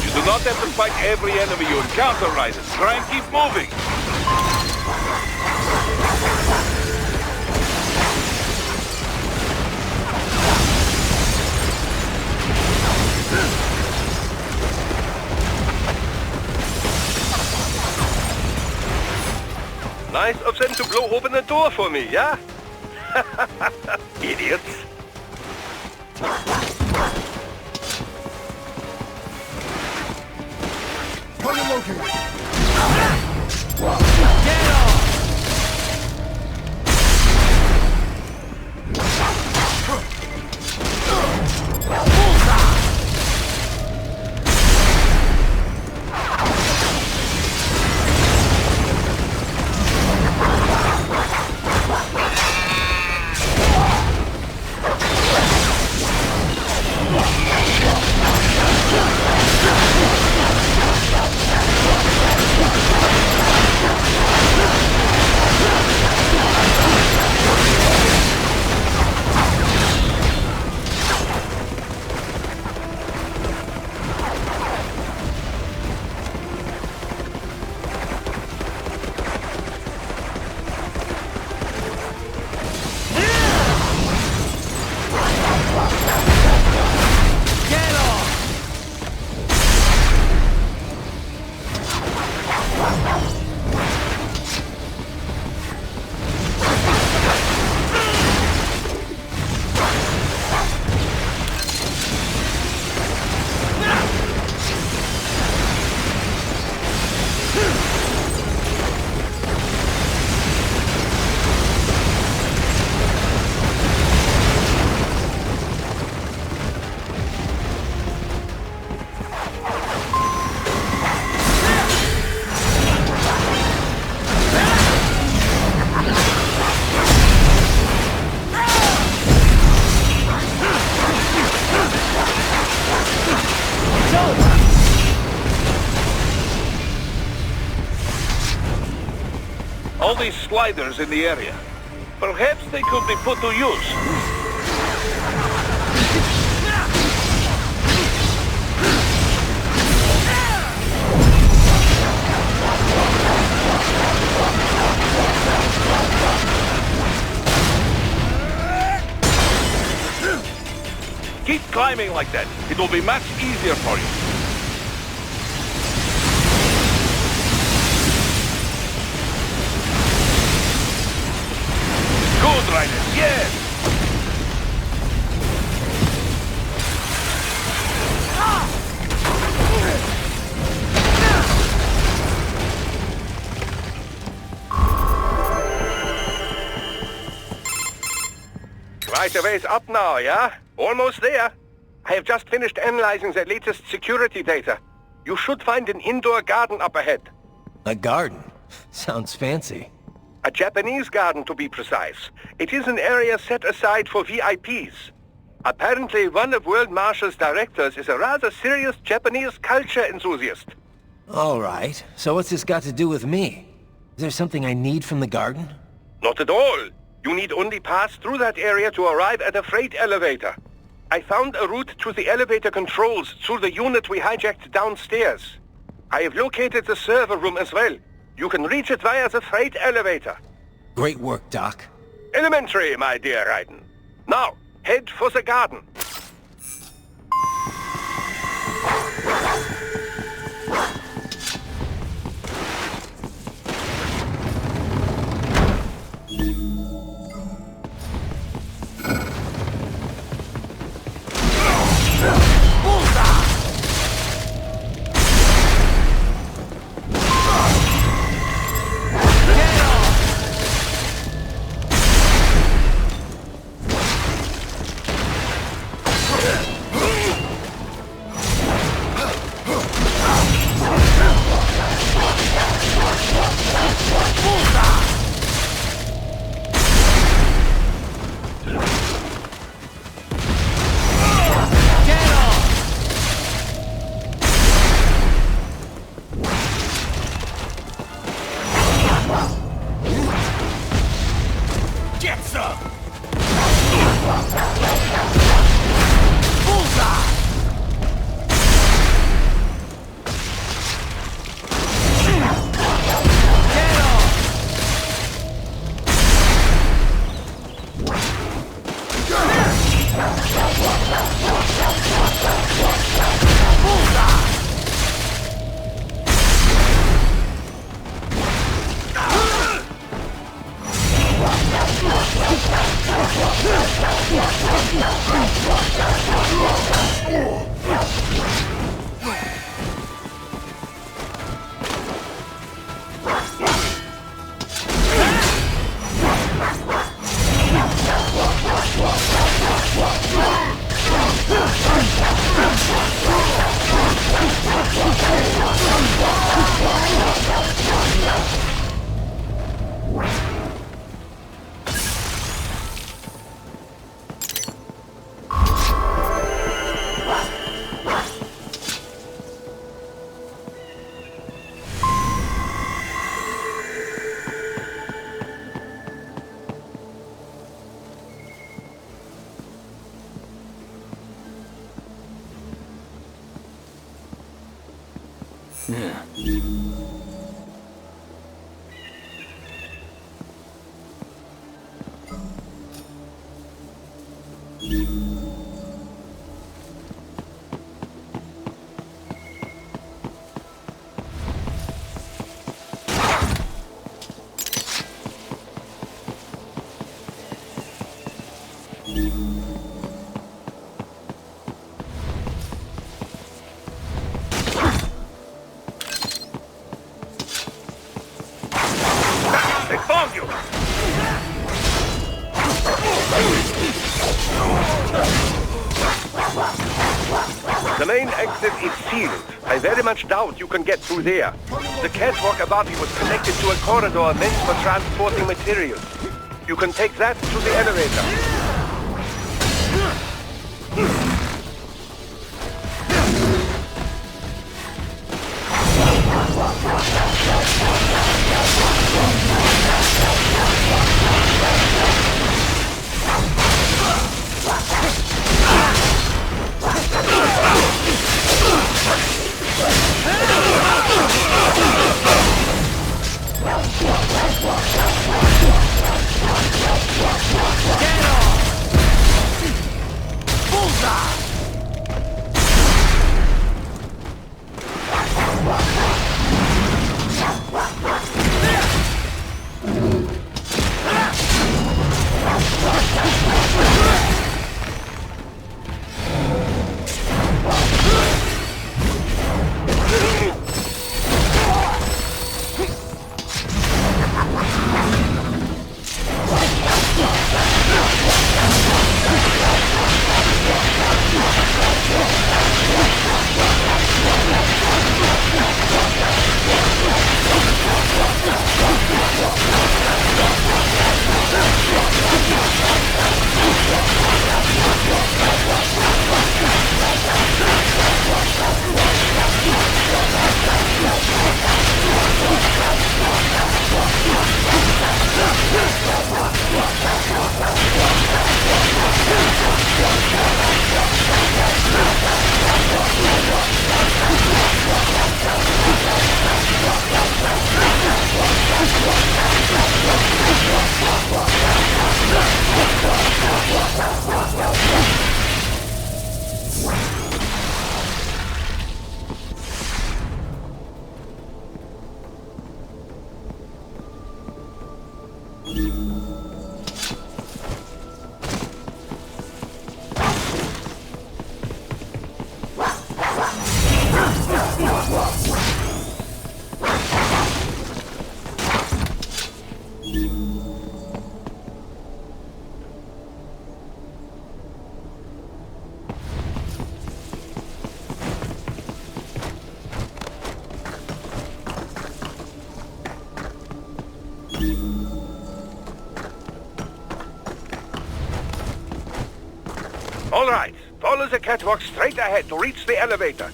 You do not have to fight every enemy you encounter, Raiden. Try and keep moving. Nice of them to blow open the door for me, yeah? Idiots. Target located. Get off! All these sliders in the area. Perhaps they could be put to use. Keep climbing like that. It will be much easier for you. Good, Raiden. Yes! Right a ways up now, yeah? Almost there. I have just finished analyzing the latest security data. You should find an indoor garden up ahead. A garden? Sounds fancy. A Japanese garden, to be precise. It is an area set aside for VIPs. Apparently, one of World Marshal's directors is a rather serious Japanese culture enthusiast. All right. So what's this got to do with me? Is there something I need from the garden? Not at all. You need only pass through that area to arrive at a freight elevator. I found a route to the elevator controls through the unit we hijacked downstairs. I have located the server room as well. You can reach it via the freight elevator. Great work, Doc. Elementary, my dear Raiden. Now, head for the garden. The main exit is sealed. I very much doubt you can get through there. The catwalk above you was connected to a corridor meant for transporting materials. You can take that to the elevator. Get off! All right, follow the catwalk straight ahead to reach the elevator.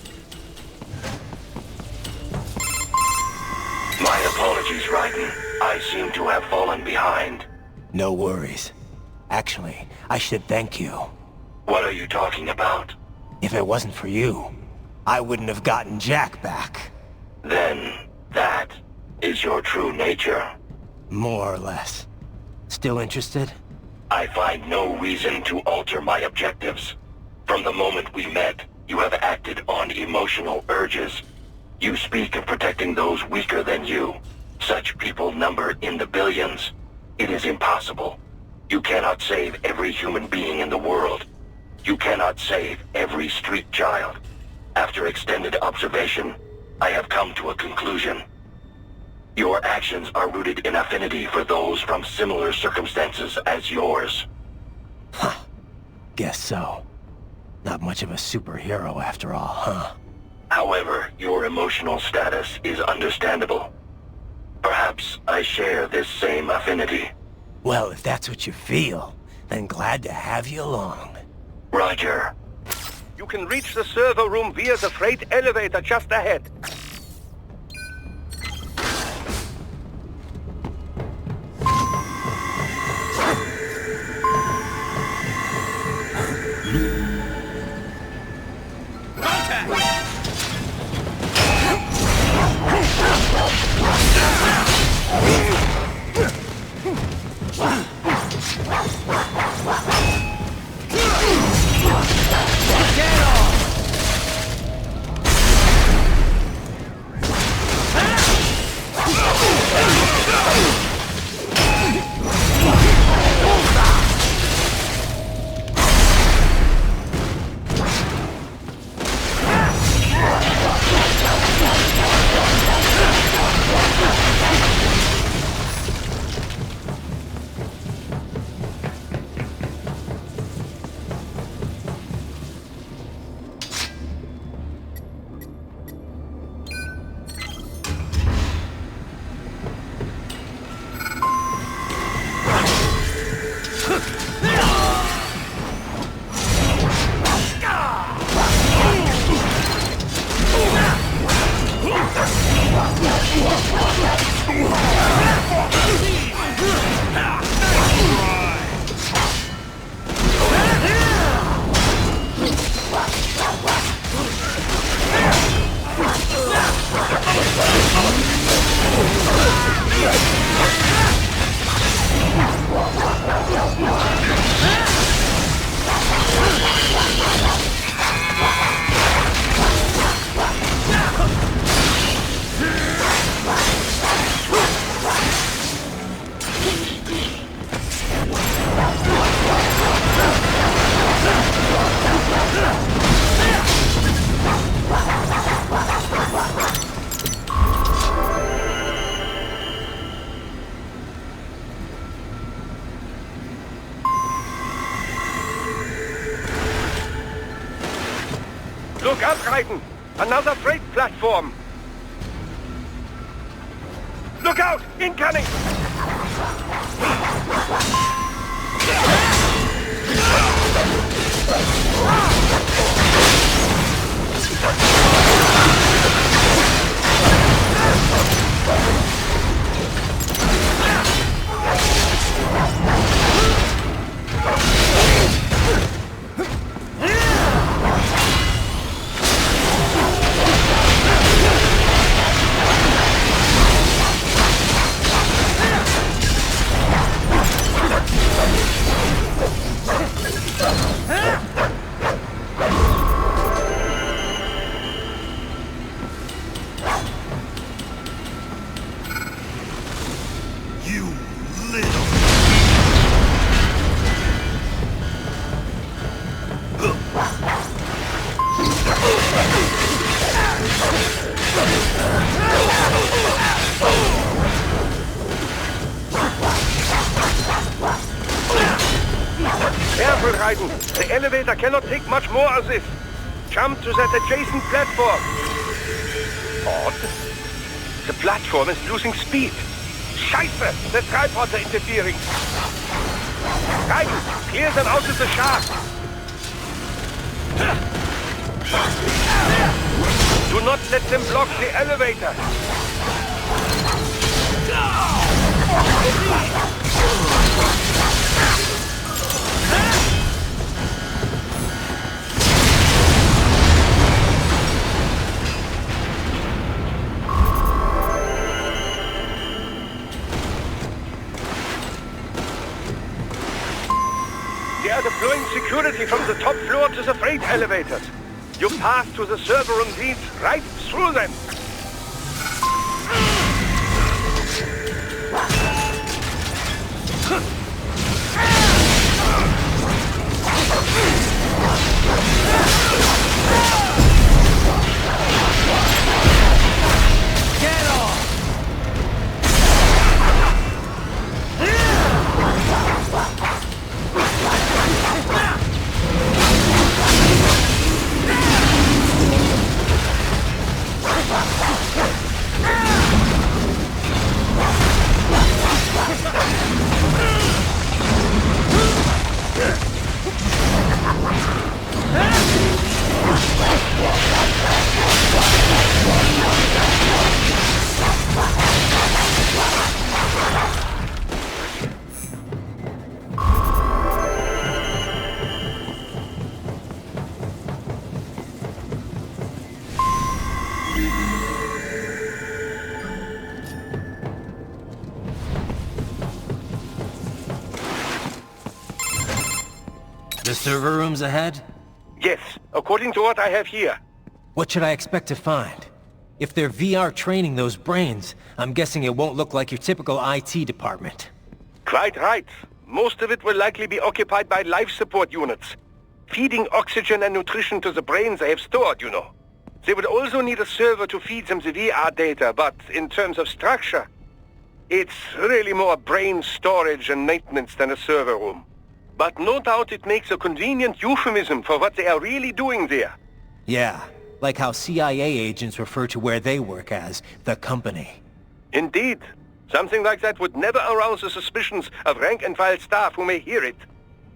My apologies, Raiden. I seem to have fallen behind. No worries. Actually, I should thank you. What are you talking about? If it wasn't for you, I wouldn't have gotten Jack back. Then, that is your true nature. More or less. Still interested? I find no reason to alter my objectives. From the moment we met, you have acted on emotional urges. You speak of protecting those weaker than you. Such people number in the billions. It is impossible. You cannot save every human being in the world. You cannot save every street child. After extended observation, I have come to a conclusion. Your actions are rooted in affinity for those from similar circumstances as yours. Huh. Guess so. Not much of a superhero after all, huh? However, your emotional status is understandable. Perhaps I share this same affinity. Well, if that's what you feel, then glad to have you along. Roger. You can reach the server room via the freight elevator just ahead. Look up, Raiden! Another freight platform! Look out! Incoming! Careful, Raiden. The elevator cannot take much more of this. Jump to that adjacent platform. Odd. The platform is losing speed. Scheiße! The tripods are interfering! Guys, clear them out of the shaft! Do not let them block the elevator! They are deploying security from the top floor to the freight elevators. Your path to the server room leads right through them. Get off! The server room's ahead? Yes, according to what I have here. What should I expect to find? If they're VR training those brains, I'm guessing it won't look like your typical IT department. Quite right. Most of it will likely be occupied by life support units. Feeding oxygen and nutrition to the brains they have stored, you know. They will also need a server to feed them the VR data, but in terms of structure, it's really more brain storage and maintenance than a server room. But no doubt it makes a convenient euphemism for what they are really doing there. Yeah, like how CIA agents refer to where they work as the company. Indeed. Something like that would never arouse the suspicions of rank-and-file staff who may hear it.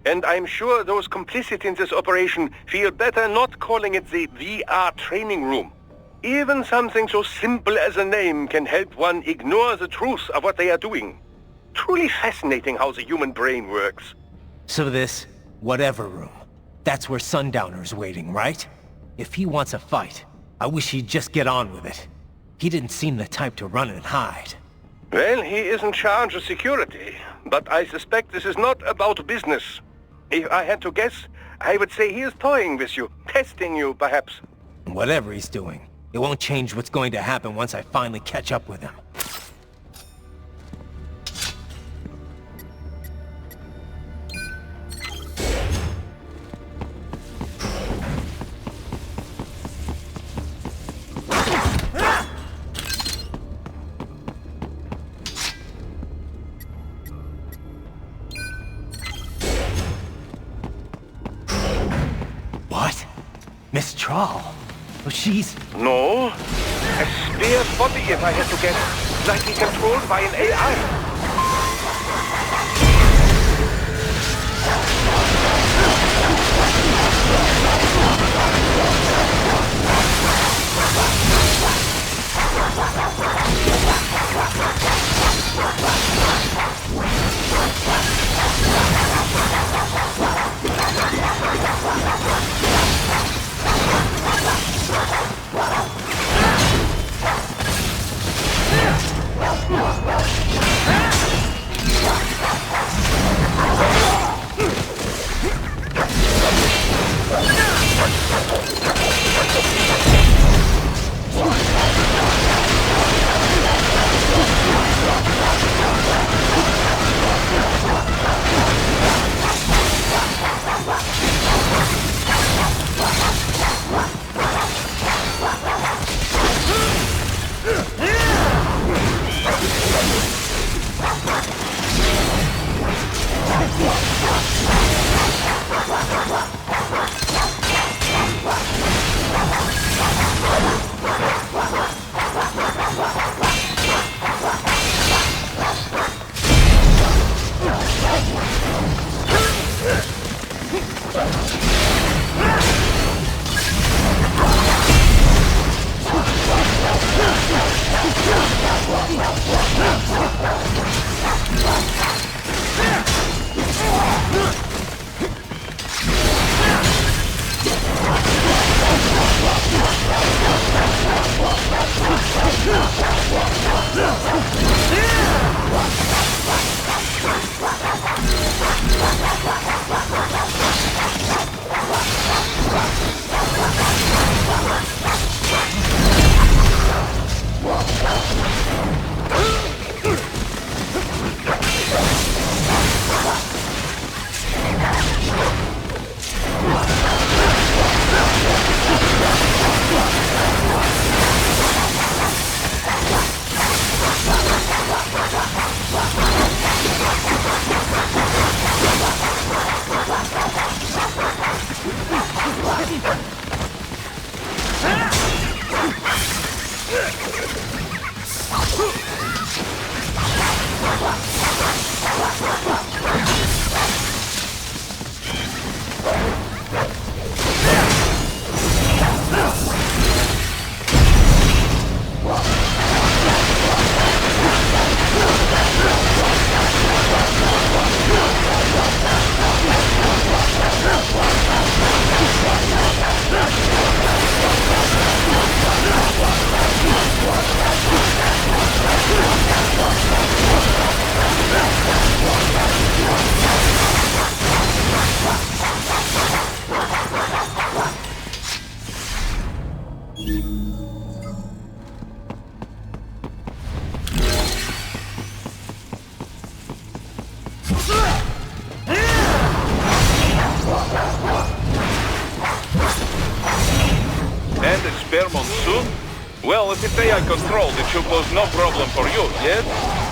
And I'm sure those complicit in this operation feel better not calling it the VR training room. Even something so simple as a name can help one ignore the truth of what they are doing. Truly fascinating how the human brain works. So this, whatever room, that's where Sundowner's waiting, right? If he wants a fight, I wish he'd just get on with it. He didn't seem the type to run and hide. Well, he is in charge of security, but I suspect this is not about business. If I had to guess, I would say he is toying with you, testing you, perhaps. Whatever he's doing, it won't change what's going to happen once I finally catch up with him. What? Miss Trawl? Oh, she's... No. A spare body, if I had to guess. Likely controlled by an AI. Well, if it's AI controlled, it should pose no problem for you, yes?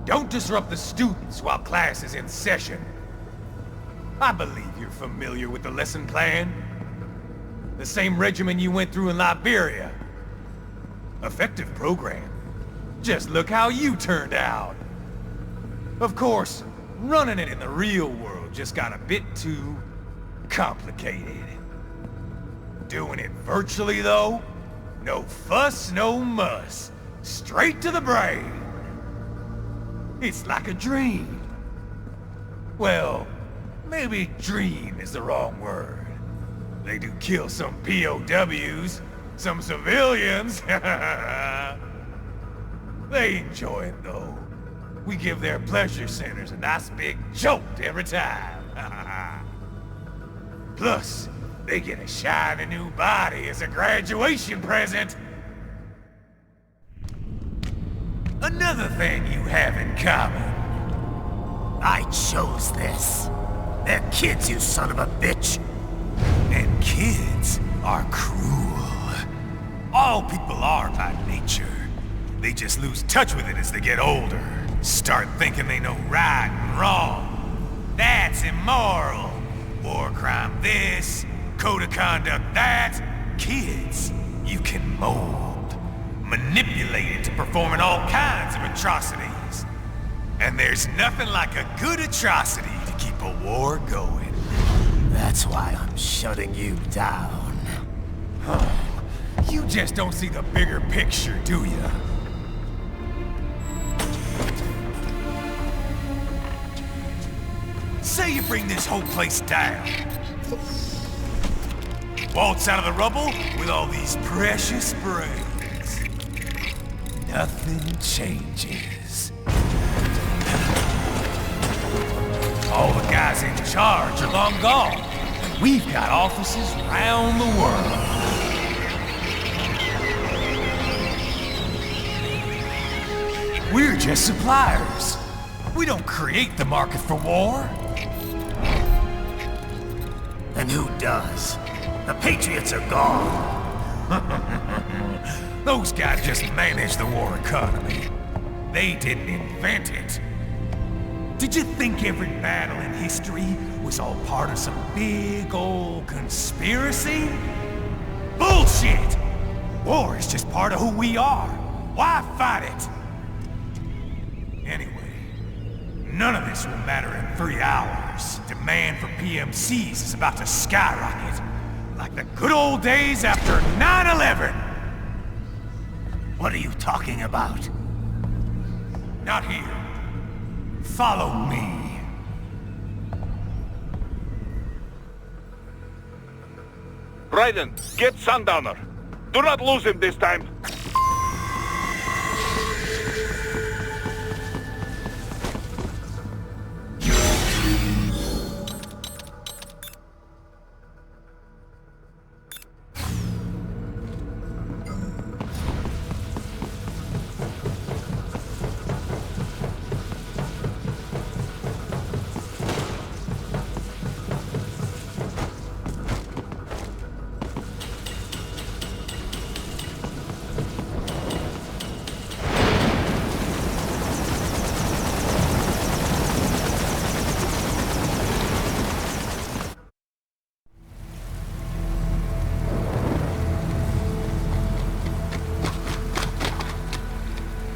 Don't disrupt the students while class is in session. I believe you're familiar with the lesson plan. The same regimen you went through in Liberia. Effective program. Just look how you turned out. Of course, running it in the real world just got a bit too complicated. Doing it virtually, though? No fuss, no muss. Straight to the brain. It's like a dream. Well, maybe dream is the wrong word. They do kill some POWs, some civilians. They enjoy it, though. We give their pleasure centers a nice big jolt every time. Plus, they get a shiny new body as a graduation present. Another thing you have in common. I chose this. They're kids, you son of a bitch. And kids are cruel. All people are by nature. They just lose touch with it as they get older. Start thinking they know right and wrong. That's immoral. War crime this, code of conduct that. Kids, you can mold. manipulated to performing all kinds of atrocities. And there's nothing like a good atrocity to keep a war going. That's why I'm shutting you down. You just don't see the bigger picture, do you? Say you bring this whole place down. Waltz out of the rubble with all these precious brains. Nothing changes. All the guys in charge are long gone. We've got offices around the world. We're just suppliers. We don't create the market for war. And who does? The Patriots are gone. Those guys just manage the war economy. They didn't invent it. Did you think every battle in history was all part of some big old conspiracy? Bullshit! War is just part of who we are. Why fight it? Anyway, none of this will matter in 3 hours. Demand for PMCs is about to skyrocket. Like the good old days after 9/11. What are you talking about? Not here. Follow me. Raiden, get Sundowner. Do not lose him this time.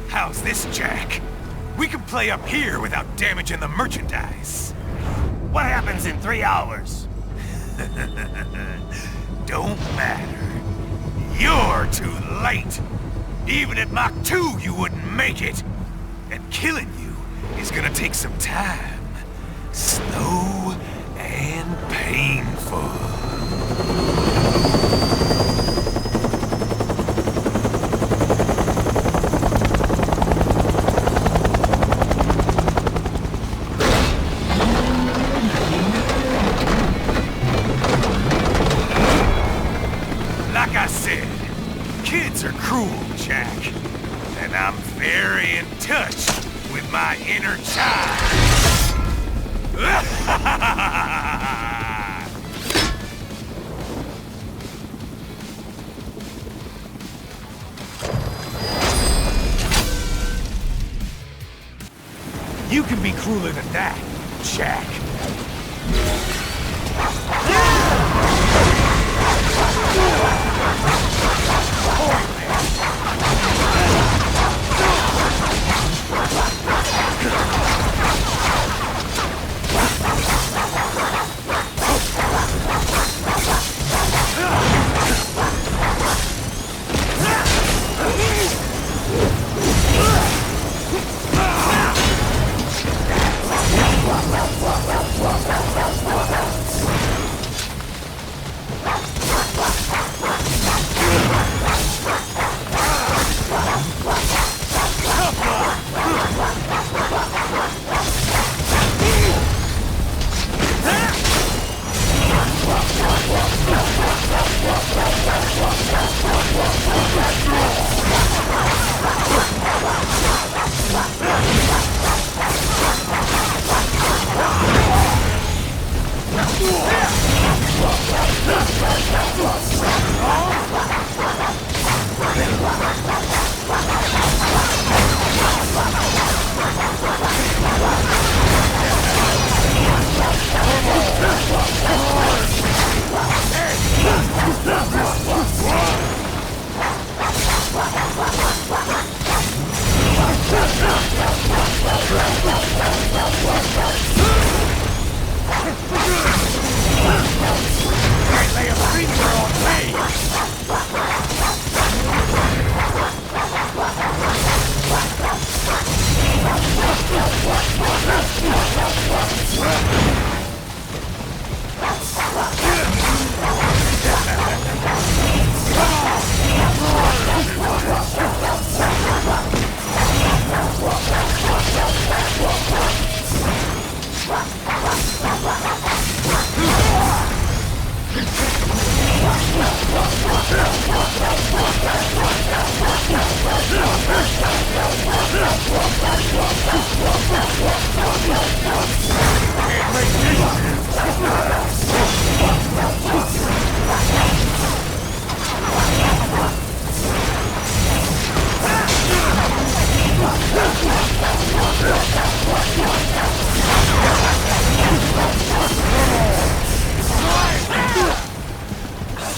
How's this, Jack? We can play up here without damaging the merchandise. What happens in 3 hours? Don't matter. You're too late. Even at Mach 2, you wouldn't make it. And killing you is gonna take some time. Slow and painful. Like I said, kids are cruel, Jack. And I'm very in touch with my inner child. You can be crueler than that, Jack.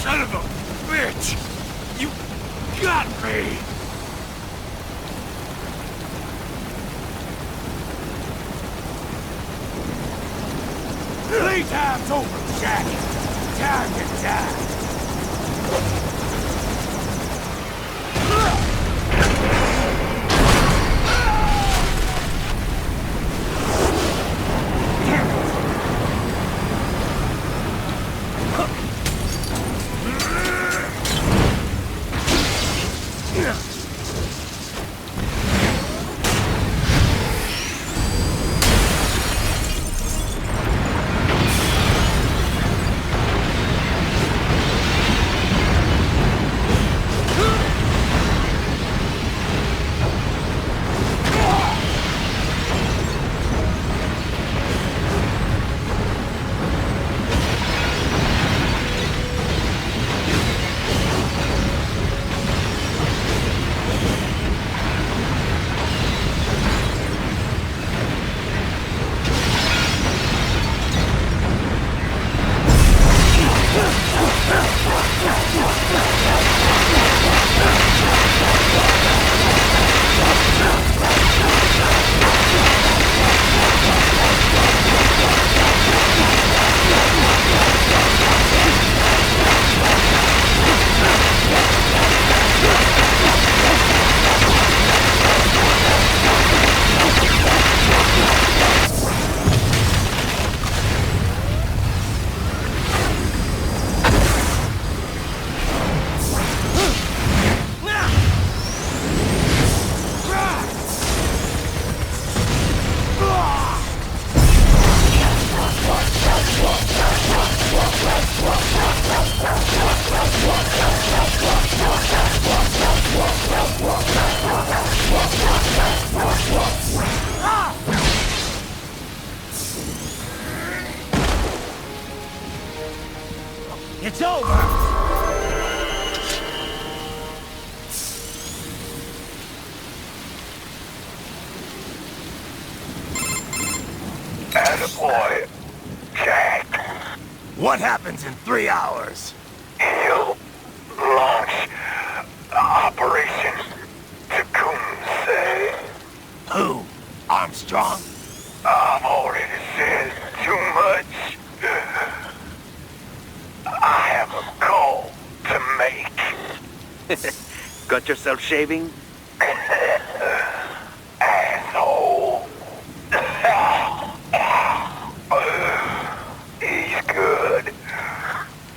Son of a bitch! You got me! Playtime's over, Jack! Time to die! It's over! Attaboy, Jack. What happens in 3 hours? He'll launch Operation Tecumseh. Who? Armstrong? I've already said too much. I have a call to make. Got yourself shaving? Asshole. He's good.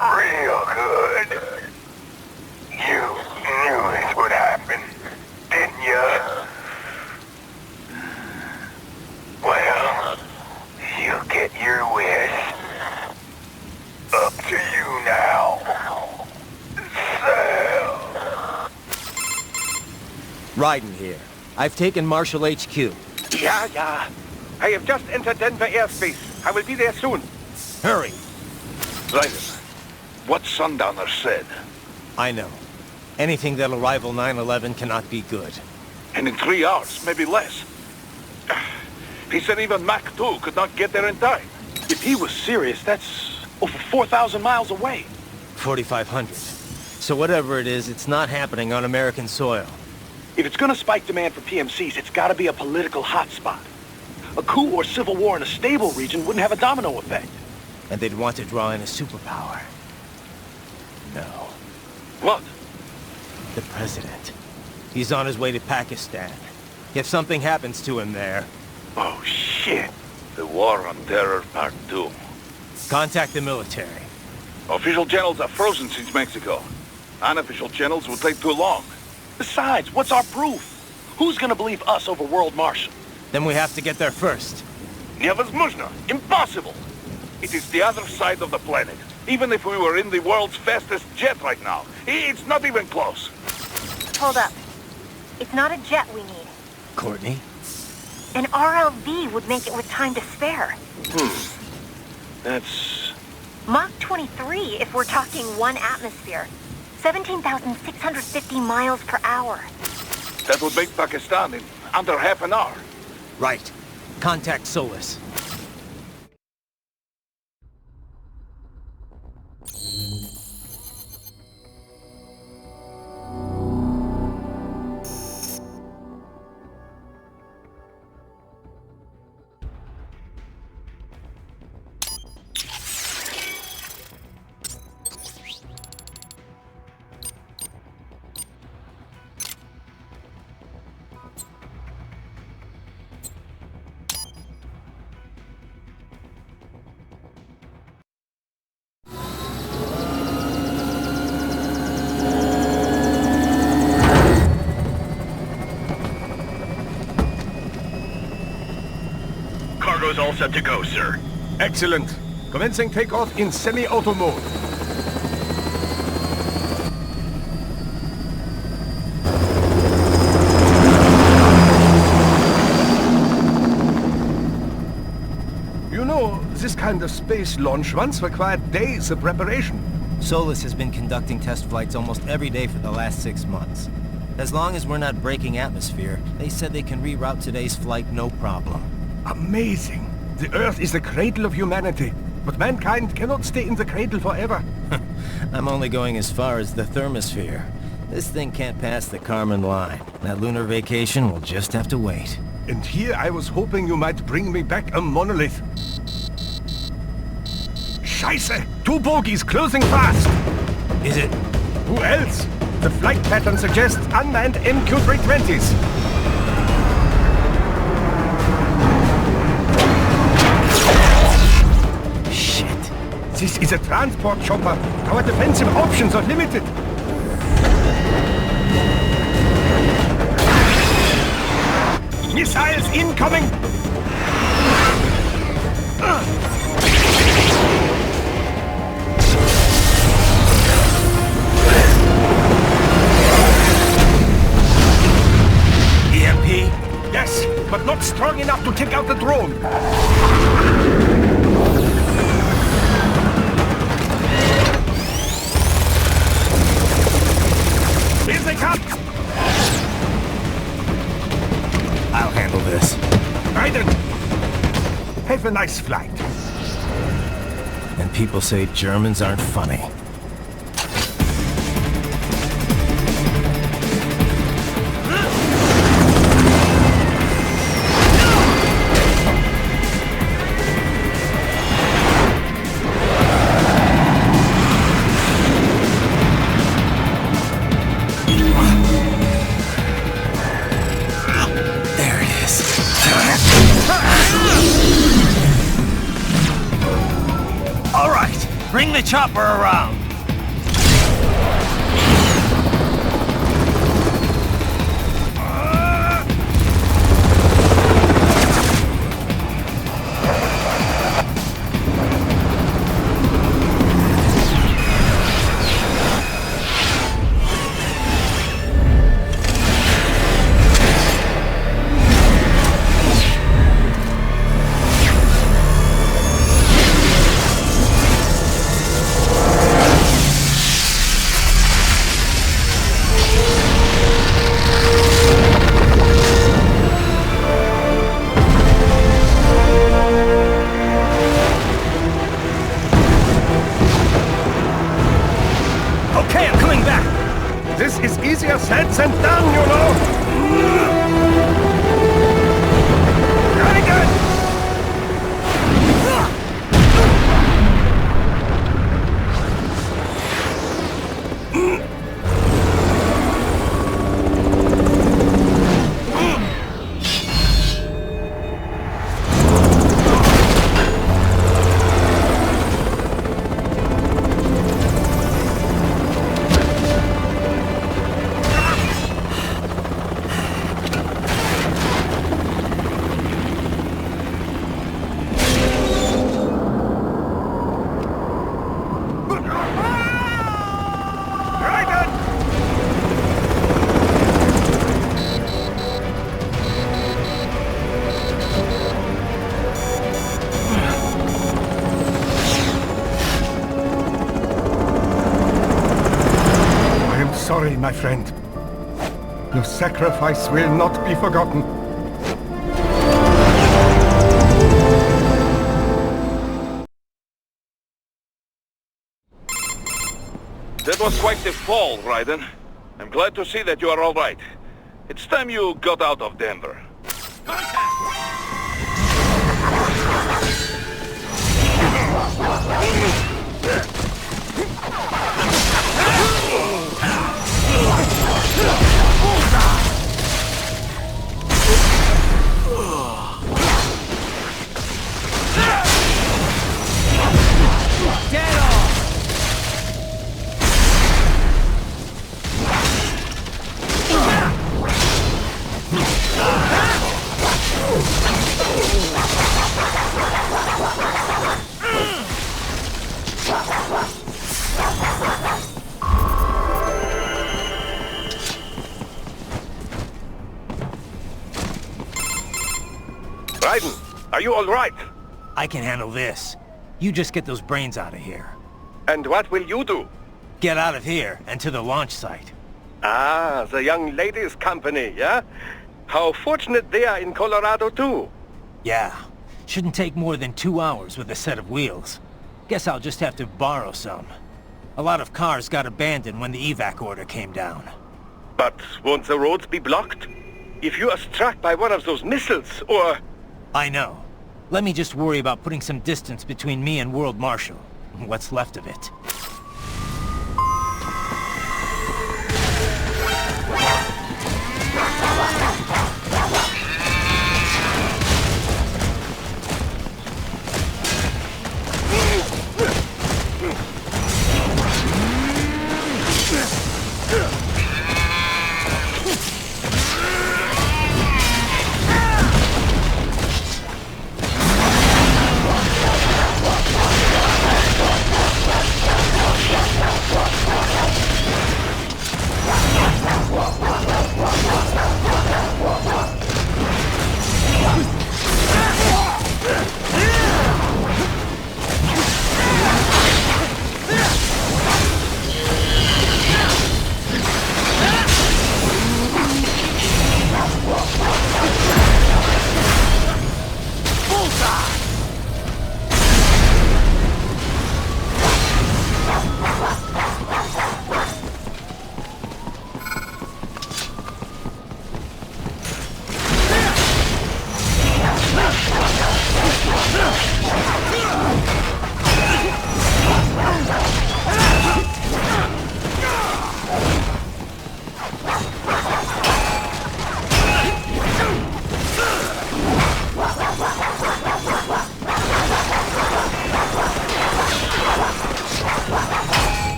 Real good. You knew this would happen, didn't you? Well, you'll get your wish. Up to you now. Sam. Raiden here. I've taken Marshall HQ. Yeah. I have just entered Denver airspace. I will be there soon. Hurry. Raiden, what Sundowner said. I know. Anything that'll rival 9/11 cannot be good. And in 3 hours, maybe less. He said even Mach 2 could not get there in time. If he was serious, that's over 4,000 miles away. 4,500. So whatever it is, it's not happening on American soil. If it's gonna spike demand for PMCs, it's gotta be a political hotspot. A coup or civil war in a stable region wouldn't have a domino effect. And they'd want to draw in a superpower. No. What? The president. He's on his way to Pakistan. If something happens to him there... Oh, shit. The War on Terror Part 2. Contact the military. Official channels are frozen since Mexico. Unofficial channels will take too long. Besides, what's our proof? Who's gonna believe us over World Marshal? Then we have to get there first. Невозможно! Impossible! It is the other side of the planet. Even if we were in the world's fastest jet right now, it's not even close. Hold up. It's not a jet we need. Courtney? An RLV would make it with time to spare. That's... Mach 23 if we're talking 1 atmosphere. 17,650 miles per hour. That would make Pakistan in under half an hour. Right. Contact Solus. Cargo's all set to go, sir. Excellent. Commencing takeoff in semi-auto mode. You know, this kind of space launch once required days of preparation. Solus has been conducting test flights almost every day for the last 6 months. As long as we're not breaking atmosphere, they said they can reroute today's flight no problem. Amazing. The Earth is the cradle of humanity, but mankind cannot stay in the cradle forever. I'm only going as far as the thermosphere. This thing can't pass the Kármán line. That lunar vacation will just have to wait. And here I was hoping you might bring me back a monolith. Scheiße! 2 bogies closing fast! Is it? Who else? The flight pattern suggests unmanned MQ-320s. Shit. This is a transport chopper. Our defensive options are limited. Missiles incoming! EMP? Yes, but not strong enough to take out the drone. Here they come! I'll handle this. Raiden! Have a nice flight. And people say Germans aren't funny. Bring the chopper around! This is easier said than done, you know! Very good! my friend. Your sacrifice will not be forgotten. That was quite the fall, Raiden. I'm glad to see that you are all right. It's time you got out of Denver. Dead on! Raiden, are you all right? I can handle this. You just get those brains out of here. And what will you do? Get out of here and to the launch site. Ah, the young ladies' company, yeah? How fortunate they are in Colorado, too. Yeah. Shouldn't take more than 2 hours with a set of wheels. Guess I'll just have to borrow some. A lot of cars got abandoned when the evac order came down. But won't the roads be blocked? If you are struck by one of those missiles, or... I know. Let me just worry about putting some distance between me and World Marshal. What's left of it.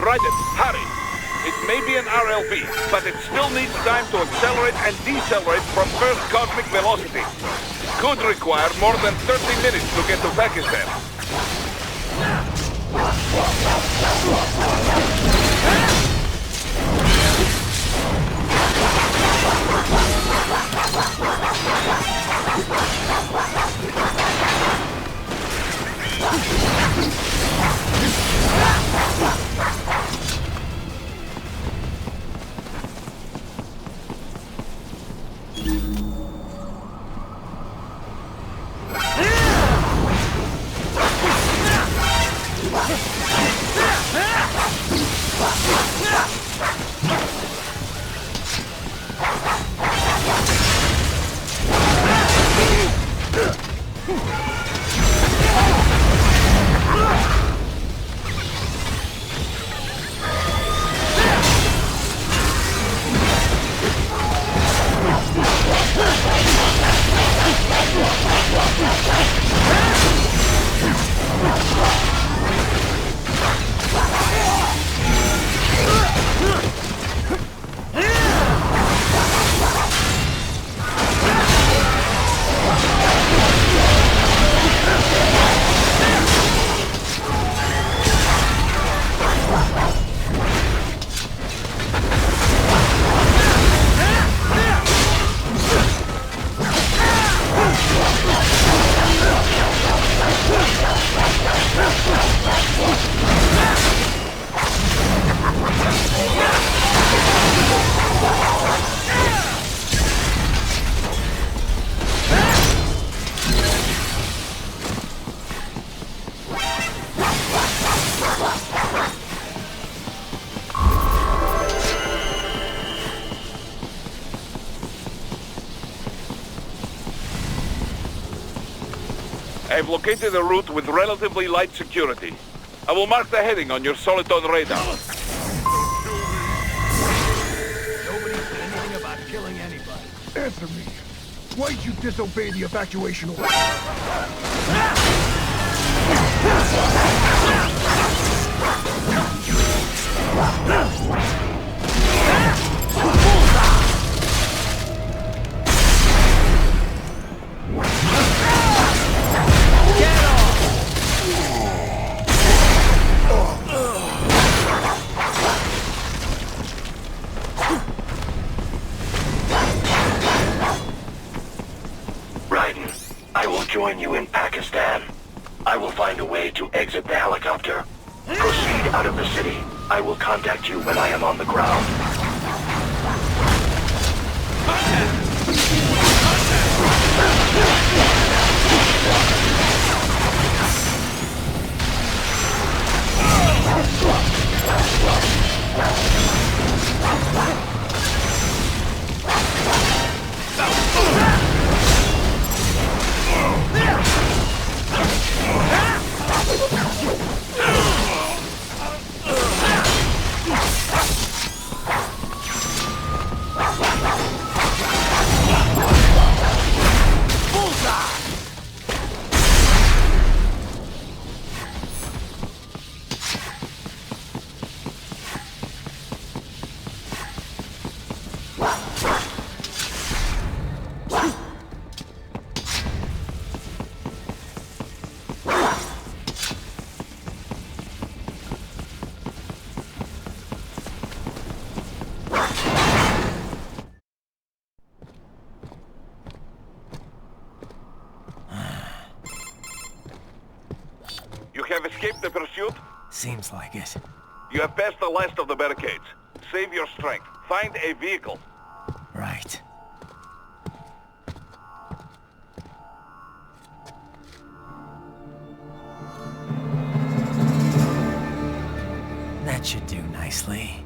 Raiden, hurry! It may be an RLV, but it still needs time to accelerate and decelerate from first cosmic velocity. Could require more than 30 minutes to get to Pakistan. I've located a route with relatively light security. I will mark the heading on your Soliton radar. Nobody said anything about killing anybody. Answer me. Why'd you disobey the evacuation order? I will join you in Pakistan. I will find a way to exit the helicopter. Proceed out of the city. I will contact you when I am on the ground. You have escaped the pursuit? Seems like it. You have passed the last of the barricades. Save your strength. Find a vehicle. Right. That should do nicely.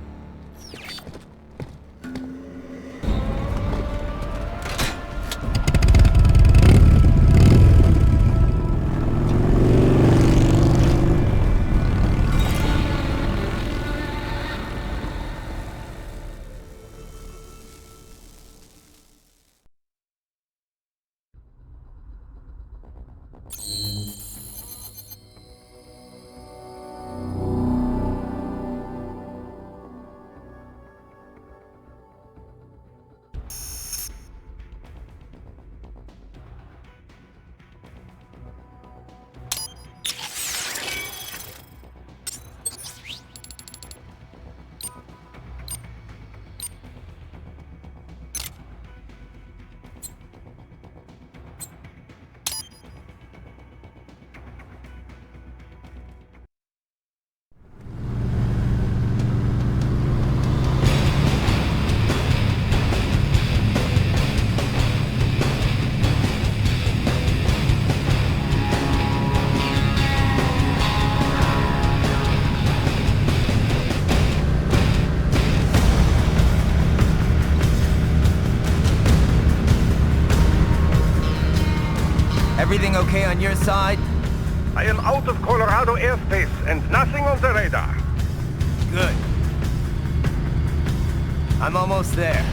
Everything okay on your side? I am out of Colorado airspace and nothing on the radar. Good. I'm almost there.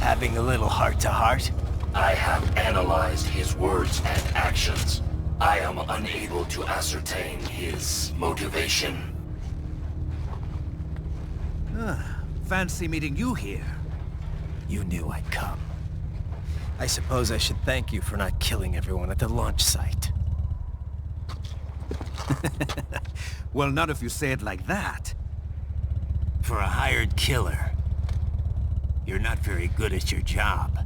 Having a little heart-to-heart? I have analyzed his words and actions. I am unable to ascertain his motivation. Fancy meeting you here. You knew I'd come. I suppose I should thank you for not killing everyone at the launch site. Well, not if you say it like that. For a hired killer, you're not very good at your job.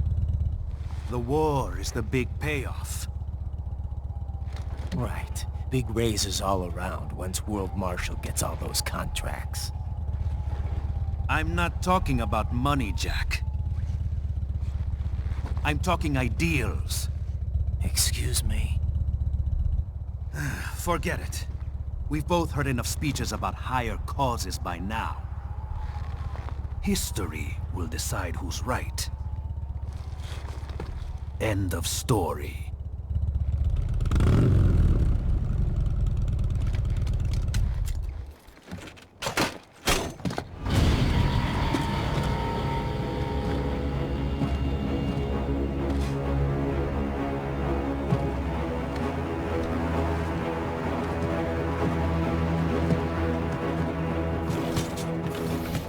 The war is the big payoff. Right. Big raises all around once World Marshal gets all those contracts. I'm not talking about money, Jack. I'm talking ideals. Excuse me? Forget it. We've both heard enough speeches about higher causes by now. History will decide who's right. End of story.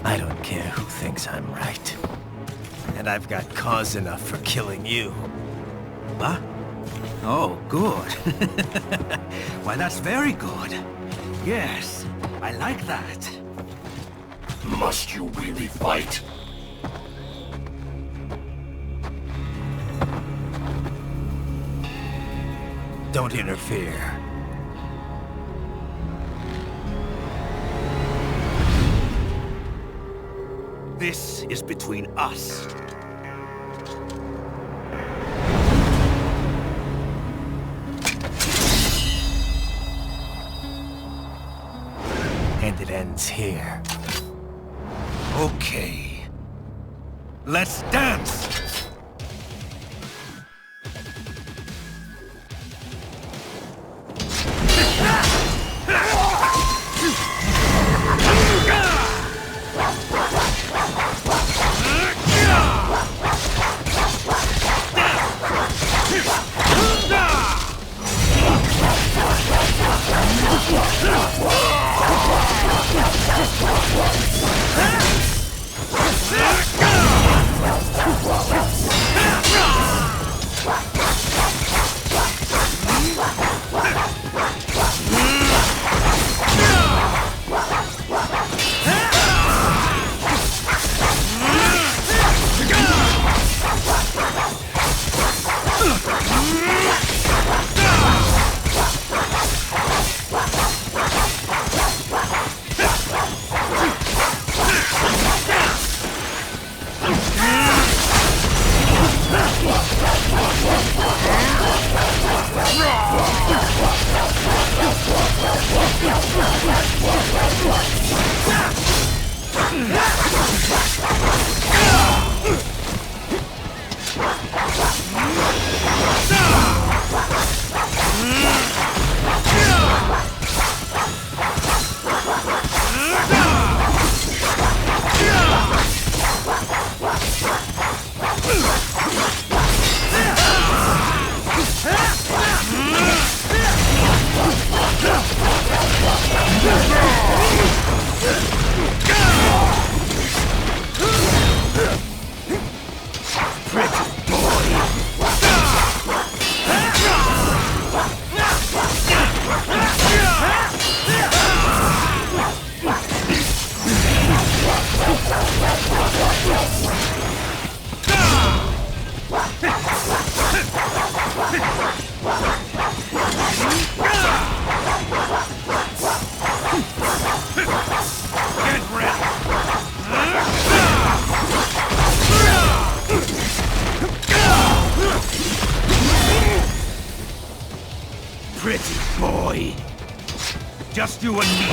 I don't care who thinks I'm right. And I've got cause enough for killing you. Huh? Oh, good. Why, that's very good. Yes, I like that. Must you really fight? Don't interfere. This is between us. And it ends here. Okay. Let's dance! Pretty boy. Just you and me.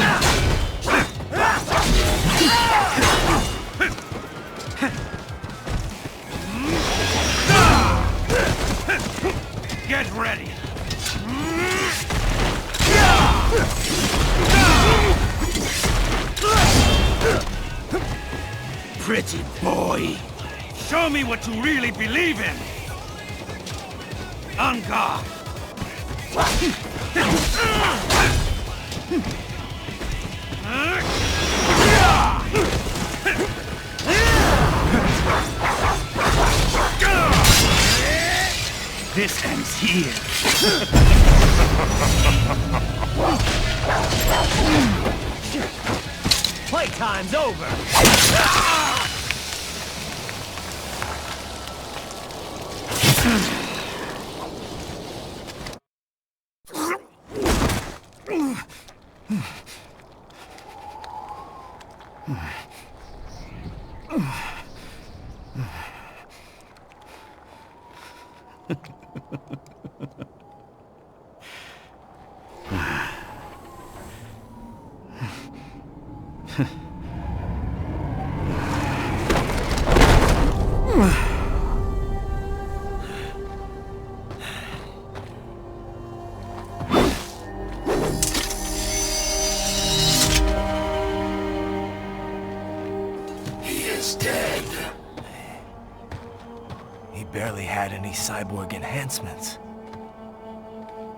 Get ready. Pretty boy. Show me what you really believe in! On guard! This ends here. Playtime's over! Barely had any cyborg enhancements.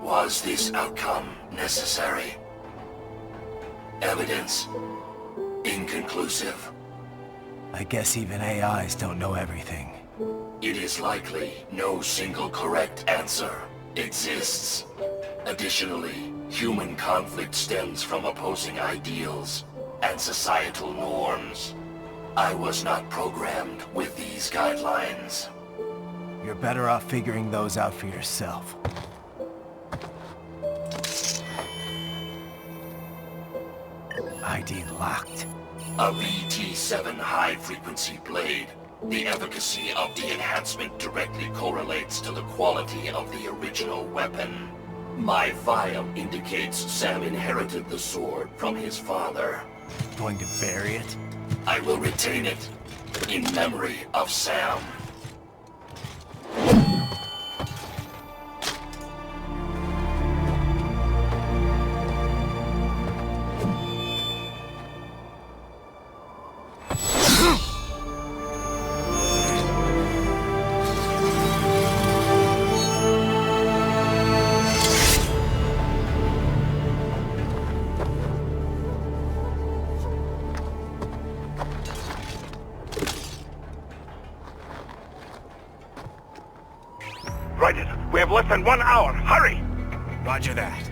Was this outcome necessary? Evidence inconclusive. I guess even AIs don't know everything. It is likely no single correct answer exists. Additionally, human conflict stems from opposing ideals and societal norms. I was not programmed with these guidelines. You're better off figuring those out for yourself. ID locked. A VT-7 high-frequency blade. The efficacy of the enhancement directly correlates to the quality of the original weapon. My file indicates Sam inherited the sword from his father. Going to bury it? I will retain it in memory of Sam. We have less than 1 hour. Hurry! Roger that.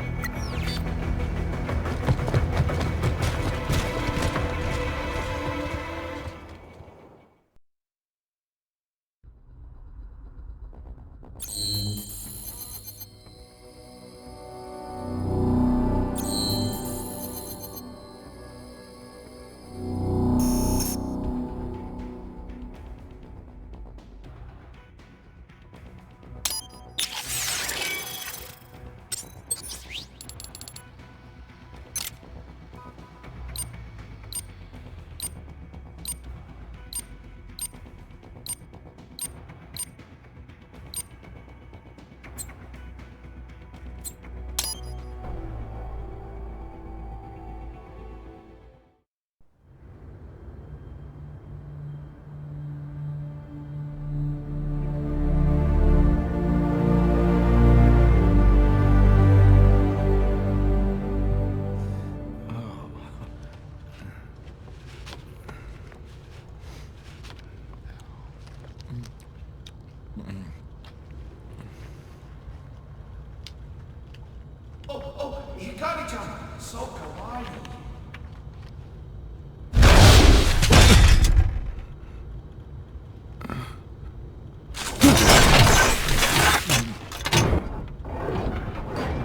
So kawaii.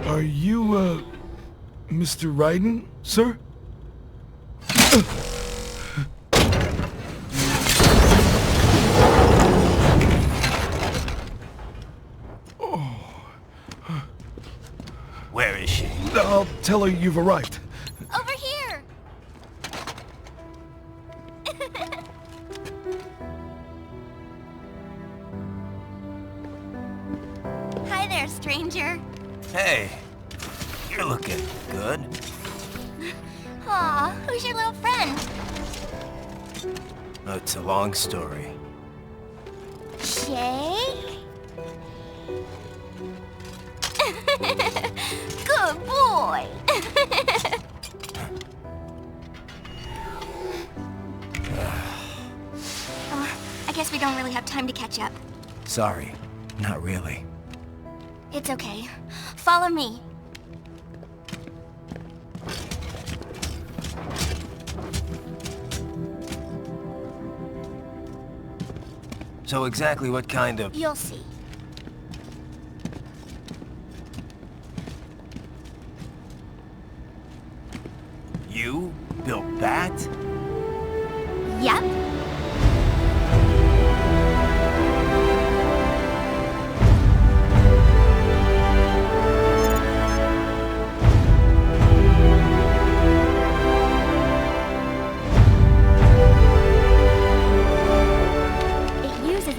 Are you, Mr. Raiden, sir? Where is she? I'll tell her you've arrived. Over here! Hi there, stranger. Hey, you're looking good. Aw, who's your little friend? Oh, it's a long story. Shake. Good boy. I guess we don't really have time to catch up. Sorry, not really. It's okay. Follow me. So exactly what kind of... You'll see. You built that? Yep.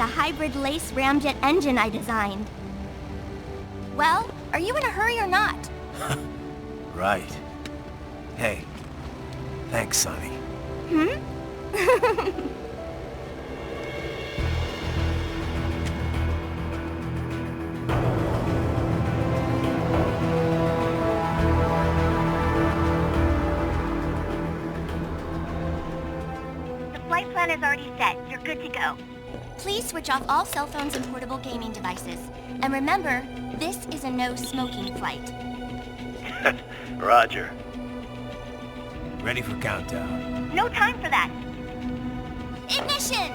Hybrid lace ramjet engine I designed. Well, are you in a hurry or not? Right. Hey, thanks, Sonny. Hmm? The flight plan is already set. You're good to go. Please switch off all cell phones and portable gaming devices. And remember, this is a no-smoking flight. Roger. Ready for countdown. No time for that. Ignition!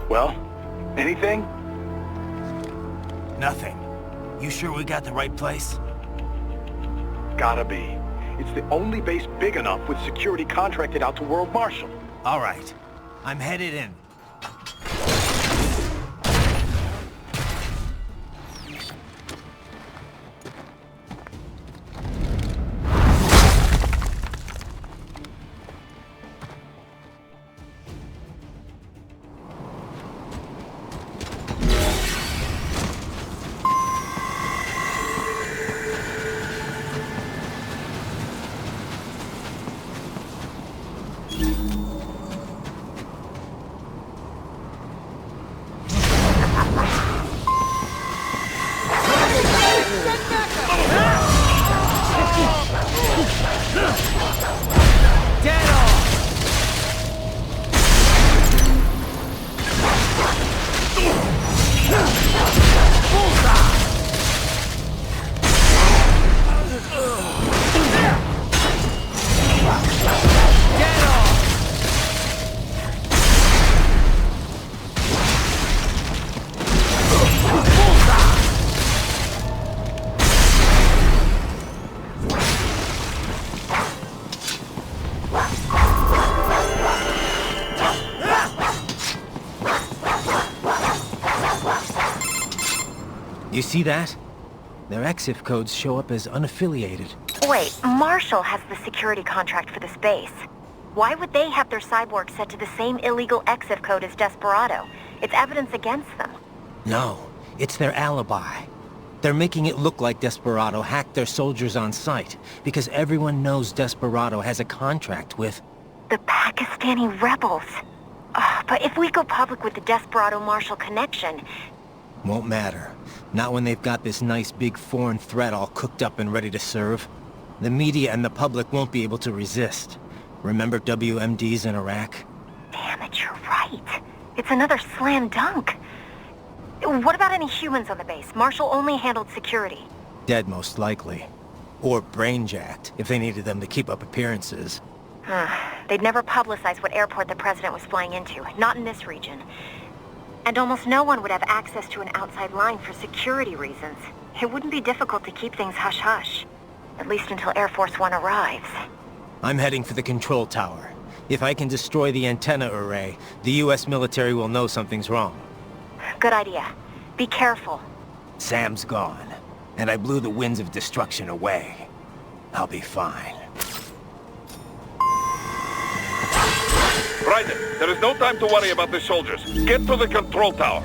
Well, anything? Nothing. You sure we got the right place? Gotta be. It's the only base big enough with security contracted out to World Marshal. All right. I'm headed in. You see that? Their EXIF codes show up as unaffiliated. Wait, Marshall has the security contract for this base. Why would they have their cyborg set to the same illegal EXIF code as Desperado? It's evidence against them. No, it's their alibi. They're making it look like Desperado hacked their soldiers on sight, because everyone knows Desperado has a contract with... The Pakistani rebels. Oh, But if we go public with the Desperado Marshall connection... Won't matter. Not when they've got this nice big foreign threat all cooked up and ready to serve. The media and the public won't be able to resist. Remember WMDs in Iraq? Damn it, you're right. It's another slam dunk. What about any humans on the base? Marshall only handled security. Dead, most likely. Or brain-jacked, if they needed them to keep up appearances. They'd never publicize what airport the president was flying into. Not in this region. And almost no one would have access to an outside line for security reasons. It wouldn't be difficult to keep things hush-hush. At least until Air Force One arrives. I'm heading for the control tower. If I can destroy the antenna array, the US military will know something's wrong. Good idea. Be careful. Sam's gone, and I blew the winds of destruction away. I'll be fine. Raiden, there is no time to worry about the soldiers. Get to the control tower.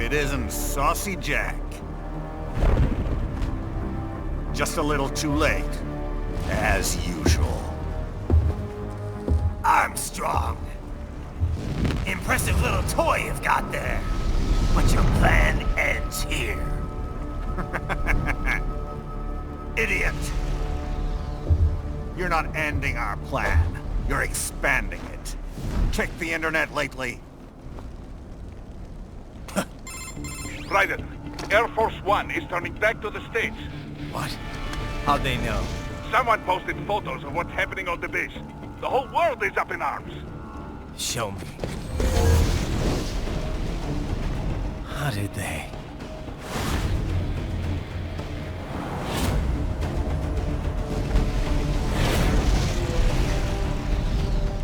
It isn't Saucy Jack. Just a little too late, as usual. Armstrong! Impressive little toy you've got there. But your plan ends here. Idiot! You're not ending our plan. You're expanding it. Check the internet lately. Raiden, Air Force One is turning back to the States. What? How'd they know? Someone posted photos of what's happening on the base. The whole world is up in arms. Show me. How did they?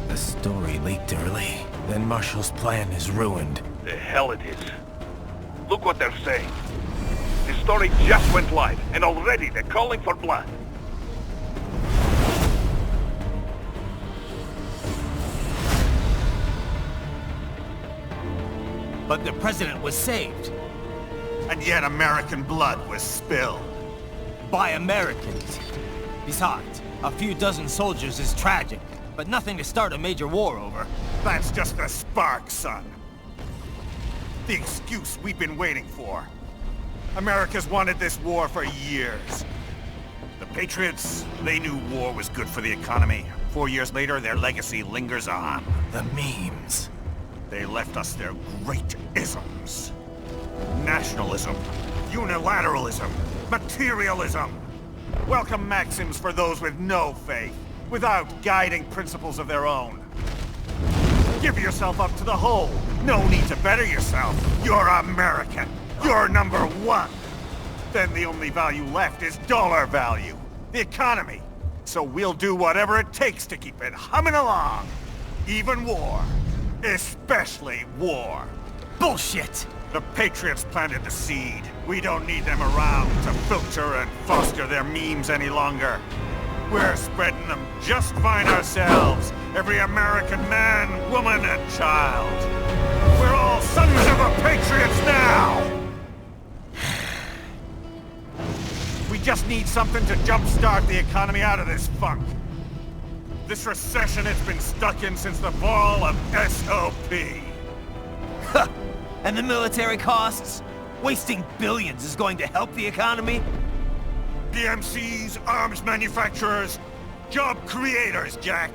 The story leaked early. Then Marshall's plan is ruined. The hell it is. Look what they're saying. The story just went live, and already they're calling for blood. But the president was saved. And yet American blood was spilled. By Americans. Besides, a few dozen soldiers is tragic, but nothing to start a major war over. That's just a spark, son. The excuse we've been waiting for. America's wanted this war for years. The Patriots, they knew war was good for the economy. 4 years later, their legacy lingers on. The memes. They left us their great isms. Nationalism, unilateralism, materialism. Welcome maxims for those with no faith, without guiding principles of their own. Give yourself up to the whole. No need to better yourself. You're American. You're number one. Then the only value left is dollar value. The economy. So we'll do whatever it takes to keep it humming along. Even war. Especially war. Bullshit! The Patriots planted the seed. We don't need them around to filter and foster their memes any longer. We're spreading them just fine ourselves. Every American man, woman, and child. We're all sons of the Patriots now! We just need something to jumpstart the economy out of this funk. This recession it's been stuck in since the fall of SOP. And the military costs? Wasting billions is going to help the economy? PMCs, arms manufacturers, job creators, Jack.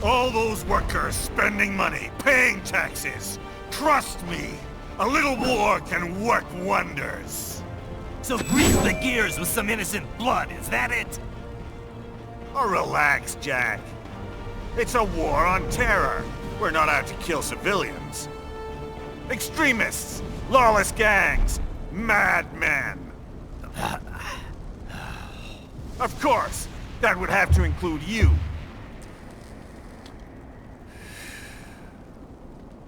All those workers spending money, paying taxes. Trust me, a little war can work wonders. So grease the gears with some innocent blood, is that it? Oh, relax, Jack. It's a war on terror. We're not out to kill civilians. Extremists, lawless gangs, madmen. Of course, that would have to include you.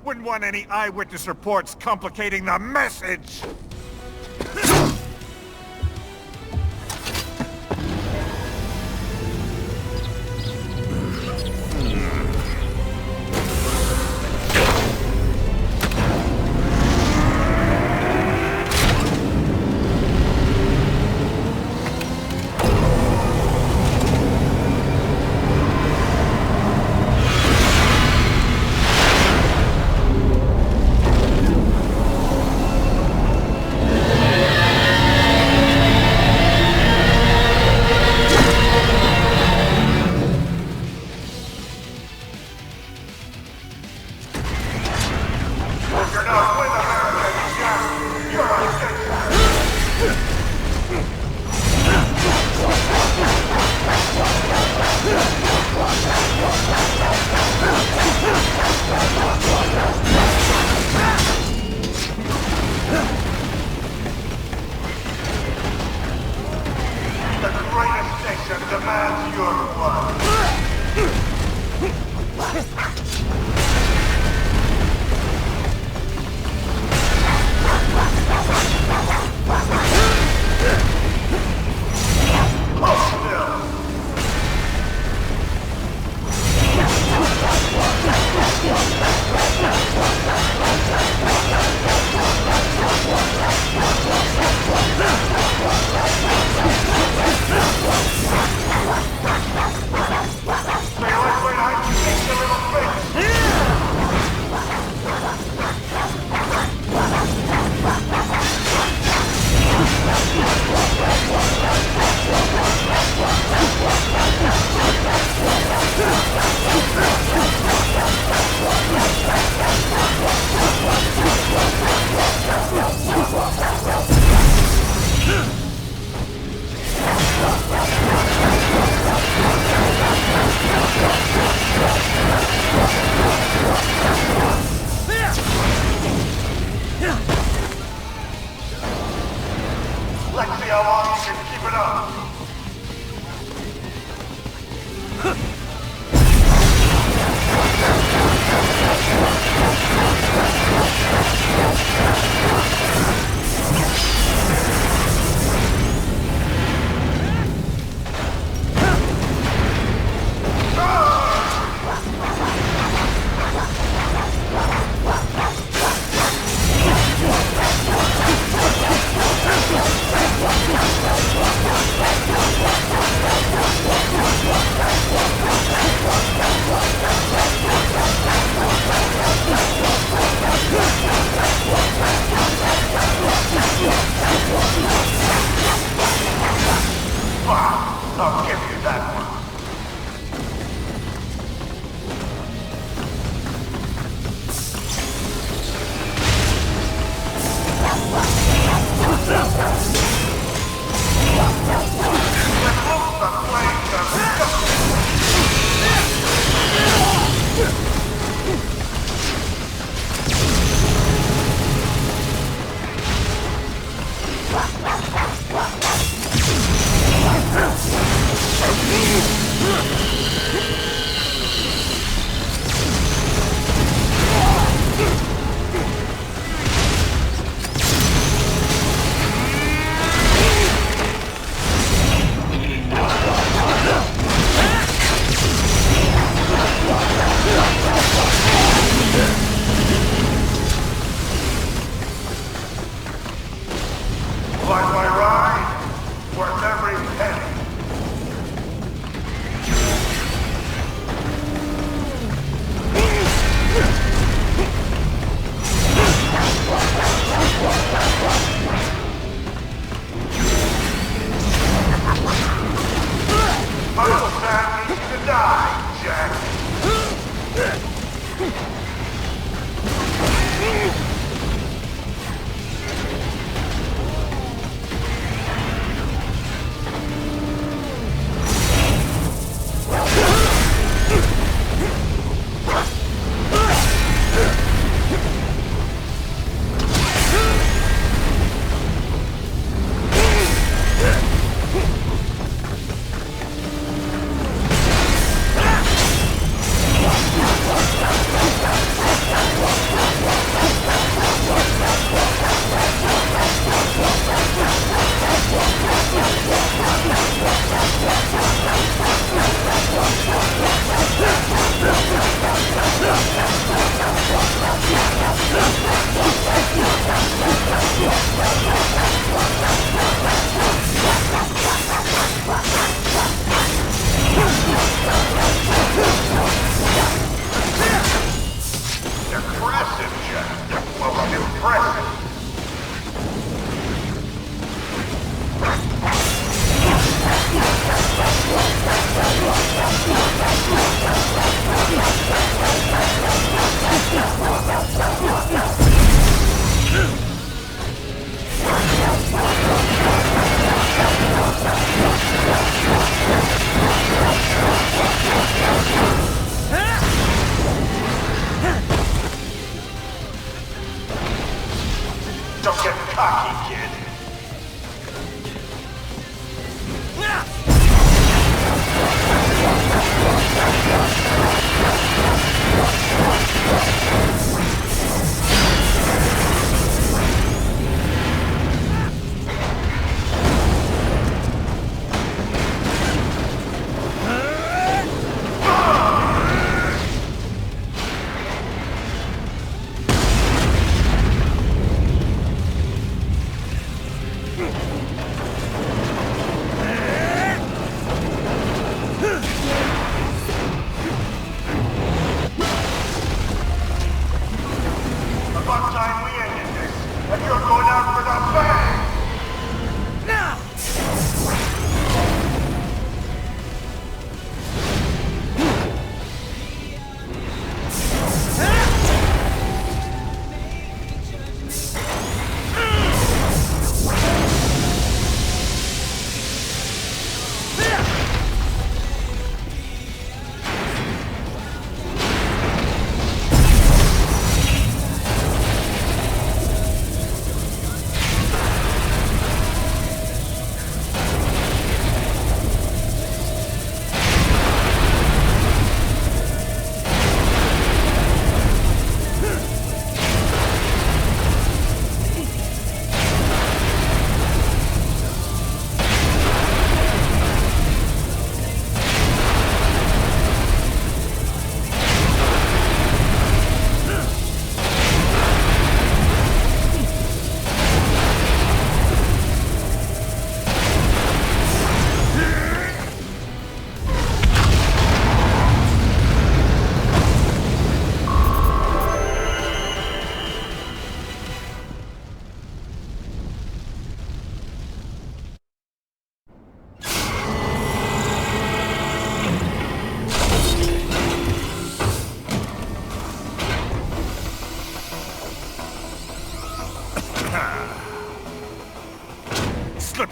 Wouldn't want any eyewitness reports complicating the message. I'll give you that one. Like my ride? Worth every penny. Uncle Sam needs to die, Jack.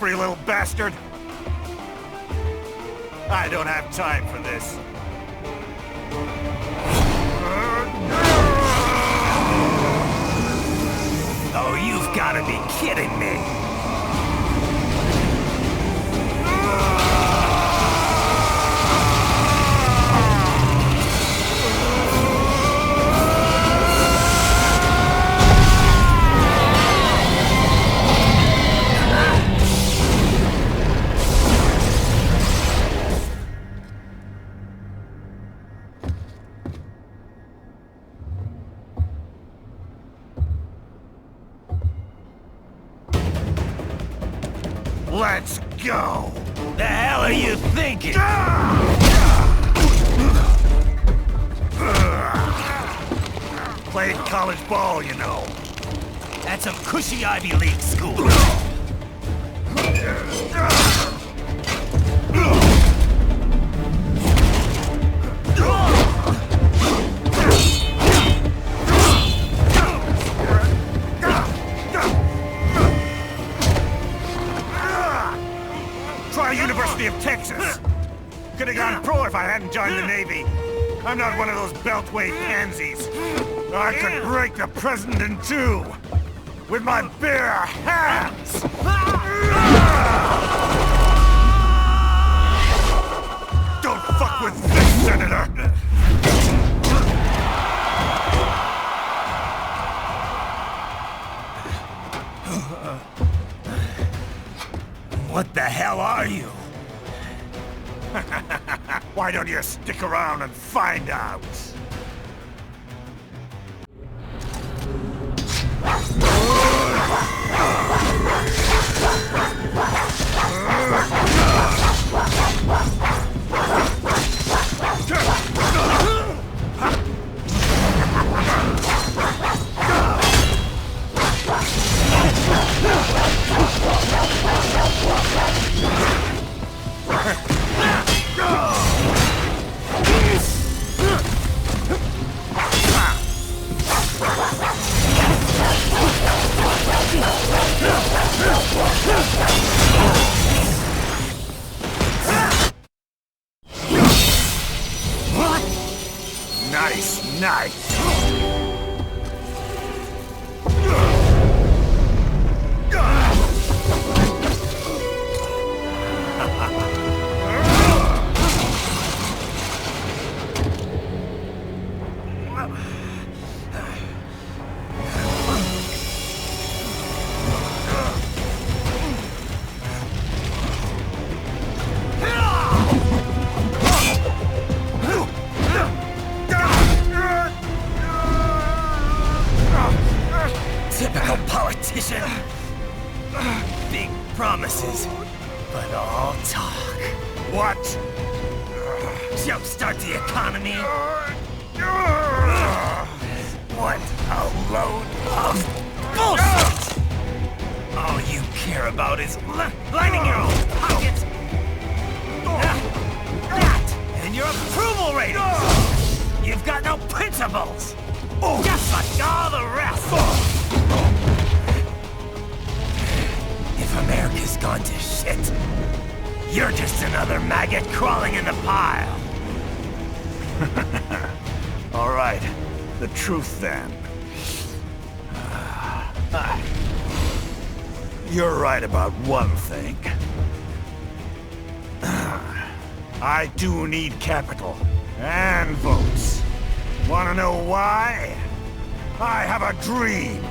slippery little bastard! I don't have time for this. Oh, you've gotta be kidding me! Let's go! The hell are you thinking? Played college ball, you know. That's a cushy Ivy League school. Try University of Texas. Could have gone pro if I hadn't joined the Navy. I'm not one of those beltway pansies. I could break the president in two with my bare hands. Don't fuck with this, Senator. What the hell are you? Why don't you stick around and find out? Nice. Typical politician. Big promises, but all talk. What? Jumpstart the economy? What a load of bullshit! All you care about is lining your own pockets. That and your approval ratings. You've got no principles. Just like all the rest. If America's gone to shit, you're just another maggot crawling in the pile. All right, the truth then. You're right about one thing. I do need capital and votes. Wanna know why? I have a dream.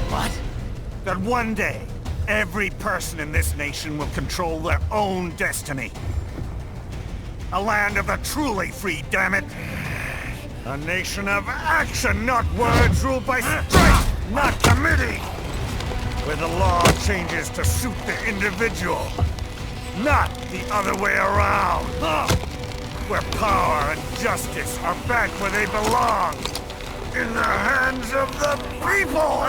What? That one day, every person in this nation will control their own destiny. A land of the truly free, damn it. A nation of action, not words, ruled by strife, not committee. Where the law changes to suit the individual, not the other way around. Where power and justice are back where they belong. In the hands of the people!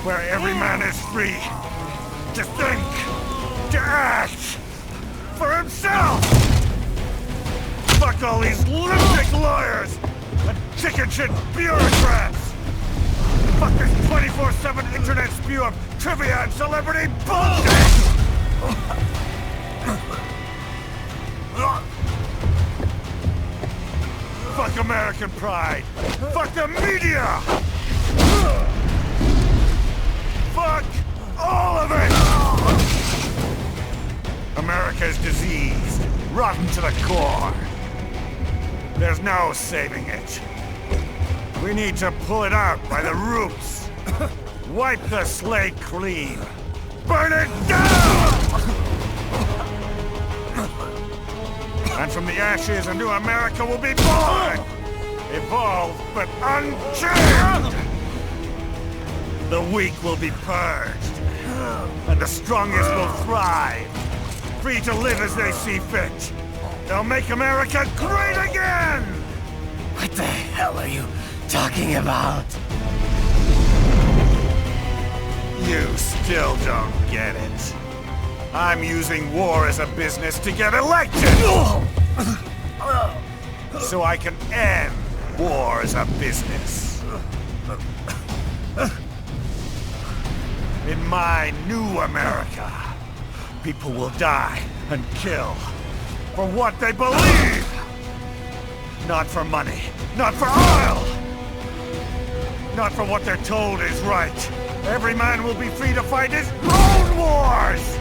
Where every man is free to think, to act for himself! Fuck all these lunatic lawyers and chicken shit bureaucrats! Fuck this 24/7 internet spew of trivia and celebrity bullshit! Fuck American pride! Fuck the media! Fuck all of it! America's diseased, rotten to the core. There's no saving it. We need to pull it out by the roots. Wipe the slate clean. Burn it down! And from the ashes, a new America will be born! Evolved, but unchained! The weak will be purged, and the strongest will thrive, free to live as they see fit. They'll make America great again! What the hell are you talking about? You still don't get it. I'm using war as a business to get elected! So I can end war as a business. In my new America, people will die and kill for what they believe! Not for money, not for oil! Not for what they're told is right. Every man will be free to fight his own wars!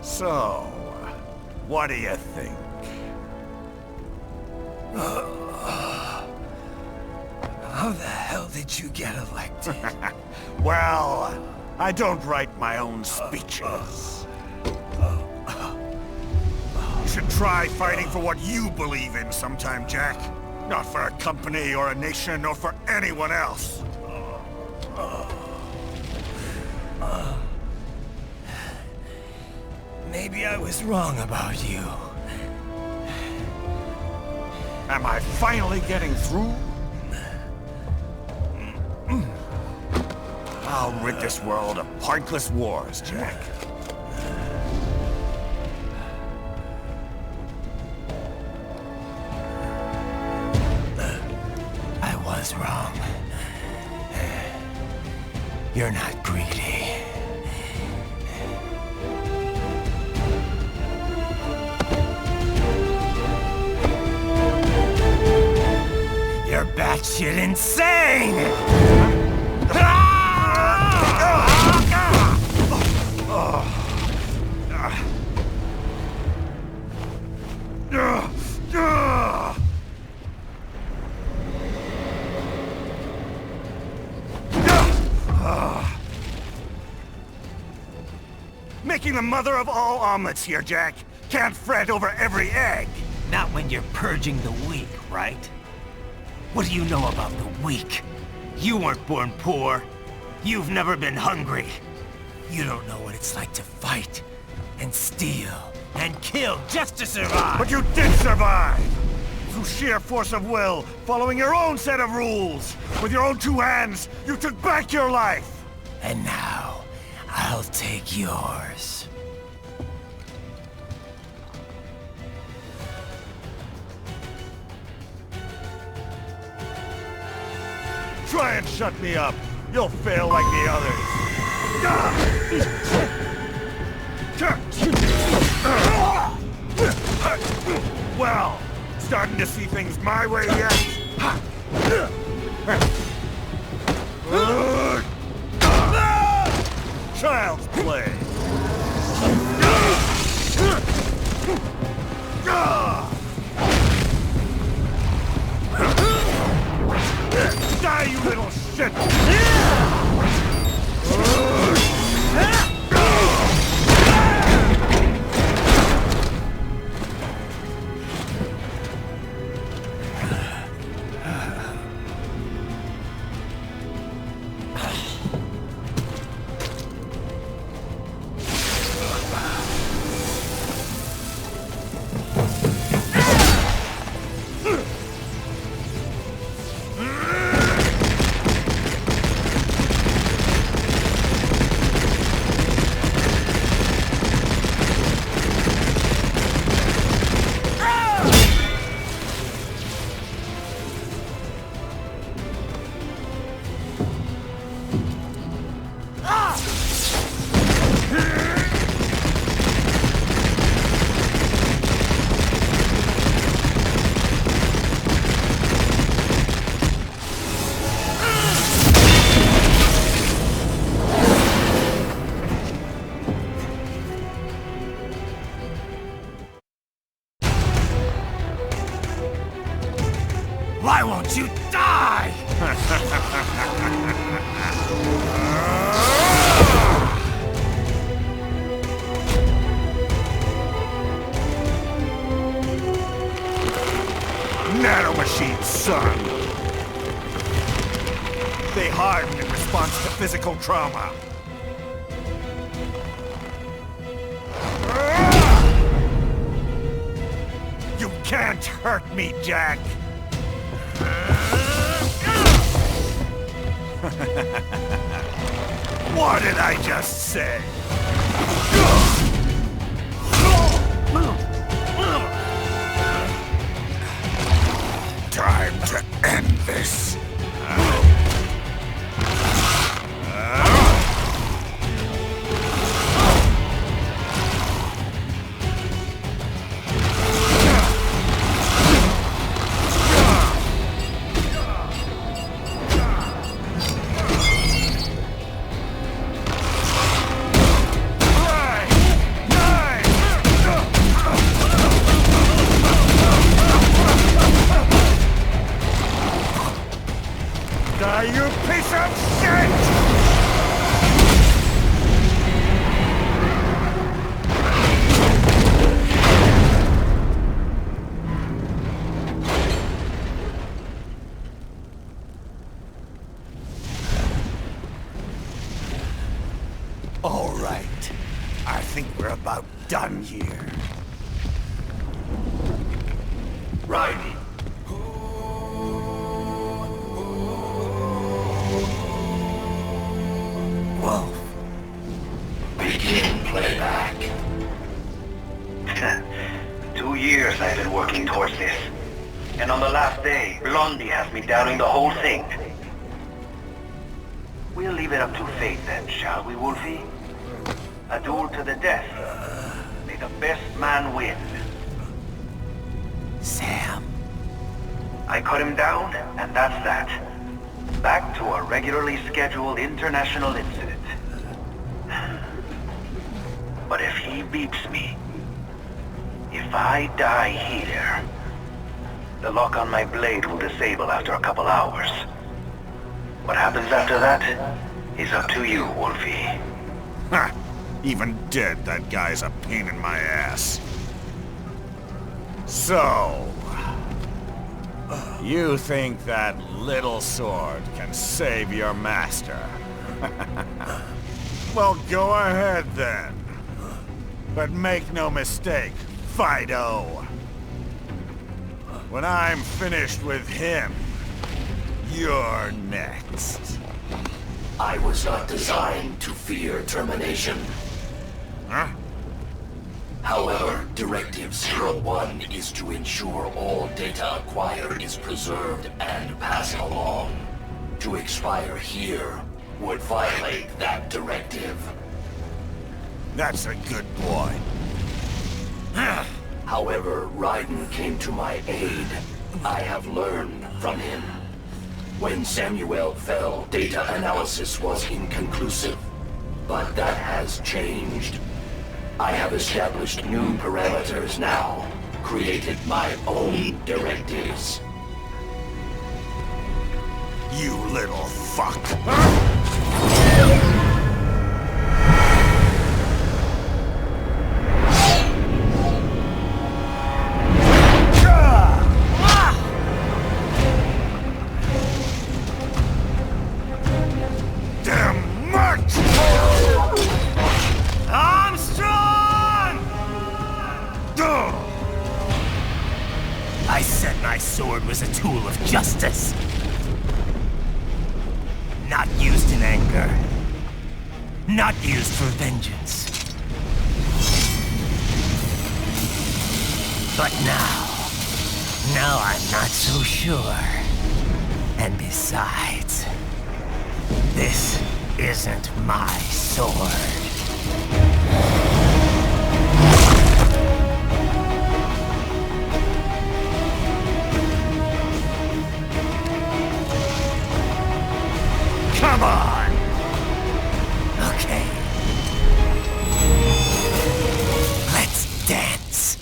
So, what do you think? How the hell did you get elected? Well, I don't write my own speeches. You should try fighting for what you believe in sometime, Jack. Not for a company or a nation or for anyone else. Maybe I was wrong about you. Am I finally getting through? I'll rid this world of pointless wars, Jack. I was wrong. You're not greedy. You're batshit insane! Making the mother of all omelets here, Jack. Can't fret over every egg. Not when you're purging the weak, right? What do you know about the weak? You weren't born poor. You've never been hungry. You don't know what it's like to fight, and steal, and kill just to survive. But you did survive! Through sheer force of will, following your own set of rules. With your own two hands, you took back your life! And now, I'll take yours. Try and shut me up. You'll fail like the others. Well, starting to see things my way yet? Child's play. Die, you little shit! Why won't you die? Nanomachines, son! They harden in response to physical trauma. You can't hurt me, Jack! What did I just say? Time to end this. Die, you piece of shit! All right. I think we're about done here. Right. Wolf. Begin playback. 2 years I've been working towards this. And on the last day, Blondie has me downing the whole thing. We'll leave it up to fate then, shall we, Wolfie? A duel to the death. May the best man win. Sam. I cut him down, and that's that. Back to a regularly scheduled international incident. But if he beeps me, if I die here, the lock on my blade will disable after a couple hours. What happens after that is up to you, Wolfie. Ha! Even dead, that guy's a pain in my ass. So... you think that little sword can save your master? Well, go ahead then. But make no mistake, Fido. When I'm finished with him, you're next. I was not designed to fear termination. Huh? However, Directive 01 is to ensure all data acquired is preserved and passed along. To expire here would violate that directive. That's a good boy. However, Raiden came to my aid. I have learned from him. When Samuel fell, data analysis was inconclusive. But that has changed. I have established new parameters now, created my own directives. You little fuck. Damn much! Armstrong! I said my sword was a tool of justice. Not used in anger. Not used for vengeance. But now I'm not so sure. And besides, this isn't my sword. Come on! Okay. Let's dance.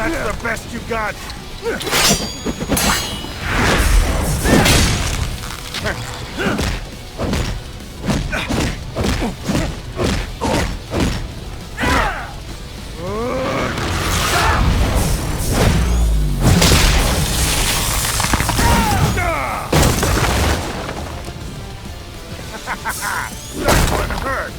That's the best you got! That one hurt!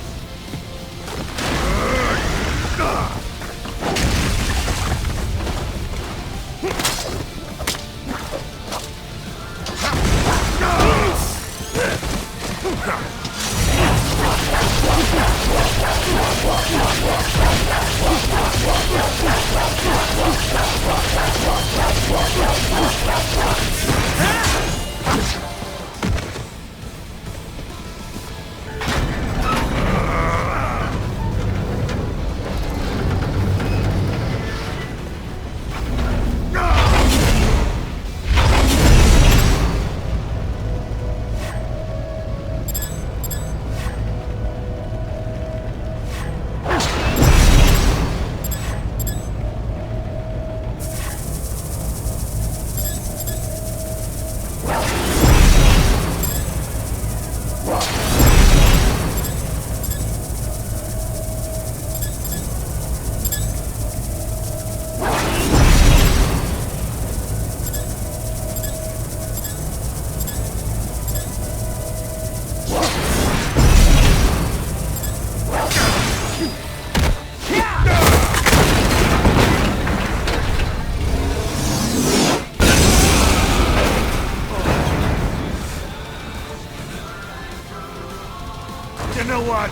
You know what?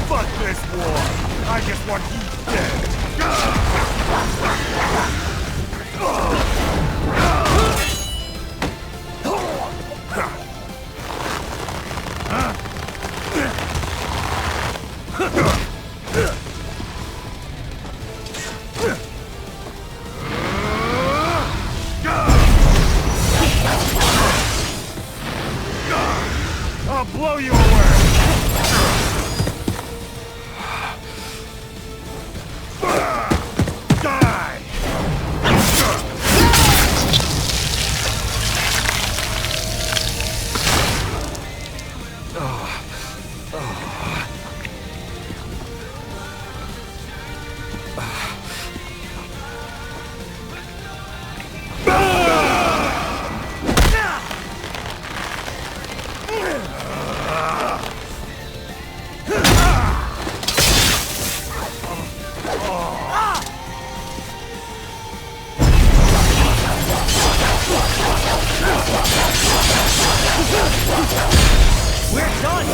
Fuck this war. I just want you dead. I'll blow you away! Die! We're done!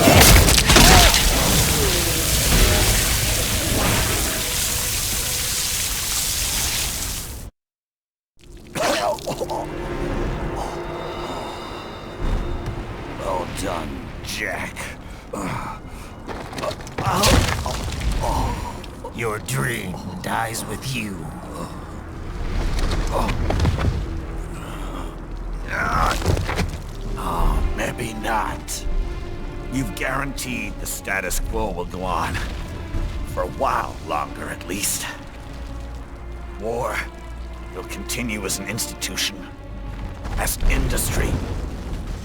Well done, Jack. Your dream dies with you. Oh, maybe not. You've guaranteed the status quo will go on. For a while longer, at least. War will continue as an institution. As an industry.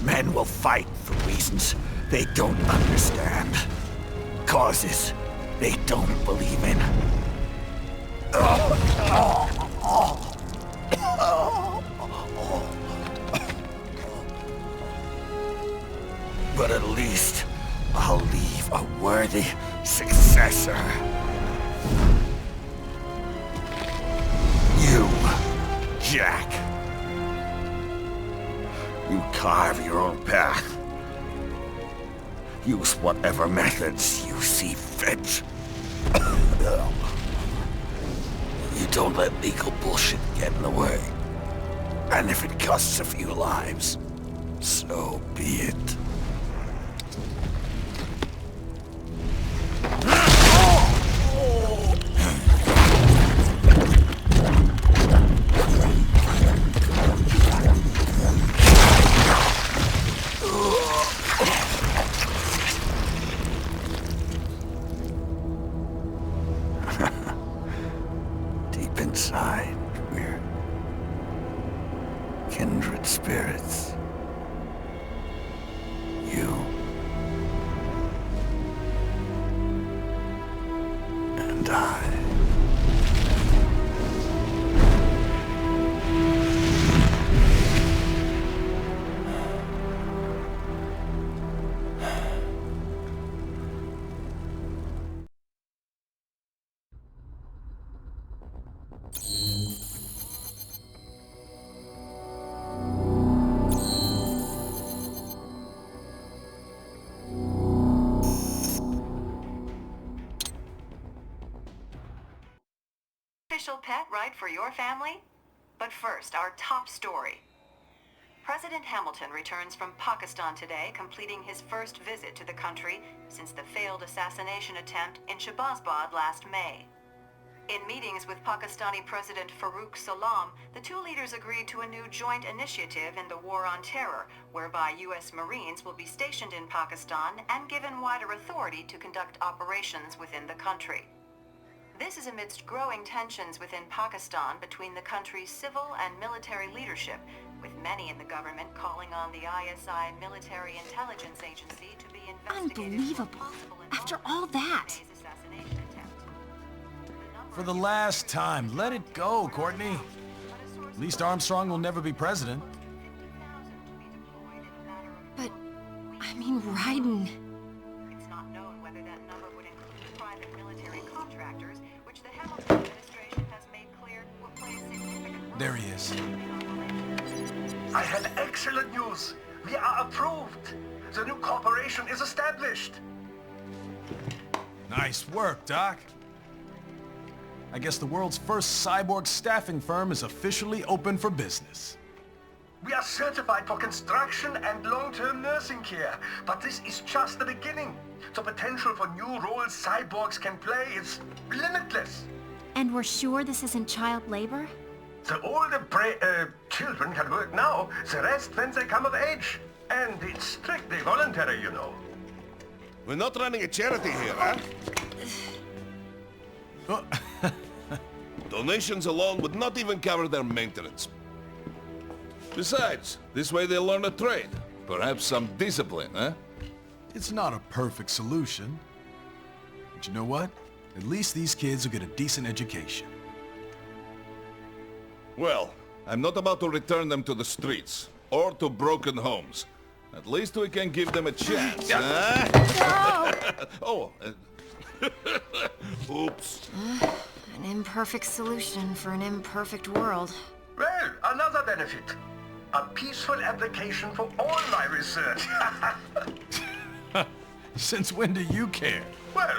Men will fight for reasons they don't understand. Causes they don't believe in. But at least I'll leave a worthy successor. You, Jack. You carve your own path. Use whatever methods you see fit. You don't let legal bullshit get in the way. And if it costs a few lives, so be it. Deep inside, We're kindred spirits. You and I. Official pet ride for your family? But first, our top story. President Hamilton returns from Pakistan today, completing his first visit to the country since the failed assassination attempt in Shahbazbad last May. In meetings with Pakistani President Farooq Salam, the two leaders agreed to a new joint initiative in the War on Terror, whereby U.S. Marines will be stationed in Pakistan and given wider authority to conduct operations within the country. This is amidst growing tensions within Pakistan between the country's civil and military leadership, with many in the government calling on the ISI military intelligence agency to be investigated. Unbelievable. After all that. For the last time, let it go, Courtney. At least Armstrong will never be president. But, I mean, Raiden. It's not known whether that number would include private military contractors, which the Hamilton administration has made clear will play a significant role. There he is. I have excellent news. We are approved. The new corporation is established. Nice work, Doc. I guess the world's first cyborg staffing firm is officially open for business. We are certified for construction and long-term nursing care, but this is just the beginning. The potential for new roles cyborgs can play is limitless. And we're sure this isn't child labor? The older children can work now, the rest when they come of age. And it's strictly voluntary, you know. We're not running a charity here, huh? Donations alone would not even cover their maintenance. Besides, this way they'll learn a trade. Perhaps some discipline, huh? It's not a perfect solution. But you know what? At least these kids will get a decent education. Well, I'm not about to return them to the streets, or to broken homes. At least we can give them a chance, huh? Oh, oops. An imperfect solution for an imperfect world. Well, another benefit. A peaceful application for all my research. Since when do you care? Well,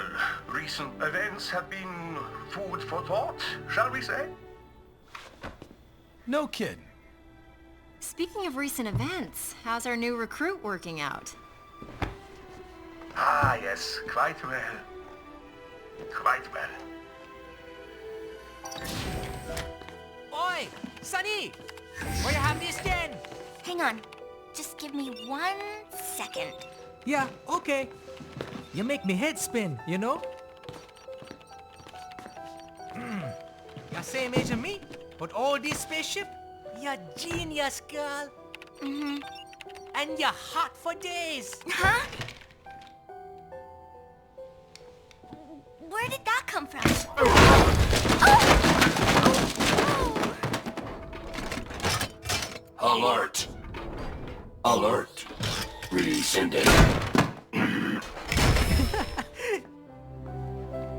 recent events have been food for thought, shall we say? No kidding. Speaking of recent events, how's our new recruit working out? Ah, yes, quite well. Quite well. Oi! Sonny! Where you have this then? Hang on. Just give me 1 second. Yeah, okay. You make me head spin, you know? You're same age as me, but all this spaceship, you're genius, girl. Mm-hmm. And you're hot for days. Huh? Where did that come from? Alert! Alert! Rescinding.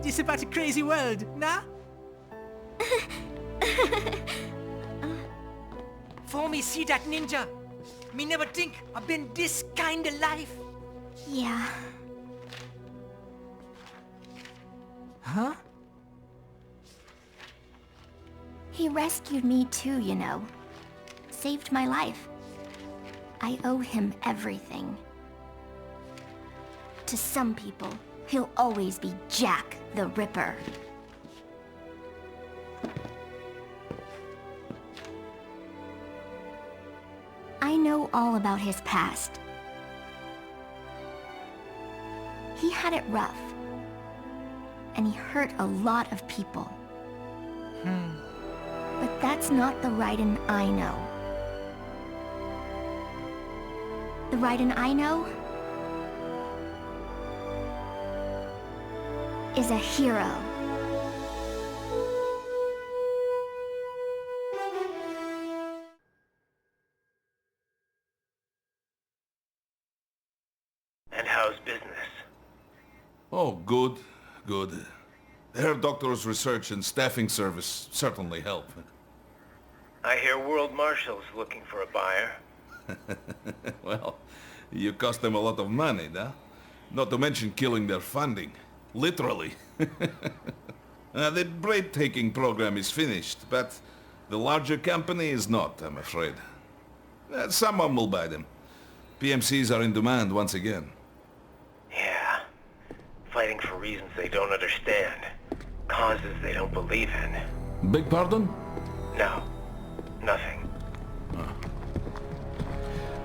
This about a crazy world, nah? For me see that ninja, me never think I've been this kind of life. Yeah. Huh? He rescued me too, you know. Saved my life. I owe him everything. To some people, he'll always be Jack the Ripper. I know all about his past. He had it rough. And he hurt a lot of people. But that's not the Raiden I know. The Raiden I know is a hero. And how's business? Oh, good, good. Herr Doctor's research and staffing service certainly help. I hear World Marshal's looking for a buyer. Well, you cost them a lot of money, huh? Not to mention killing their funding. Literally. The breathtaking program is finished, but the larger company is not, I'm afraid. Someone will buy them. PMCs are in demand once again. Yeah. Fighting for reasons they don't understand. Causes they don't believe in. Beg pardon? No. Nothing.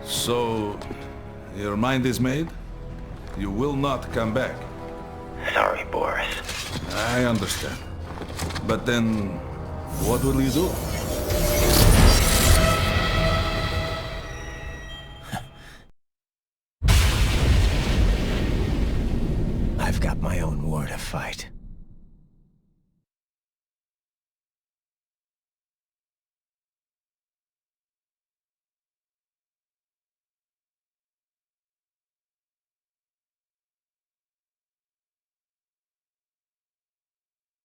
So, your mind is made? You will not come back? Sorry, Boris. I understand. But then, what will you do?